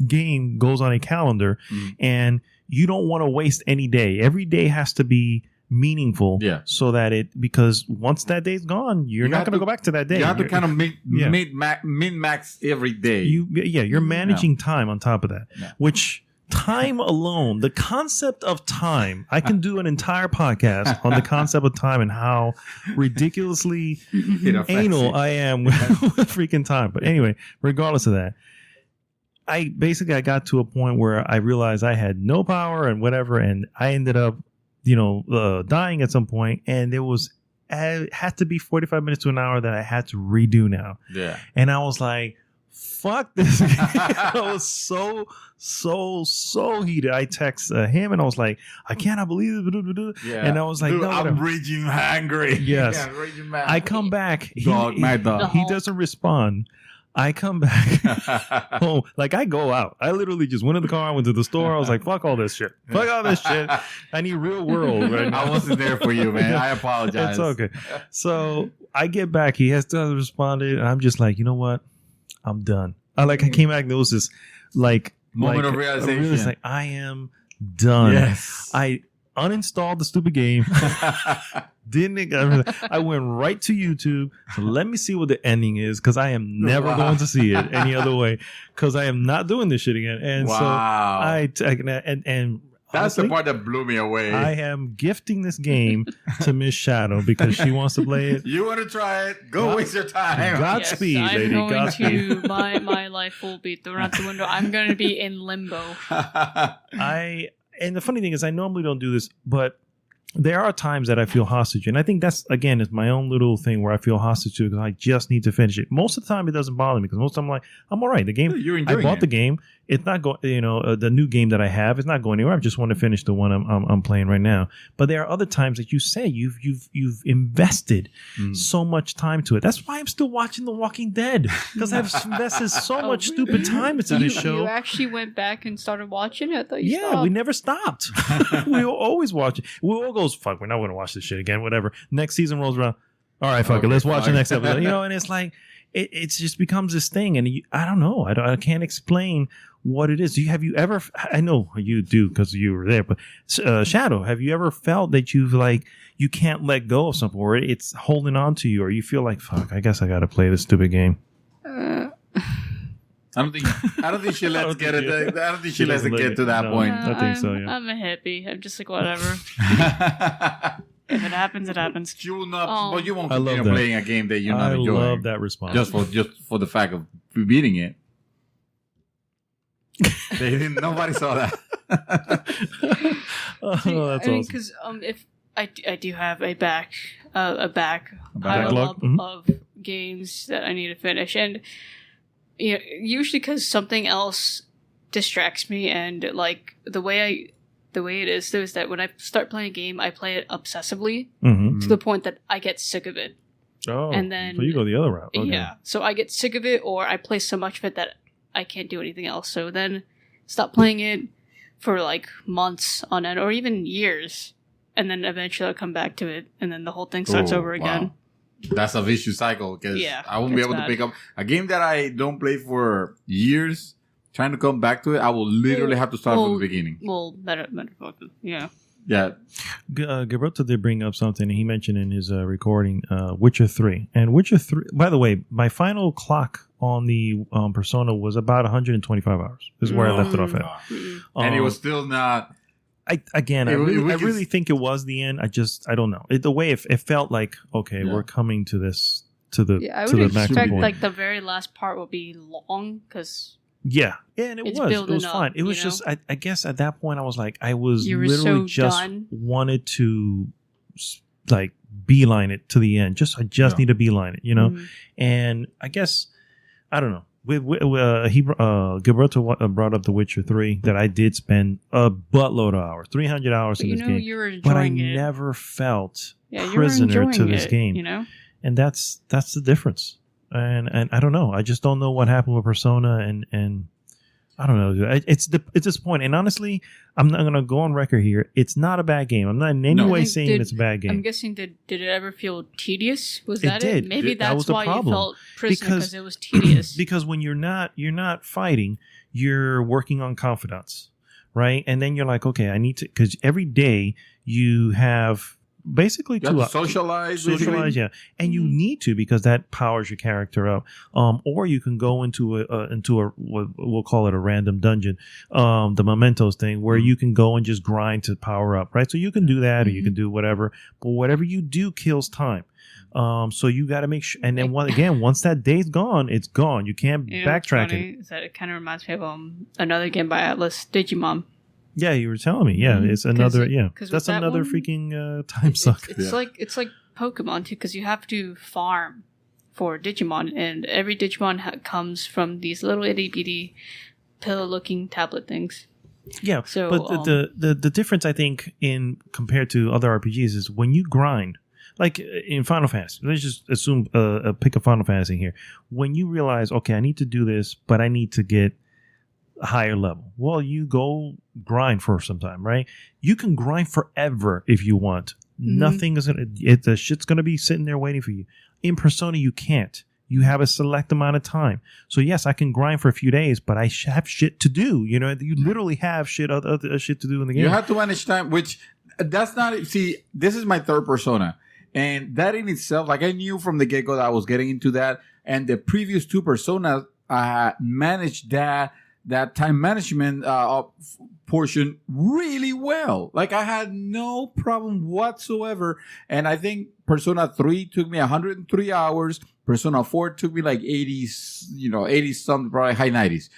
Speaker 2: game goes on a calendar and you don't want to waste any day. Every day has to be meaningful so that because once that day's gone, you're not going to go back to that day.
Speaker 1: You have to kind of min-max every day.
Speaker 2: You're managing time on top of that, which... Time alone, the concept of time, I can do an entire podcast on the concept of time and how ridiculously anal I am with freaking time. But anyway, regardless of that, I got to a point where I realized I had no power and whatever, and I ended up, dying at some point, and it had to be 45 minutes to an hour that I had to redo now. Yeah. And I was like, fuck this game. I was so heated. I text him and I was like, I cannot believe it. Yeah. And I was like,
Speaker 1: dude,
Speaker 2: no,
Speaker 1: I'm raging hungry.
Speaker 2: Yes.
Speaker 1: Yeah, raging mad.
Speaker 2: I come back.
Speaker 1: Mad dog.
Speaker 2: He doesn't respond. I come back home. Like I go out. I literally just went in the car. I went to the store. I was like, fuck all this shit. Fuck all this shit. I need real world right now.
Speaker 1: I wasn't there for you, man. I apologize.
Speaker 2: It's okay. So I get back. He has still responded. And I'm just like, you know what? I'm done. I came back and there was this
Speaker 1: moment of realization.
Speaker 2: Really like, I am done.
Speaker 1: Yes.
Speaker 2: I uninstalled the stupid game. I went right to YouTube. So let me see what the ending is because I am never going to see it any other way because I am not doing this shit again. And so and
Speaker 1: That's the
Speaker 2: honestly,
Speaker 1: part that blew me away.
Speaker 2: I am gifting this game to Miss Shadow because she wants to play it.
Speaker 1: You want to try it? Go waste your time.
Speaker 2: Godspeed,
Speaker 3: yes, I'm
Speaker 2: lady.
Speaker 3: going
Speaker 2: Godspeed.
Speaker 3: to my life will be thrown out the window. I'm going to be in limbo.
Speaker 2: And the funny thing is, I normally don't do this, but there are times that I feel hostage, and I think that's again is my own little thing where I feel hostage to because I just need to finish it. Most of the time, it doesn't bother me because most of the time I'm like, I'm all right. The game,
Speaker 1: You're
Speaker 2: I
Speaker 1: enjoying
Speaker 2: bought
Speaker 1: it.
Speaker 2: the game. It's not going, the new game that I have is not going anywhere. I just want to finish the one I'm playing right now. But there are other times that you say you've invested so much time to it. That's why I'm still watching The Walking Dead because I've invested so much stupid time into this show.
Speaker 3: You actually went back and started watching it? I thought you
Speaker 2: Yeah,
Speaker 3: stopped.
Speaker 2: we never stopped. We will always watch it. We all goes, fuck, we're not going to watch this shit again, whatever. Next season rolls around. All right, fuck it, let's watch the next episode. And it's like, it just becomes this thing. And I don't know. I can't explain what it is. Have you ever, I know you do because you were there, but Shadow, have you ever felt that you've like, you can't let go of something or it's holding on to you or you feel like, fuck, I guess I got to play this stupid game?
Speaker 1: I don't think she lets get it. I don't think she lets it get to that
Speaker 2: No.
Speaker 1: point.
Speaker 2: I think so, yeah.
Speaker 3: I'm a hippie. I'm just like, whatever. If it happens, it happens.
Speaker 1: She will not.
Speaker 3: Oh.
Speaker 1: But you won't
Speaker 2: I love
Speaker 1: continue
Speaker 2: that.
Speaker 1: playing a game that you're not
Speaker 2: I
Speaker 1: enjoying.
Speaker 2: love that response.
Speaker 1: Just for the fact of beating it. Nobody saw that.
Speaker 2: Oh,
Speaker 3: See,
Speaker 2: that's
Speaker 3: I mean,
Speaker 2: awesome.
Speaker 3: because if I do have a backlog
Speaker 2: backlog? Mhm.
Speaker 3: of games that I need to finish, and usually because something else distracts me, and like the way it is that when I start playing a game, I play it obsessively
Speaker 2: Mm-hmm.
Speaker 3: to the point that I get sick of it.
Speaker 2: Oh,
Speaker 3: And then-
Speaker 2: so you go the other route. Okay.
Speaker 3: Yeah, so I get sick of it, or I play so much of it that I can't do anything else. So then stop playing it for like months on end, or even years, and then eventually I'll come back to it, and then the whole thing starts
Speaker 1: Oh,
Speaker 3: over again.
Speaker 1: wow. That's a vicious cycle because
Speaker 3: Yeah,
Speaker 1: I won't be
Speaker 3: it's
Speaker 1: able to
Speaker 3: bad.
Speaker 1: pick up a game that I don't play for years. Trying to come back to it, I will literally have to start from the beginning.
Speaker 3: Well, motherfucker, yeah.
Speaker 1: Yeah,
Speaker 2: Gabrielto did bring up something, and he mentioned in his recording Witcher 3. And Witcher 3, by the way, my final clock on the Persona was about 125 hours. This is where I left it off at.
Speaker 3: Mm-mm.
Speaker 1: and it was still not.
Speaker 2: I really think it was the end. I don't know. The way it felt like, okay,
Speaker 1: Yeah.
Speaker 2: we're coming to this, to the
Speaker 3: Yeah, I
Speaker 2: to
Speaker 3: would
Speaker 2: the
Speaker 3: expect
Speaker 2: maximum point.
Speaker 3: like the very last part will be long because
Speaker 2: Yeah, and it
Speaker 3: It's
Speaker 2: was. It
Speaker 3: building
Speaker 2: was
Speaker 3: up,
Speaker 2: fine. It was
Speaker 3: you
Speaker 2: just, I guess at that point, I was like, I was
Speaker 3: You were
Speaker 2: literally
Speaker 3: so
Speaker 2: just
Speaker 3: done.
Speaker 2: wanted to like beeline it to the end. I just need to beeline it,
Speaker 3: Mhm.
Speaker 2: And I guess, I don't know. Gilberto brought up The Witcher 3 that I did spend a buttload of hours, 300 hours
Speaker 3: But
Speaker 2: in this game.
Speaker 3: you're enjoying
Speaker 2: But I
Speaker 3: it.
Speaker 2: never felt
Speaker 3: Yeah, you're
Speaker 2: prisoner to
Speaker 3: enjoying
Speaker 2: this
Speaker 3: it,
Speaker 2: game. And that's the difference. And I don't know. I just don't know what happened with Persona, and I don't know. It's disappointing. And honestly, I'm not gonna go on record here. It's not a bad game. I'm not in any
Speaker 1: No.
Speaker 2: way
Speaker 3: I think
Speaker 2: saying it's a bad game.
Speaker 3: I'm guessing did it ever feel tedious? Was
Speaker 2: It
Speaker 3: that
Speaker 2: did.
Speaker 3: it? Maybe
Speaker 2: That was
Speaker 3: that's
Speaker 2: the
Speaker 3: why
Speaker 2: problem.
Speaker 3: you felt prisoner
Speaker 2: Because-
Speaker 3: because it was tedious.
Speaker 2: Because when you're not fighting, you're working on confidence, right? And then you're like, okay, I need to, because every day you have basically
Speaker 1: You have to
Speaker 2: 2
Speaker 1: socialize.
Speaker 2: socialize,
Speaker 1: basically.
Speaker 2: yeah, and you
Speaker 3: Mhm.
Speaker 2: need to because that powers your character up. Or you can go into a we'll call it a random dungeon, the mementos thing, where you can go and just grind to power up, right? So you can do that, or you can do whatever, but whatever you do kills time. So you got to make sure. And then once that day's gone, it's gone. You can't
Speaker 3: You know what's
Speaker 2: backtrack it.
Speaker 3: funny is that it kind of reminds me of another game by Atlas, Digimon.
Speaker 2: Yeah, you were telling me. Yeah,
Speaker 3: Mhm.
Speaker 2: it's another.
Speaker 3: 'cause with
Speaker 2: That's
Speaker 3: that
Speaker 2: another
Speaker 3: one,
Speaker 2: freaking time suck.
Speaker 3: It's like Pokemon too, because you have to farm for Digimon, and every Digimon comes from these little itty bitty pill-looking tablet things.
Speaker 2: Yeah,
Speaker 3: So,
Speaker 2: but the difference I think in compared to other RPGs is when you grind, like in Final Fantasy. Let's just assume pick a Final Fantasy here. When you realize, okay, I need to do this, but I need to get a higher level. Well, you go grind for some time, right? You can grind forever if you want. Nothing is the shit's gonna be sitting there waiting for you. In Persona, you can't. You have a select amount of time. So yes, I can grind for a few days, but I have shit to do. You literally have other shit to do in the game.
Speaker 1: You have to manage time, which that's not. See, this is my third Persona, and that in itself, like I knew from the get go that I was getting into that, and the previous 2 Personas managed that time management portion really well. Like I had no problem whatsoever. And I think Persona 3 took me 103 hours. Persona 4 took me like 80, 80 something, probably high 90s.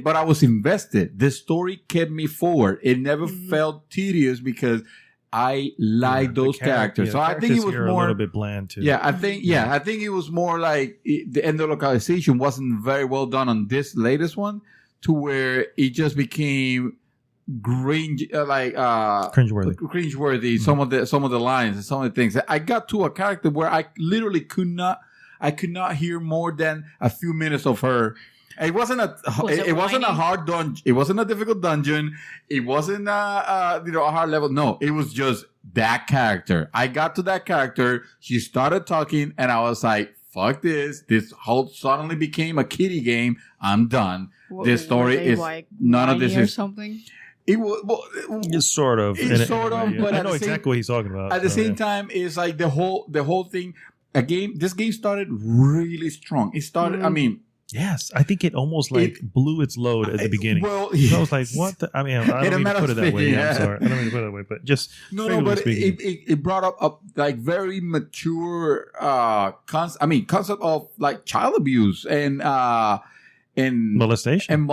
Speaker 1: But I was invested. The story kept me forward. It never felt tedious because I like those characters. So I think it was more
Speaker 2: a little bit bland too.
Speaker 1: I think it was more like the end of localization wasn't very well done on this latest one, to where it just became cringeworthy.
Speaker 2: Mm-hmm.
Speaker 1: Some of the lines and some of the things. I got to a character where I literally could not hear more than a few minutes of her. It wasn't a hard dungeon. It wasn't a difficult dungeon. It wasn't a hard level. No, it was just that character. I got to that character. She started talking, and I was like, "Fuck this! This whole suddenly became a kiddie game. I'm done. This story is
Speaker 3: like
Speaker 1: none of this
Speaker 3: or
Speaker 1: is
Speaker 3: something."
Speaker 1: It was
Speaker 2: It's sort of.
Speaker 1: but
Speaker 2: I know exactly what he's talking about.
Speaker 1: At the same time, it's like the whole thing. This game started really strong. It started. I mean.
Speaker 2: Yes, I think it almost blew its load at the beginning.
Speaker 1: Well,
Speaker 2: yes. I was like, "What?" I mean, I don't mean to put it that way.
Speaker 1: Yeah.
Speaker 2: I'm sorry, I don't mean to put it that way, but just
Speaker 1: but it brought up like very mature concept of like child abuse and
Speaker 2: molestation
Speaker 1: and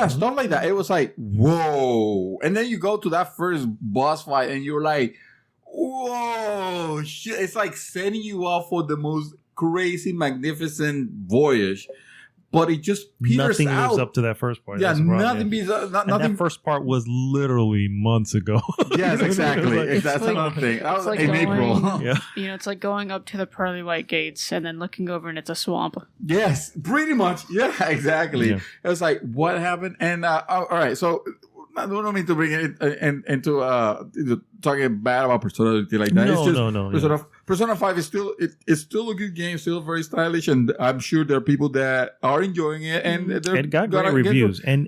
Speaker 1: stuff like that. It was like whoa, and then you go to that first boss fight and you're like, whoa, shit! It's like setting you up for the most crazy, magnificent voyage. But it just peters
Speaker 2: nothing
Speaker 1: out.
Speaker 2: Lives up to that first part.
Speaker 1: Yeah, nothing beats up. Nothing.
Speaker 2: That first part was literally months ago.
Speaker 1: Yes, exactly. That's another thing. That was
Speaker 3: like
Speaker 1: in April.
Speaker 2: Yeah.
Speaker 3: It's like going up to the pearly white gates and then looking over and it's a swamp.
Speaker 1: Yes, pretty much. Yeah, exactly. Yeah. It was like, what happened? And all right, so I don't mean to bring it into talking bad about Persona like that. No. Persona 5 is still it's still a good game, still very stylish, and I'm sure there are people that are enjoying it, and
Speaker 2: it got great reviews. And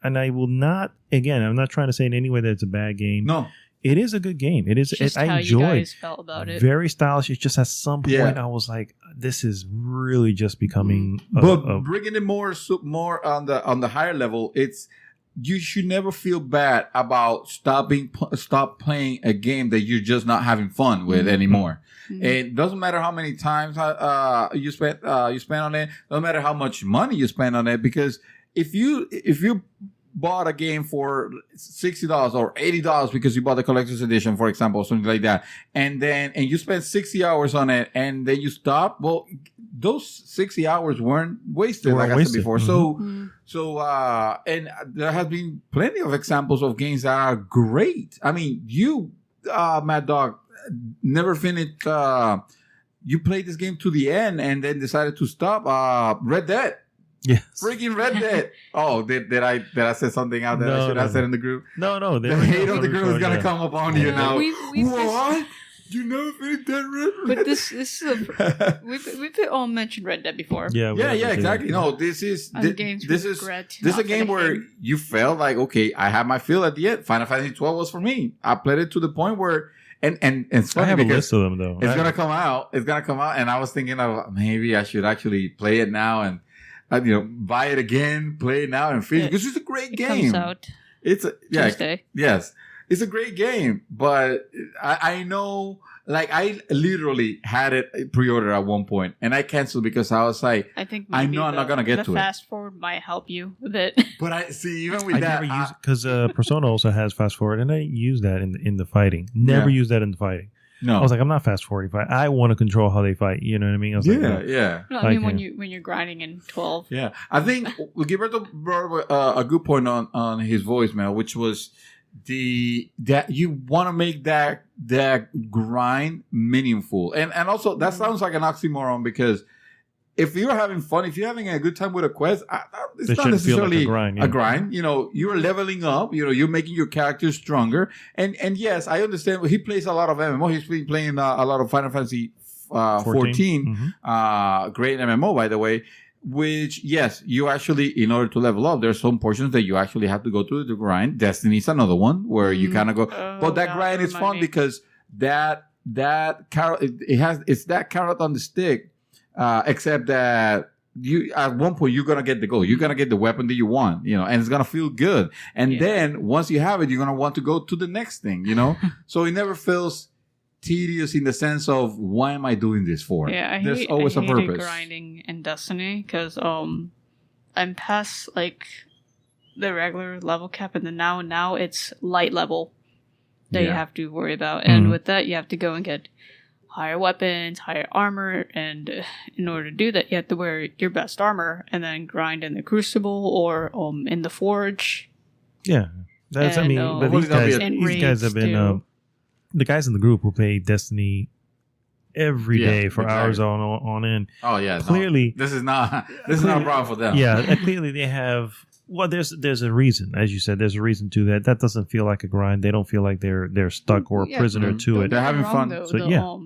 Speaker 2: I will not, again, I'm not trying to say in any way that it's a bad game.
Speaker 1: No.
Speaker 2: It is a good game. It is.
Speaker 3: Just
Speaker 2: I
Speaker 3: how
Speaker 2: enjoyed.
Speaker 3: You guys felt about it.
Speaker 2: Very stylish. It's just at some point I was like, "This is really just becoming."
Speaker 1: Bringing it more on the higher level, you should never feel bad about stop playing a game that you're just not having fun with anymore. Mm-hmm. It doesn't matter how many times you spend on it. Doesn't matter how much money you spend on it, because if you bought a game for $60 or $80 because you bought the collector's edition, for example, or something like that, and you spent 60 hours on it, and then you stop, well, those 60 hours weren't wasted, like I said before.
Speaker 2: Mm-hmm.
Speaker 1: So, and there has been plenty of examples of games that are great. I mean, you, Mad Dog, never finished. You played this game to the end and then decided to stop. Red Dead.
Speaker 2: Yes.
Speaker 1: Freaking Red Dead. Oh, did I say something out that I should have said in the group?
Speaker 2: No.
Speaker 1: The hate of the group is gonna come upon you now.
Speaker 3: What?
Speaker 1: You never finished Dead Red?
Speaker 3: But this is we've all mentioned Red Dead before.
Speaker 1: Yeah, exactly. No, this is a game where you felt like, okay, I have my fill at the end. Final Fantasy 12 was for me. I played it to the point where, and it's funny,
Speaker 2: I have a list of them though.
Speaker 1: It's gonna come out, and I was thinking of maybe I should actually play it now and buy it again, play it now, and finish because it's a great game.
Speaker 3: It comes out.
Speaker 1: It's
Speaker 3: Tuesday.
Speaker 1: Yes. It's a great game, but I know, like, I literally had it pre-ordered at one point, and I canceled because I was like, I know I'm not going to get to it.
Speaker 3: The fast forward might help you a bit.
Speaker 1: But I see, even with that,
Speaker 2: never use it because Persona also has fast forward, and I use that in the fighting. Never use that in the fighting.
Speaker 1: No,
Speaker 2: I was like, I'm not fast forwarding fight. I want to control how they fight. You know what I mean? I was like,
Speaker 3: No, I mean when you're grinding in 12.
Speaker 1: Yeah, I think Gilberto brought a good point on his voicemail, which was that you want to make that grind meaningful, and also that sounds like an oxymoron, because if you're having fun, if you're having a good time with a quest, it's not necessarily a grind. You're leveling up. You're making your character stronger. And yes, I understand. He plays a lot of MMO. He's been playing a lot of Final Fantasy 14. Mm-hmm. Great MMO, by the way. Which, yes, you actually, in order to level up, there's some portions that you actually have to go through the grind. Destiny's another one where you kind of go. But that grind is fun because that carrot, it's that carrot on the stick. Except that you at one point you're gonna get the goal. You're gonna get the weapon that you want, and it's gonna feel good. And then once you have it, you're gonna want to go to the next thing, So it never feels tedious in the sense of why am I doing this for?
Speaker 3: Yeah,
Speaker 1: There's always a purpose.
Speaker 3: Grinding in Destiny because I'm past like the regular level cap, and then now it's light level that you have to worry about, and with that you have to go and get higher weapons, higher armor, and in order to do that, you have to wear your best armor and then grind in the Crucible or in the Forge.
Speaker 2: Yeah, that's
Speaker 3: and,
Speaker 2: but these guys have been the guys in the group who play Destiny every day for hours on end.
Speaker 1: Oh yeah,
Speaker 2: clearly
Speaker 1: this is not a problem for them.
Speaker 2: Yeah, and clearly they have. Well, there's a reason, as you said. There's a reason to that. That doesn't feel like a grind. They don't feel like they're stuck or a prisoner to it.
Speaker 1: They're having fun.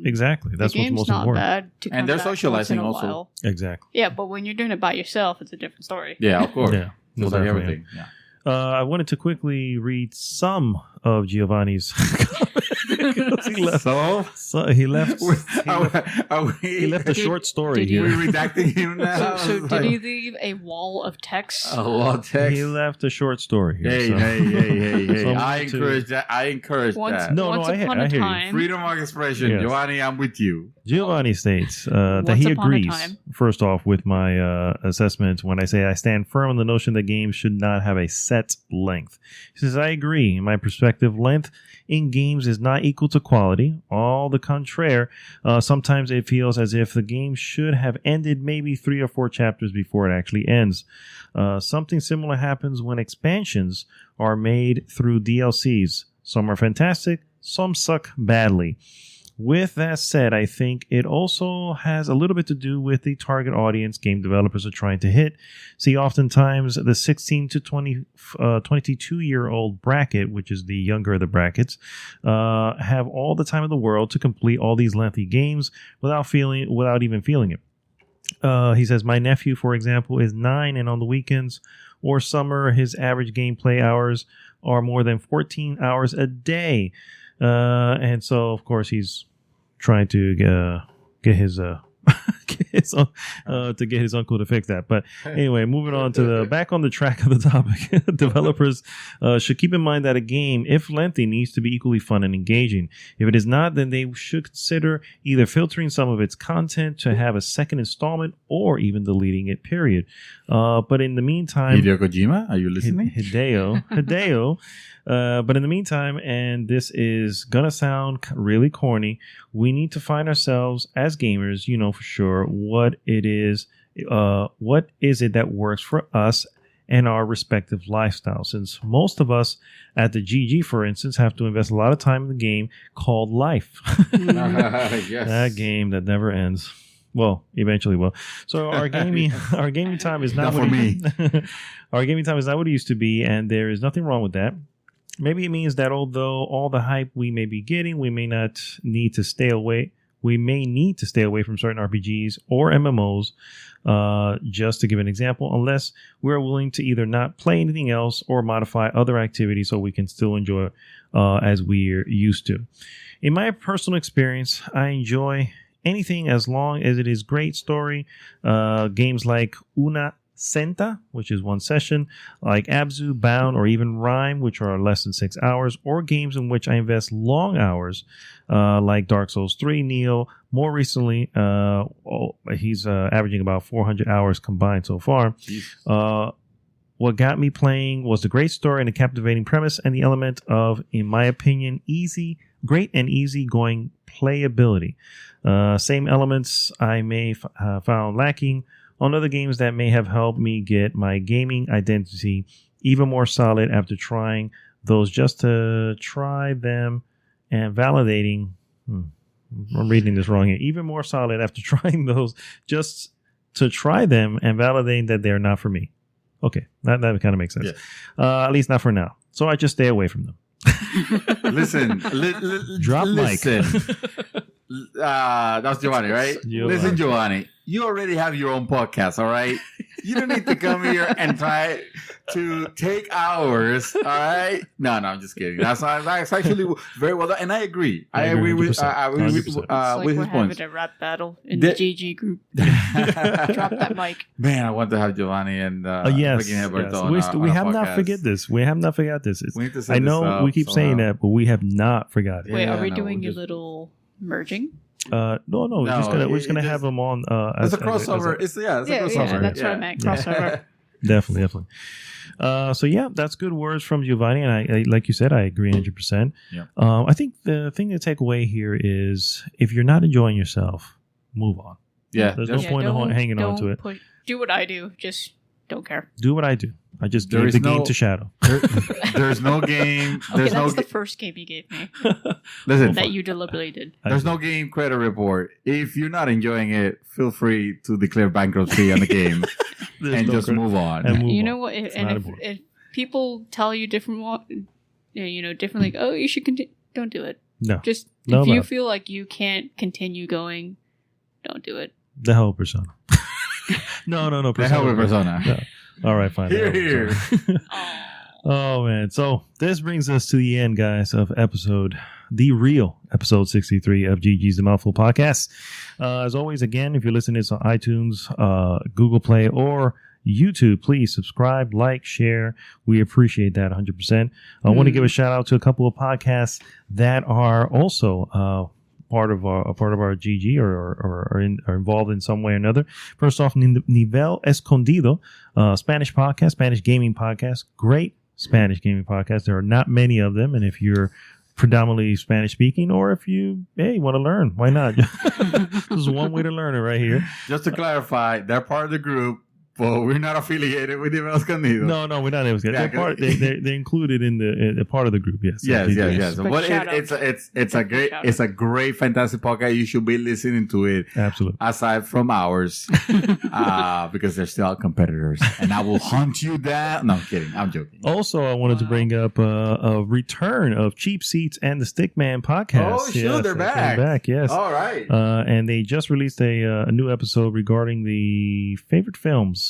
Speaker 2: Exactly. That's what's most important.
Speaker 3: Bad to
Speaker 1: and they're socializing also.
Speaker 3: While.
Speaker 2: Exactly.
Speaker 3: Yeah, but when you're doing it by yourself, it's a different story.
Speaker 1: Yeah, of course.
Speaker 2: Yeah,
Speaker 1: just like everything. Yeah.
Speaker 2: I wanted to quickly read some of Giovanni's comments. He left a short story here.
Speaker 1: We're redacting him now.
Speaker 3: So did he leave a wall of text?
Speaker 1: A wall of text.
Speaker 2: He left a short story here.
Speaker 1: Hey.
Speaker 2: So
Speaker 1: I encourage that. I
Speaker 2: hear you.
Speaker 1: Freedom of expression. Yes. Giovanni, I'm with you.
Speaker 2: Giovanni states that he agrees, first off, with my assessment when I say I stand firm on the notion that games should not have a set length. He says, I agree. In my perspective, length in games is not equal to quality. All the contraire. Sometimes it feels as if the game should have ended maybe 3 or 4 chapters before it actually ends. Something similar happens when expansions are made through DLCs. Some are fantastic, some suck badly. With that said, I think it also has a little bit to do with the target audience game developers are trying to hit. See, oftentimes the 16 to 22-year-old bracket, which is the younger of the brackets, have all the time in the world to complete all these lengthy games without even feeling it. He says, my nephew, for example, is 9, and on the weekends or summer, his average gameplay hours are more than 14 hours a day. And so, of course, he's trying to get his uncle to fix that. But anyway, moving on to back on the track of the topic. Developers should keep in mind that a game, if lengthy, needs to be equally fun and engaging. If it is not, then they should consider either filtering some of its content to have a second installment or even deleting it, period. But in the meantime...
Speaker 1: Hideo Kojima, are you listening?
Speaker 2: Hideo. But in the meantime, and this is gonna sound really corny, we need to find ourselves as gamers, for sure, what it is that works for us and our respective lifestyles. Since most of us at the GG, for instance, have to invest a lot of time in the game called life.
Speaker 1: Yes.
Speaker 2: That game that never ends. Well, eventually will. So our gaming time is not
Speaker 1: for me.
Speaker 2: Our gaming time is not what it used to be, and there is nothing wrong with that. Maybe it means that although all the hype we may be getting, we may need to stay away from certain RPGs or MMOs, just to give an example, unless we're willing to either not play anything else or modify other activities so we can still enjoy as we're used to. In my personal experience, I enjoy anything as long as it is great story. Games like Una Senta, which is 1 session, like Abzu, Bound, or even Rime, which are less than 6 hours, or games in which I invest long hours, like Dark Souls 3, Neo. More recently, he's averaging about 400 hours combined so far. What got me playing was the great story and a captivating premise, and the element of, in my opinion, great and easy-going playability. Same elements I may found lacking on other games that may have helped me get my gaming identity even more solid after trying those just to try them and validating. I'm reading this wrong here. Even more solid after trying those just to try them and validating that they're not for me. Okay, that kind of makes sense. Yeah. At least not for now. So I just stay away from them.
Speaker 1: Listen.
Speaker 2: Drop mic.
Speaker 1: That's Giovanni, right? Listen, Giovanni, you already have your own podcast, all right? You don't need to come here and try to take hours. All right. No, I'm just kidding. That's actually very well done, and I agree. I agree with
Speaker 2: 100%.
Speaker 3: It's like
Speaker 1: with
Speaker 3: we're
Speaker 1: his points.
Speaker 3: having a rap battle in the GG group. Drop that mic.
Speaker 1: Man, I want to have Giovanni and
Speaker 2: yes,
Speaker 1: freaking Herbert
Speaker 2: yes.
Speaker 1: on
Speaker 2: We
Speaker 1: a
Speaker 2: have not
Speaker 1: podcast.
Speaker 2: forget this. We have not forgot this.
Speaker 1: We need to set
Speaker 2: I know
Speaker 1: this up
Speaker 2: we keep saying
Speaker 1: somehow.
Speaker 2: that, but we have not forgot it.
Speaker 3: Wait,
Speaker 1: Yeah,
Speaker 3: are we
Speaker 1: no,
Speaker 3: doing
Speaker 1: we'll
Speaker 3: a
Speaker 1: just-
Speaker 3: little merging?
Speaker 2: No, we're just gonna have them on.
Speaker 1: It's a crossover. It's a crossover.
Speaker 3: Yeah, that's what I meant. Crossover.
Speaker 2: Definitely. So yeah, that's good words from Giovanni, and I like you said, I agree 100%.
Speaker 1: Yeah.
Speaker 2: I think the thing to take away here is if you're not enjoying yourself, move on.
Speaker 1: Yeah,
Speaker 2: There's no point in hanging on to it.
Speaker 3: Do what I do. Just don't care.
Speaker 2: Do what I do. I just
Speaker 1: There
Speaker 2: gave
Speaker 1: is
Speaker 2: the game
Speaker 1: no-
Speaker 2: to Shadow.
Speaker 1: There's no game.
Speaker 3: Okay,
Speaker 1: There's no.
Speaker 3: that's the first game you gave me
Speaker 1: Listen,
Speaker 3: that you deliberately did.
Speaker 1: there's no game credit report. If you're not enjoying it, feel free to declare bankruptcy on the game
Speaker 2: There's
Speaker 1: and
Speaker 2: no
Speaker 1: just
Speaker 2: credit.
Speaker 1: move on.
Speaker 2: And move
Speaker 3: You
Speaker 2: on.
Speaker 3: know what?
Speaker 2: It's
Speaker 3: And
Speaker 2: not
Speaker 3: if,
Speaker 2: important.
Speaker 3: if people tell you different, different, like, oh, you should continue. Don't do it.
Speaker 2: No,
Speaker 3: Just
Speaker 2: No,
Speaker 3: if you
Speaker 2: no.
Speaker 3: feel like you can't continue going, don't do it.
Speaker 2: the hell with Persona. no.
Speaker 1: The hell with Persona.
Speaker 2: No. All right, fine.
Speaker 1: Here,
Speaker 2: The hell with Persona.
Speaker 3: Aw.
Speaker 2: Oh man! So this brings us to the end, guys, of episode 63 of GG's The Mouthful podcast. As always, again, if you're listening to this on iTunes, Google Play, or YouTube, please subscribe, like, share. We appreciate that 100%. I want to give a shout out to a couple of podcasts that are also part of our GG or are involved in some way or another. First off, Nivel Escondido, Spanish podcast, Spanish gaming podcast, great Spanish gaming podcast. There are not many of them, and if you're predominantly Spanish speaking, or if you want to learn, why not? This is one way to learn it right here.
Speaker 1: Just to clarify, they're part of the group, but we're not affiliated with Nivel Escondido.
Speaker 2: No, we're not able to.
Speaker 1: Yeah,
Speaker 2: They're included in the part of the group. Yes.
Speaker 1: Yes.
Speaker 3: But
Speaker 1: But
Speaker 3: shout out.
Speaker 1: it's a great, fantastic podcast. You should be listening to it.
Speaker 2: Absolutely.
Speaker 1: Aside from ours, because they're still competitors, and I will hunt you down. No, I'm kidding. I'm joking.
Speaker 2: Also, I wanted to bring up a return of Cheap Seats and the Stickman podcast.
Speaker 1: Oh, sure, they're back.
Speaker 2: Back, yes.
Speaker 1: All right.
Speaker 2: And they just released a new episode regarding the favorite films,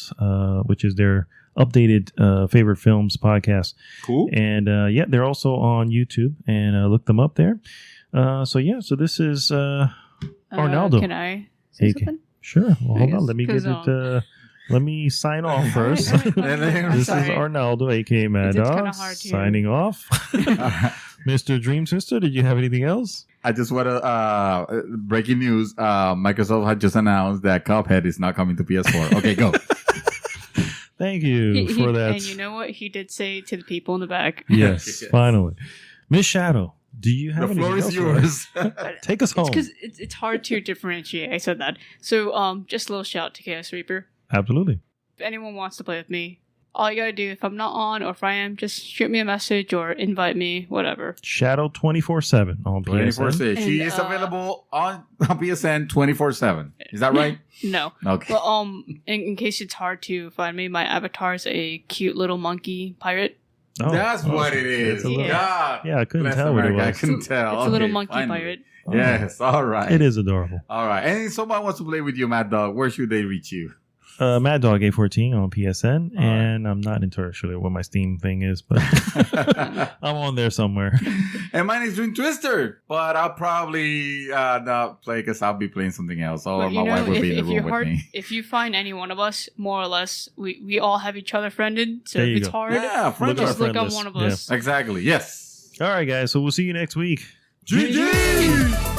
Speaker 2: which is their updated favorite films podcast.
Speaker 1: Cool.
Speaker 2: And they're also on YouTube, and look them up there. So this is Arnaldo.
Speaker 3: Can I say
Speaker 2: Okay.
Speaker 3: something?
Speaker 2: Sure. Well,
Speaker 3: I
Speaker 2: hold on.
Speaker 3: guess,
Speaker 2: Let me get
Speaker 3: 'cause,
Speaker 2: it. Let me sign off first.
Speaker 3: All right. I'm
Speaker 2: This
Speaker 3: sorry.
Speaker 2: is Arnaldo, aka Mad
Speaker 3: It's kinda
Speaker 2: Dog,
Speaker 3: hard to-
Speaker 2: signing off. Mr. Dream Sister, did you have anything else?
Speaker 1: I just want to breaking news. Microsoft had just announced that Cuphead is not coming to PS4. Okay, go.
Speaker 2: Thank you for that.
Speaker 3: And you know what he did say to the people in the back?
Speaker 2: Yes,
Speaker 1: Yes.
Speaker 2: finally. Miss Shadow, do you have
Speaker 1: The floor
Speaker 2: anything
Speaker 1: is
Speaker 2: else for us?
Speaker 1: yours.
Speaker 2: Take us home.
Speaker 3: It's because it's hard to differentiate. I said that. So just a little shout to Chaos Reaper.
Speaker 2: Absolutely.
Speaker 3: If anyone wants to play with me, all you gotta do, if I'm not on or if I am, just shoot me a message or invite me, whatever.
Speaker 2: Shadow 24/7 on
Speaker 1: 24/7.
Speaker 2: PSN.
Speaker 1: She
Speaker 3: And,
Speaker 1: is available on PSN 24/7. Is that right?
Speaker 3: No.
Speaker 1: Okay.
Speaker 3: But in case it's hard to find me, my avatar is a cute little monkey pirate.
Speaker 2: Oh,
Speaker 1: That's what it is.
Speaker 2: it's a little-
Speaker 1: God.
Speaker 2: Yeah, I couldn't
Speaker 1: Bless
Speaker 2: tell what it
Speaker 1: America. I
Speaker 2: was.
Speaker 1: couldn't tell.
Speaker 3: It's a little
Speaker 1: Okay,
Speaker 3: monkey
Speaker 1: finally.
Speaker 3: pirate.
Speaker 2: Oh,
Speaker 1: Yes. All right.
Speaker 2: It is adorable.
Speaker 1: All right. And if someone wants to play with you, Mad Dog, where should they reach you?
Speaker 2: Mad Dog 814 on PSN,
Speaker 1: All right.
Speaker 2: and I'm not entirely sure what my Steam thing is, but I'm on there somewhere.
Speaker 1: And my name's Dream Twister, but I'll probably not play because I'll be playing something else, or
Speaker 3: But
Speaker 1: my wife will be in the room with me.
Speaker 3: if you find any one of us, more or less, we all have each other friended. So
Speaker 2: There
Speaker 3: if
Speaker 2: you
Speaker 3: it's
Speaker 2: go.
Speaker 3: hard,
Speaker 1: Yeah, friend
Speaker 3: just
Speaker 1: us.
Speaker 3: look on
Speaker 2: friendless.
Speaker 3: one of
Speaker 2: Yeah.
Speaker 3: us.
Speaker 1: Exactly. Yes.
Speaker 2: All right, guys. So we'll see you next week.
Speaker 1: GG.